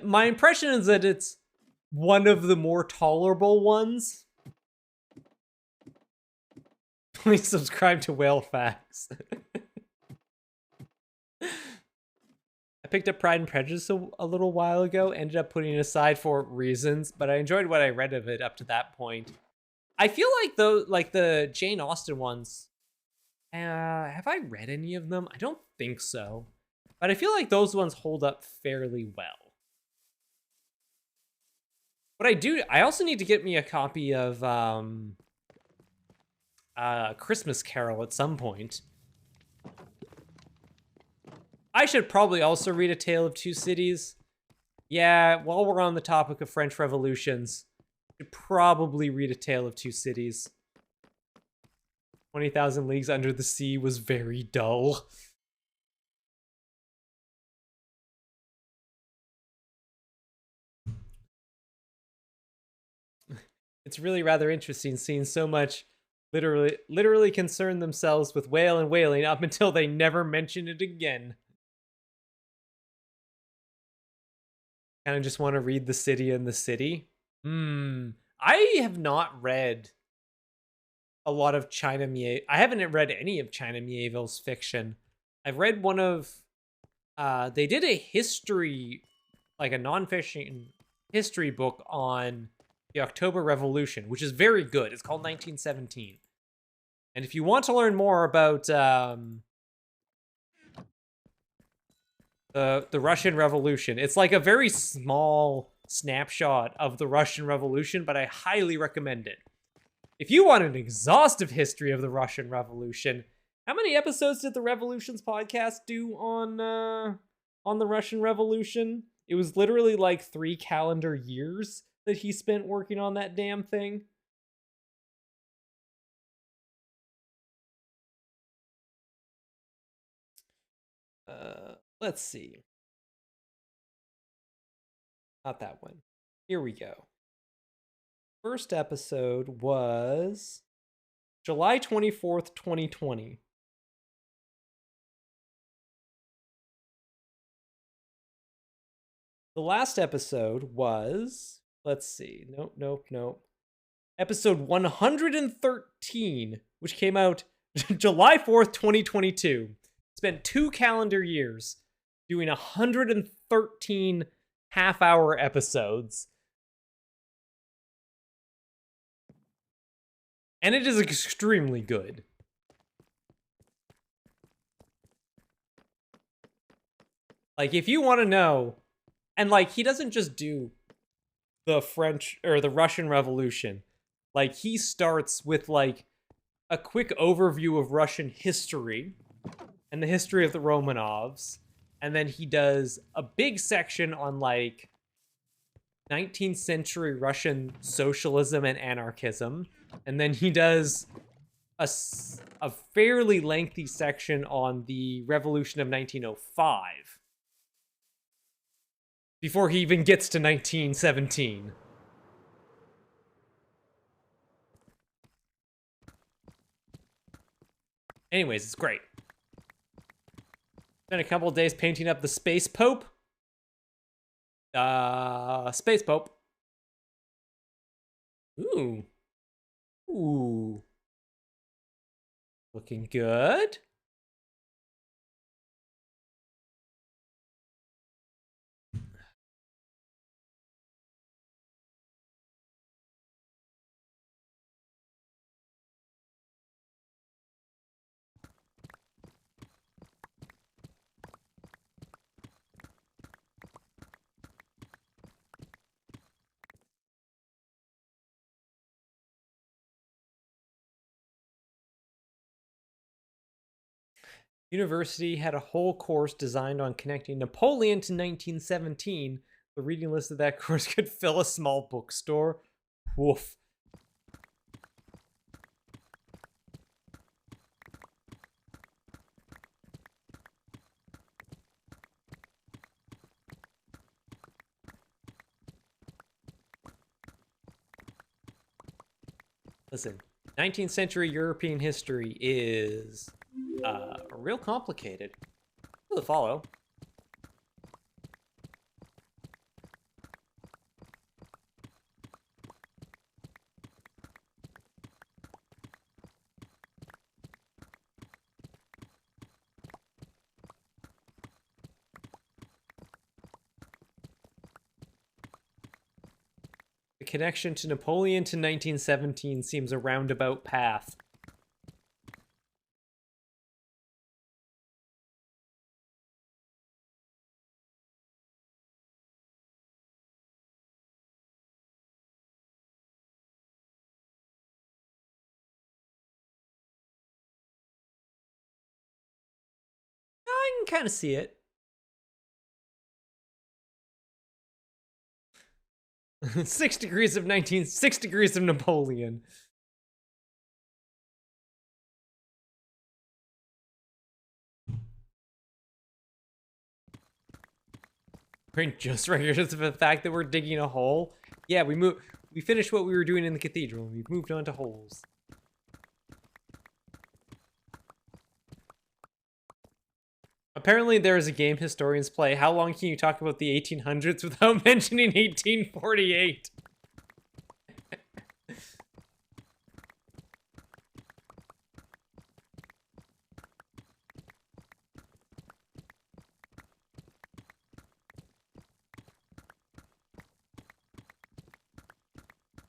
My impression is that it's one of the more tolerable ones. Please subscribe to Whale Facts. I picked up Pride and Prejudice a little while ago, ended up putting it aside for reasons, but I enjoyed what I read of it up to that point. I feel like the Jane Austen ones, have I read any of them? I don't think so, but I feel like those ones hold up fairly well. What I also need to get me a copy of Christmas Carol at some point. I should probably also read A Tale of Two Cities. Yeah, while we're on the topic of French revolutions, I should probably read A Tale of Two Cities. 20,000 Leagues Under the Sea was very dull. it's really rather interesting seeing so much literally concern themselves with whale and whaling up until they never mention it again. Kind of just want to read The City and the City. I have not read a lot of China Mieville. I haven't read any of China Mieville's fiction. I've read one of they did a history, like a nonfiction history book on the October Revolution, which is very good. It's called 1917. And if you want to learn more about the Russian Revolution, it's like a very small snapshot of the Russian Revolution, but I highly recommend it. If you want an exhaustive history of the Russian Revolution, how many episodes did the Revolutions podcast do on the Russian Revolution? It was literally like 3 calendar years that he spent working on that damn thing. Let's see. Not that one. Here we go. First episode was July 24th, 2020. The last episode was, let's see. Nope. Episode 113, which came out July 4th, 2022. Spent 2 calendar years doing 113 half-hour episodes. And it is extremely good. Like, if you want to know, and like, he doesn't just do the French or the Russian Revolution. Like, he starts with like a quick overview of Russian history and the history of the Romanovs. And then he does a big section on like 19th century Russian socialism and anarchism. And then he does a fairly lengthy section on the Revolution of 1905. Before he even gets to 1917. Anyways, it's great. Spent a couple of days painting up the Space Pope. Space Pope. Ooh. Looking good. University had a whole course designed on connecting Napoleon to 1917. The reading list of that course could fill a small bookstore. Woof. Listen, 19th century European history is real complicated to follow. The connection to Napoleon to 1917 seems a roundabout path. I can kind of see it. 6 degrees of 6 degrees of Napoleon. We're just right here just for the fact that we're digging a hole. Yeah, we move. we finished what we were doing in the cathedral and we've moved on to holes. Apparently there is a game historians play. How long can you talk about the 1800s without mentioning 1848?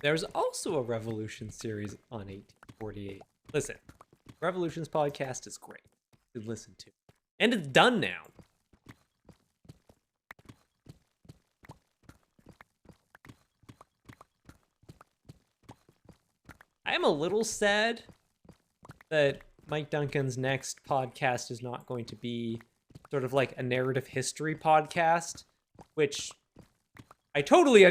There's also a Revolution series on 1848. Listen, Revolutions podcast is great to listen to. And it's done now. I am a little sad that Mike Duncan's next podcast is not going to be sort of like a narrative history podcast, which I totally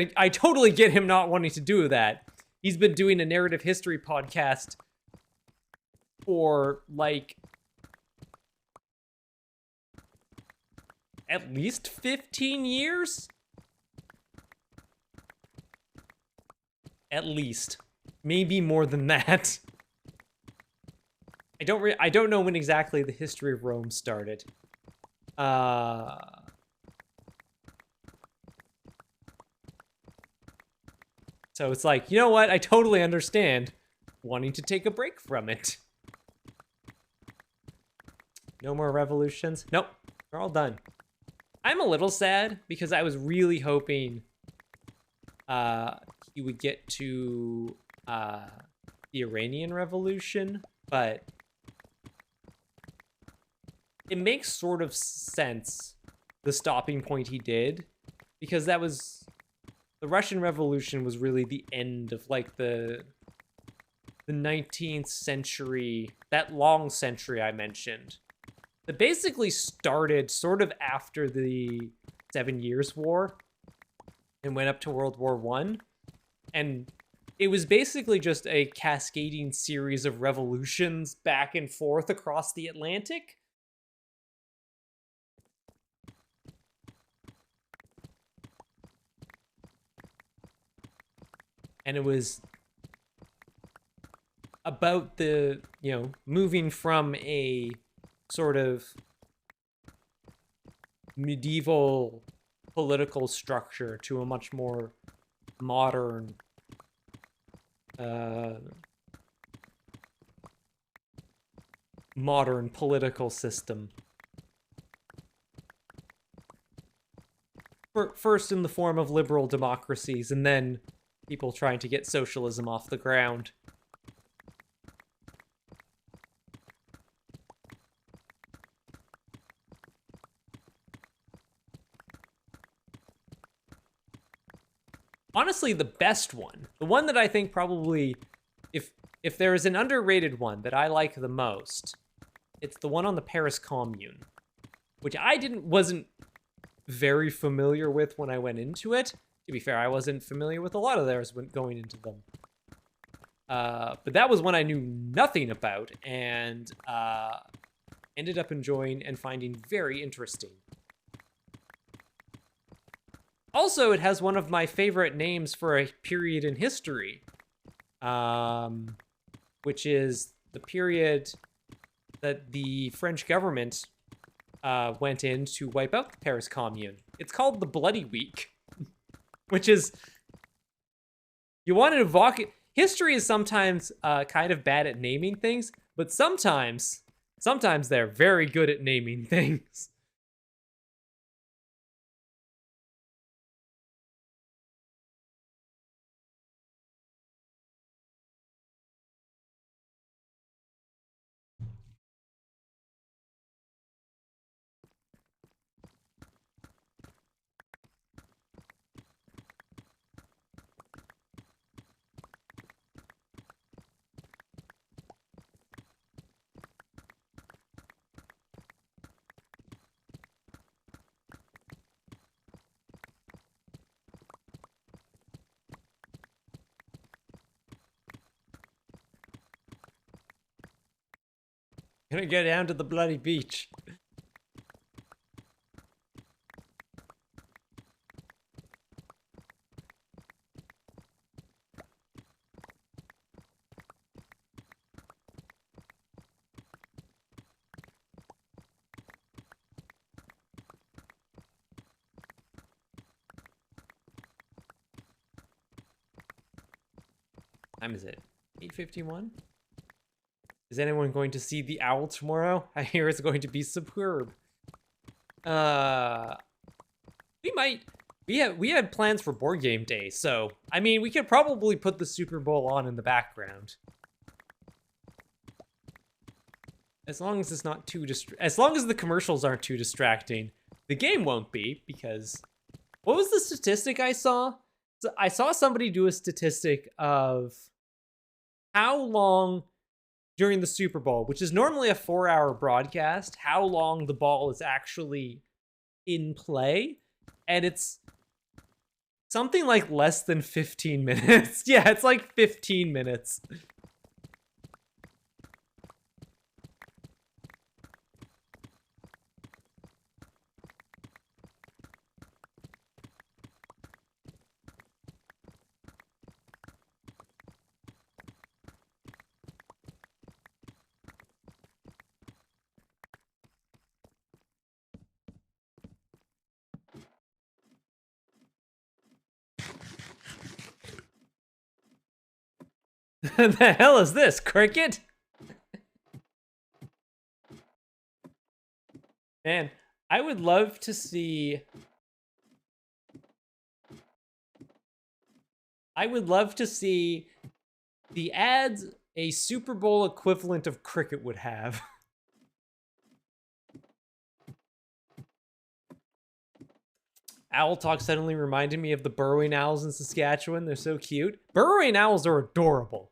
get him not wanting to do that. He's been doing a narrative history podcast for like at least 15 years? At least. Maybe more than that. I don't know when exactly the history of Rome started. So it's like, you know what? I totally understand wanting to take a break from it. No more revolutions? Nope. They're all done. I'm a little sad because I was really hoping he would get to the Iranian Revolution, but it makes sort of sense, the stopping point he did, because that was... The Russian Revolution was really the end of, like, the 19th century, that long century I mentioned. That basically started sort of after the 7 Years' War and went up to World War I. And it was basically just a cascading series of revolutions back and forth across the Atlantic. And it was about the, you know, moving from a sort of medieval political structure to a much more modern modern political system. First in the form of liberal democracies, and then people trying to get socialism off the ground. Honestly, the best one, the one that I think probably, if there is an underrated one that I like the most, it's the one on the Paris Commune, which I wasn't very familiar with when I went into it. To be fair, I wasn't familiar with a lot of theirs when going into them. But that was one I knew nothing about and ended up enjoying and finding very interesting. Also, it has one of my favorite names for a period in history, which is the period that the French government went in to wipe out the Paris Commune. It's called the Bloody Week, which is, you want to evoke it. History is sometimes kind of bad at naming things, but sometimes they're very good at naming things. Gonna go down to the bloody beach. time is it? 8:51? Is anyone going to see the owl tomorrow? I hear it's going to be superb. We might. We had plans for board game day, so I mean, we could probably put the Super Bowl on in the background. As long as it's not too as long as the commercials aren't too distracting. The game won't be, because what was the statistic I saw? So I saw somebody do a statistic of how long during the Super Bowl, which is normally a 4-hour broadcast, how long the ball is actually in play, and it's something like less than 15 minutes. Yeah, it's like 15 minutes. The hell is this, cricket? Man, I would love to see... the ads a Super Bowl equivalent of cricket would have. Owl Talk suddenly reminded me of the burrowing owls in Saskatchewan. They're so cute. Burrowing owls are adorable.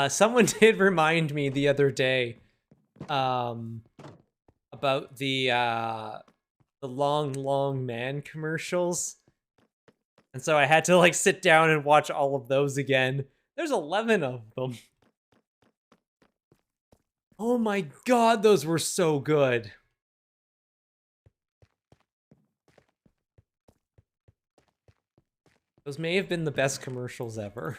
Someone did remind me the other day about the long man commercials. And so I had to like sit down and watch all of those again. There's 11 of them. Oh my god, those were so good. Those may have been the best commercials ever.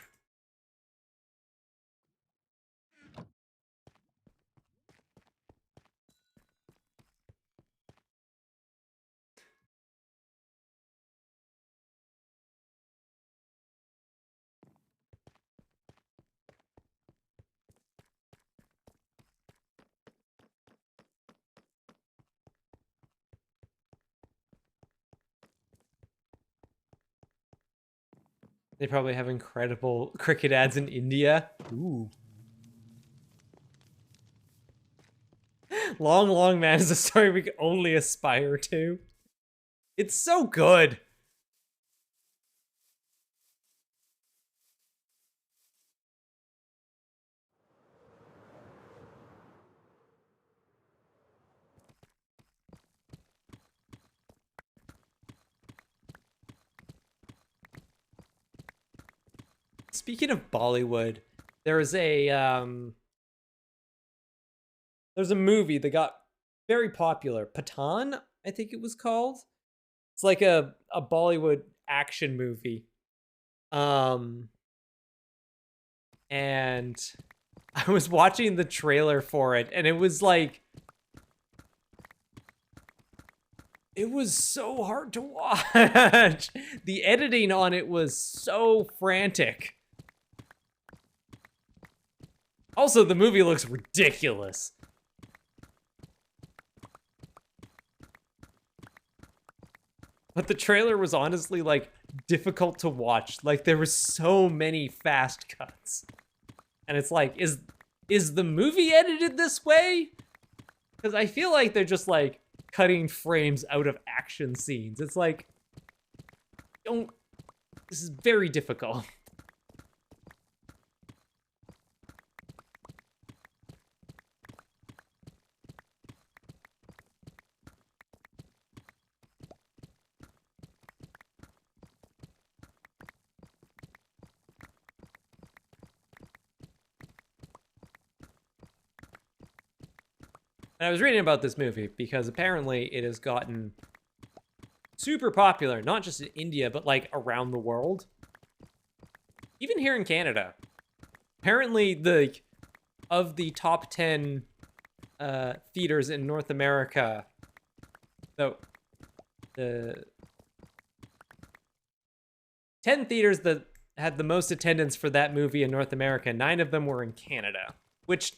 They probably have incredible cricket ads in India. Ooh. Long Man is a story we can only aspire to. It's so good. Speaking of Bollywood, there's a movie that got very popular. Pathan, I think it was called. It's like a Bollywood action movie. And I was watching the trailer for it, and it was like, it was so hard to watch. The editing on it was so frantic. Also, the movie looks ridiculous. But the trailer was honestly, like, difficult to watch. Like, there were so many fast cuts. And it's like, is the movie edited this way? Because I feel like they're just, like, cutting frames out of action scenes. It's like, this is very difficult. And I was reading about this movie because apparently it has gotten super popular, not just in India, but like around the world. Even here in Canada. Apparently, of the top 10 theaters in North America, the 10 theaters that had the most attendance for that movie in North America, 9 of them were in Canada, which,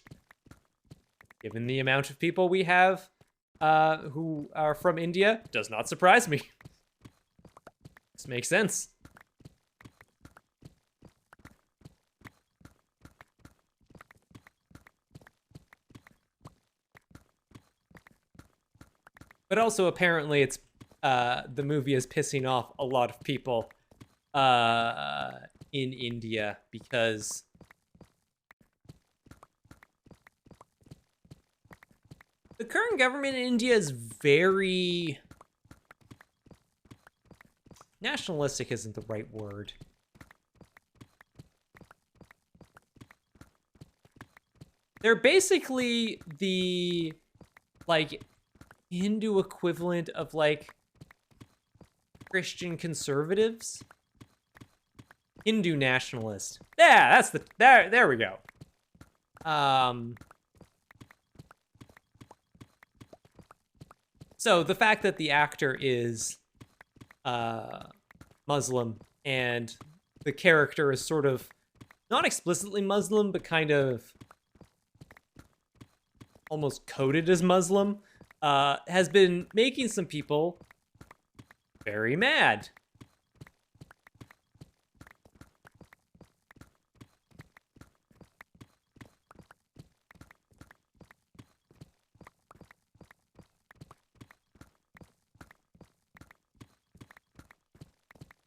given the amount of people we have who are from India, does not surprise me. This makes sense. But also, apparently, it's the movie is pissing off a lot of people in India because the current government in India is very nationalistic. Isn't the right word. They're basically the like Hindu equivalent of like Christian conservatives. Hindu nationalist. Yeah, that's the there we go. So the fact that the actor is Muslim and the character is sort of not explicitly Muslim, but kind of almost coded as Muslim, has been making some people very mad.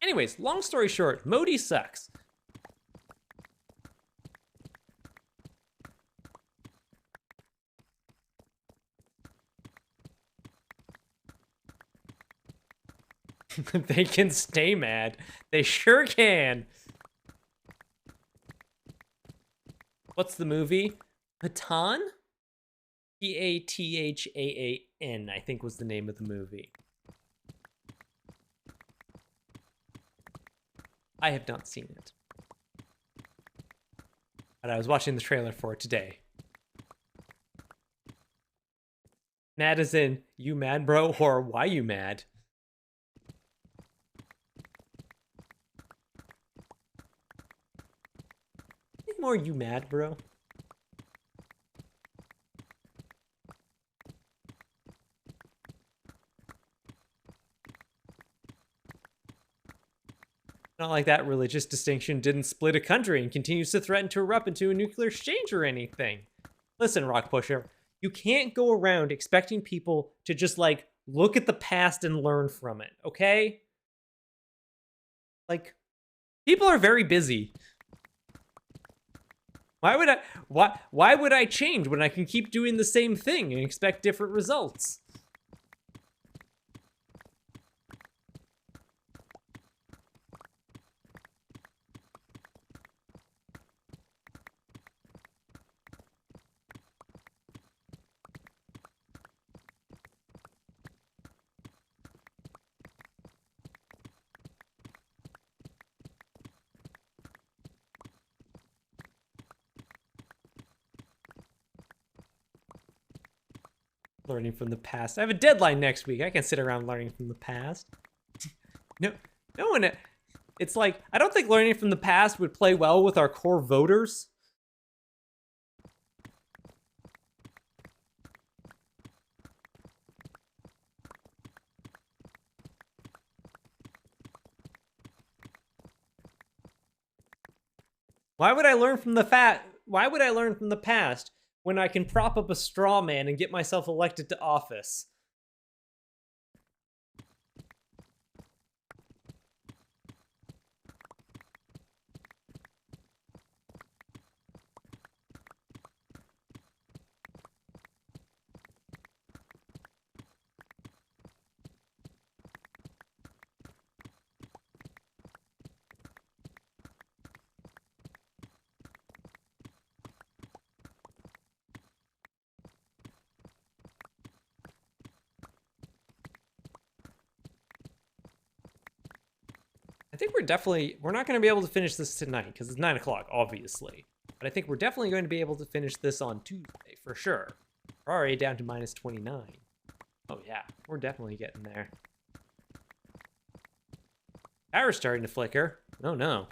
Anyways, long story short, Modi sucks. They can stay mad. They sure can. What's the movie? Pathan? Pathaan, I think was the name of the movie. I have not seen it. But I was watching the trailer for it today. Mad as in, you mad, bro? Or why you mad? I think more you mad, bro. Not like that religious distinction didn't split a country and continues to threaten to erupt into a nuclear exchange or anything. Listen, Rock Pusher, you can't go around expecting people to just, like, look at the past and learn from it, okay? Like, people are very busy. Why would I change when I can keep doing the same thing and expect different results? Learning from the past. I have a deadline next week. I can sit around learning from the past. No one. It's like, I don't think learning from the past would play well with our core voters. Why would I learn from the past when I can prop up a straw man and get myself elected to office? I think we're not going to be able to finish this tonight because it's 9 o'clock, obviously. But I think we're definitely going to be able to finish this on Tuesday, for sure. We're already down to minus 29. Oh yeah, we're definitely getting there. Power's starting to flicker. Oh no.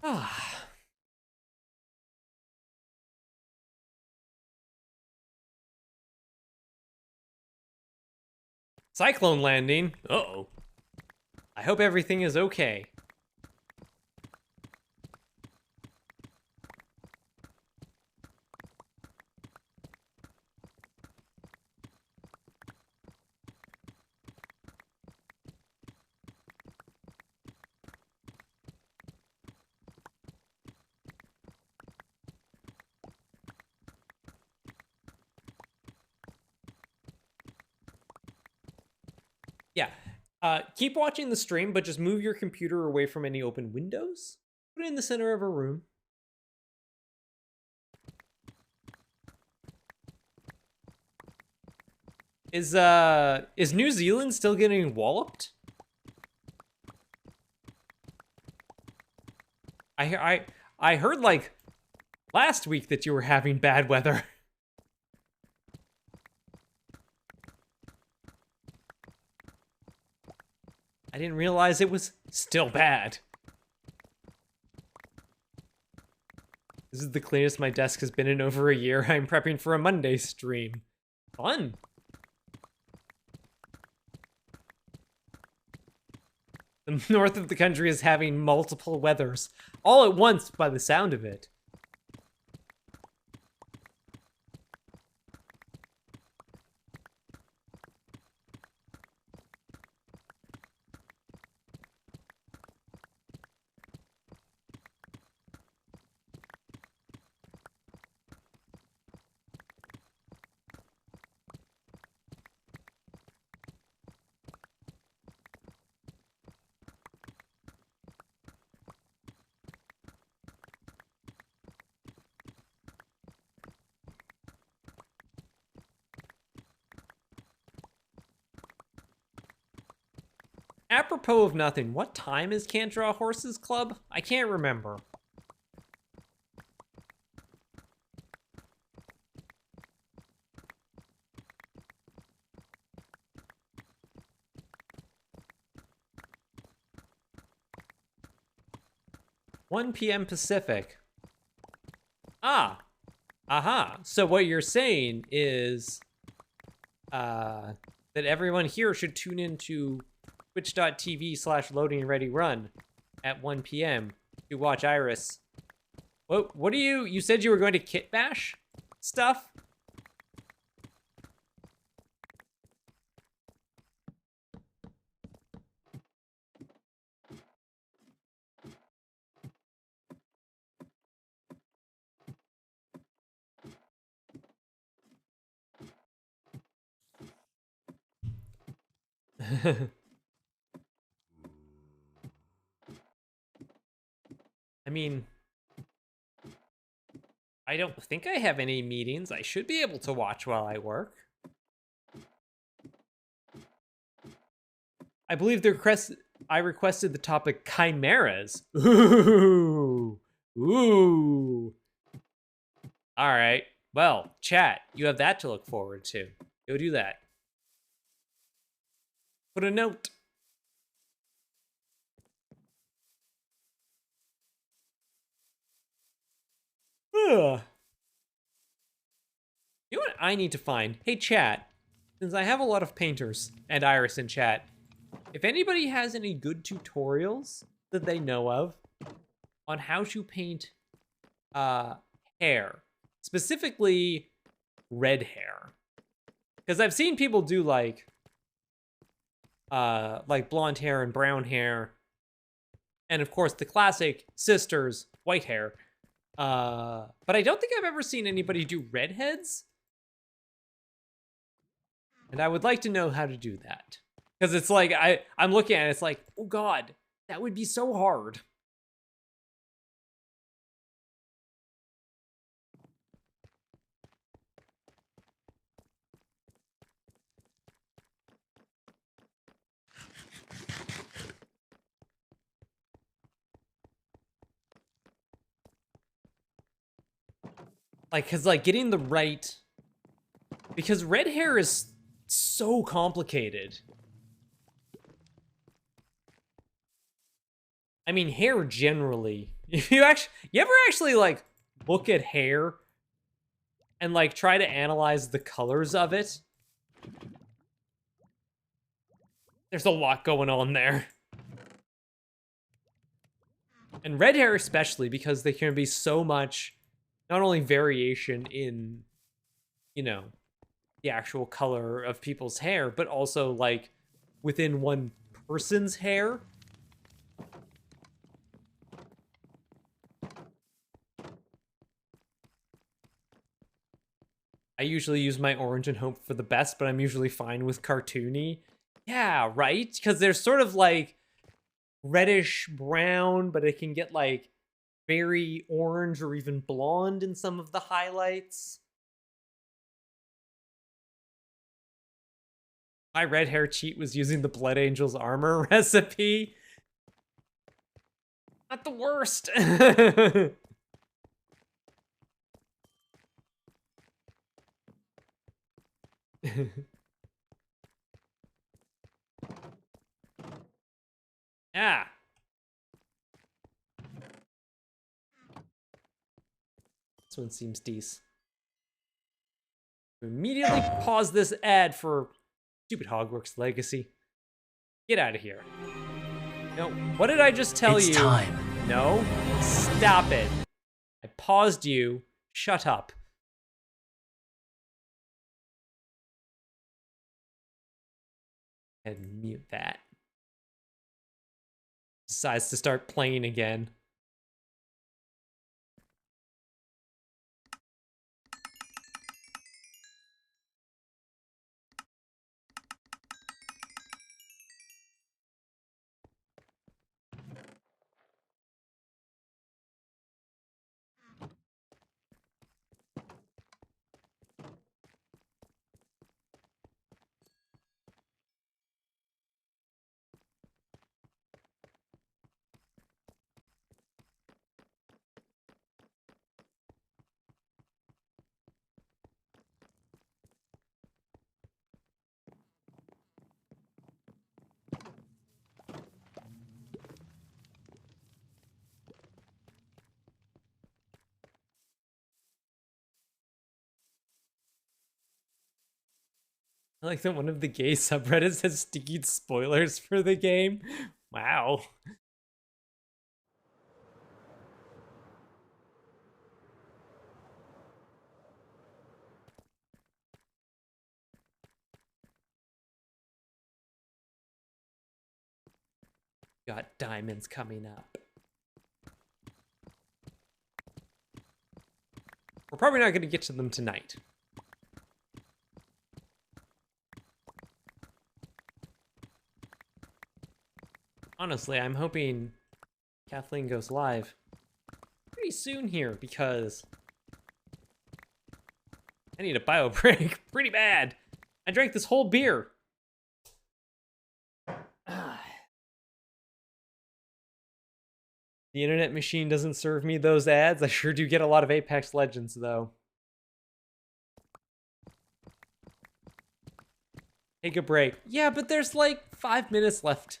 Ah. Cyclone landing. Uh-oh. I hope everything is okay. Yeah. Keep watching the stream, but just move your computer away from any open windows. Put it in the center of a room. Is New Zealand still getting walloped? I heard like last week that you were having bad weather. I didn't realize it was still bad. This is the cleanest my desk has been in over a year. I'm prepping for a Monday stream. Fun. The north of the country is having multiple weathers. All at once by the sound of it. Apropos of nothing, what time is Can't Draw Horses Club? I can't remember. (1 p.m. Pacific). Ah. Aha. So what you're saying is that everyone here should tune into twitch.tv/loadingreadyrun at 1 p.m. to watch Iris. What do you said you were going to kit bash stuff? I mean, I don't think I have any meetings. I should be able to watch while I work. I believe I requested the topic chimeras. Ooh. Ooh. All right. Well, chat, you have that to look forward to. Go do that. Put a note. Ugh. You know what I need to find? Hey, chat, since I have a lot of painters and Iris in chat, if anybody has any good tutorials that they know of on how to paint hair, specifically red hair, because I've seen people do like blonde hair and brown hair, and of course the classic sisters white hair. But I don't think I've ever seen anybody do redheads. And I would like to know how to do that. Because it's like, I'm looking at it, it's like, oh god, that would be so hard. Like, cause like getting the right, because red hair is so complicated. I mean, hair generally, if you ever actually like look at hair and like try to analyze the colors of it, there's a lot going on there. And red hair especially, because there can be so much, not only variation in, you know, the actual color of people's hair, but also like within one person's hair. I usually use my orange and hope for the best, but I'm usually fine with cartoony. Yeah, right? Because there's sort of like reddish brown, but it can get like very orange or even blonde in some of the highlights. My red hair cheat was using the Blood Angel's armor recipe. Not the worst. Yeah. This one seems decent. Immediately pause this ad for stupid Hogwarts Legacy. Get out of here. No, what did I just tell you? It's time. No, stop it. I paused you. Shut up. And mute that. Decides to start playing again. I like that one of the gay subreddits has sticky spoilers for the game. Wow. Got diamonds coming up. We're probably not going to get to them tonight. Honestly, I'm hoping Kathleen goes live pretty soon here because I need a bio break pretty bad. I drank this whole beer. The internet machine doesn't serve me those ads. I sure do get a lot of Apex Legends, though. Take a break. Yeah, but there's like 5 minutes left.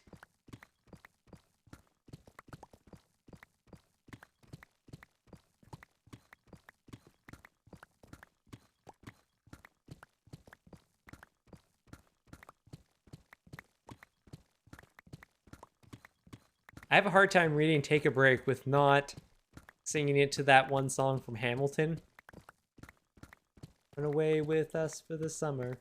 I have a hard time reading Take a Break with not singing it to that one song from Hamilton. Run away with us for the summer.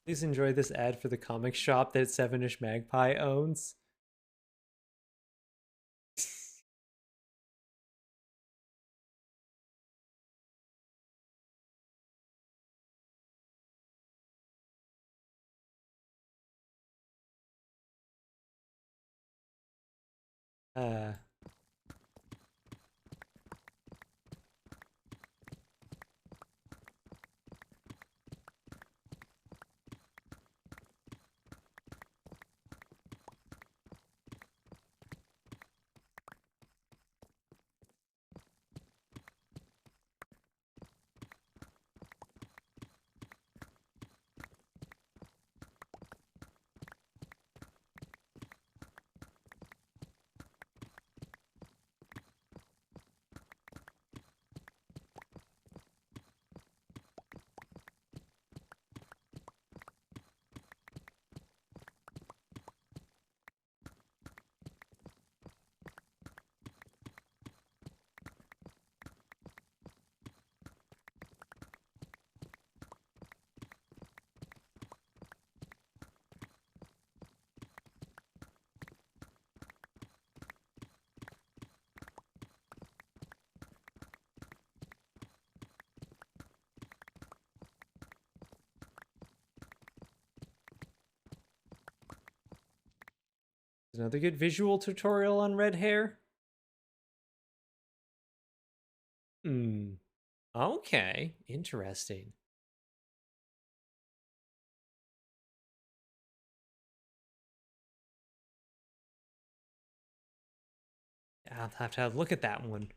Please enjoy this ad for the comic shop that Sevenish Magpie owns. Uh, another good visual tutorial on red hair. Hmm. Okay. Interesting. I'll have to have a look at that one.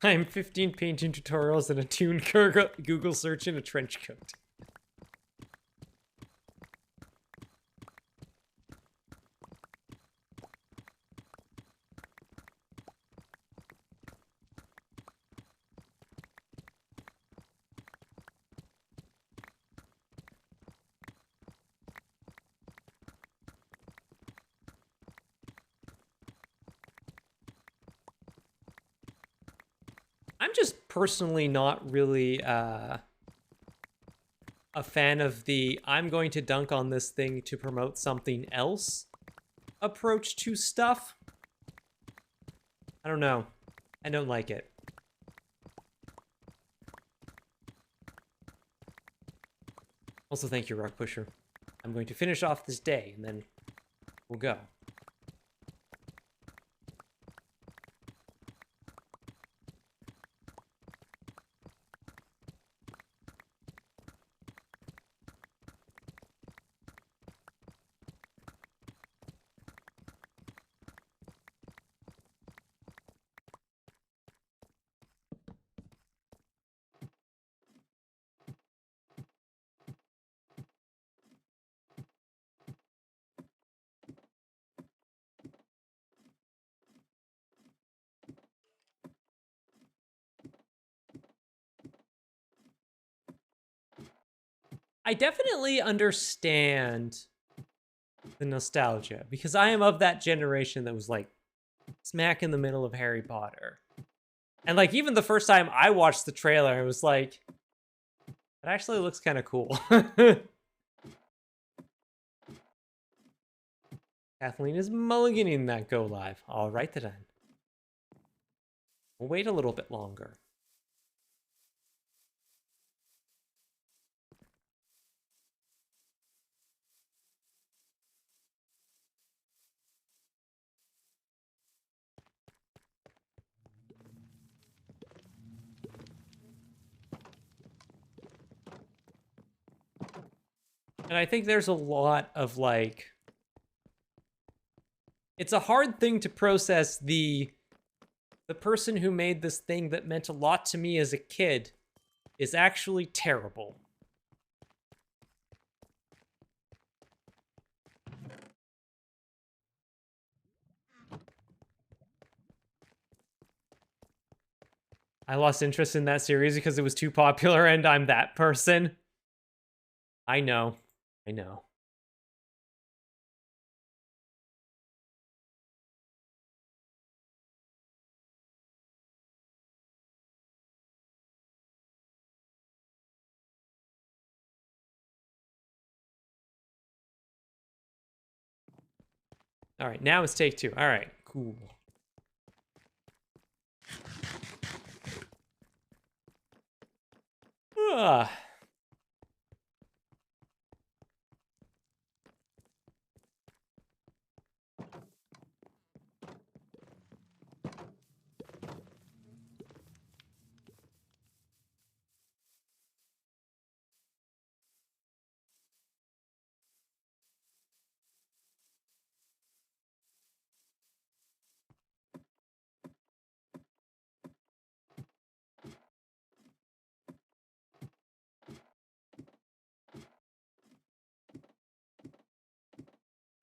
I'm 15 painting tutorials and a tuned Google search in a trench coat. I'm just personally not really a fan of the I'm going to dunk on this thing to promote something else approach to stuff. I don't know. I don't like it. Also, thank you, Rock Pusher. I'm going to finish off this day and then we'll go. I definitely understand the nostalgia because I am of that generation that was like smack in the middle of Harry Potter. And like even the first time I watched the trailer, it was like, it actually looks kind of cool. Kathleen is mulliganing that go live. All right then. We'll wait a little bit longer. And I think there's a lot of like, it's a hard thing to process the person who made this thing that meant a lot to me as a kid is actually terrible. I lost interest in that series because it was too popular and I'm that person. I know. I know. All right, now it's take two. All right, cool. Ugh.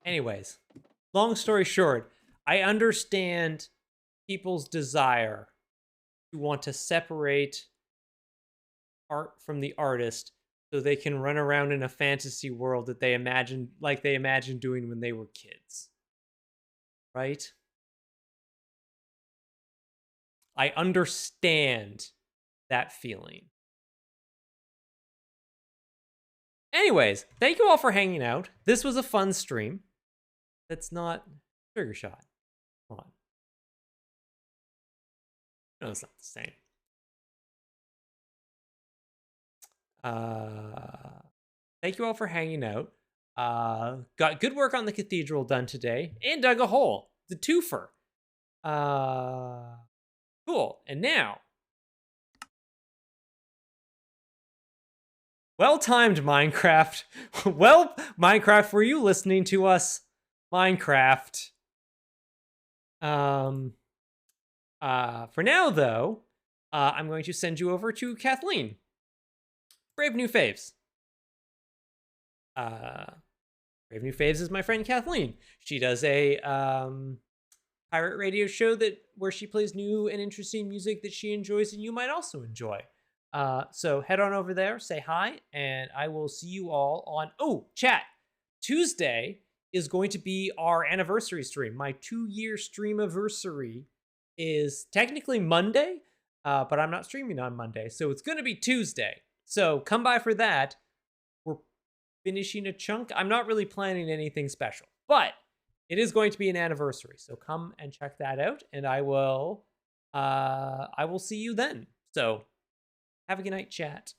Anyways, long story short, I understand people's desire to want to separate art from the artist so they can run around in a fantasy world that they imagine, like they imagined doing when they were kids. Right? I understand that feeling. Anyways, thank you all for hanging out. This was a fun stream. That's not trigger shot. Come on. No, it's not the same. Thank you all for hanging out. Got good work on the cathedral done today and dug a hole. The twofer. Cool. And now, well-timed Minecraft. Well, Minecraft, were you listening to us? Minecraft. For now, though, I'm going to send you over to Kathleen. Brave New Faves. Brave New Faves is my friend Kathleen. She does a pirate radio show where she plays new and interesting music that she enjoys and you might also enjoy. So head on over there, say hi, and I will see you all on chat. Tuesday is going to be our anniversary stream. My 2-year streamiversary is technically Monday, but I'm not streaming on Monday, so it's going to be Tuesday. So come by for that. We're finishing a chunk. I'm not really planning anything special, but it is going to be an anniversary. So come and check that out, and I will see you then. So have a good night, chat.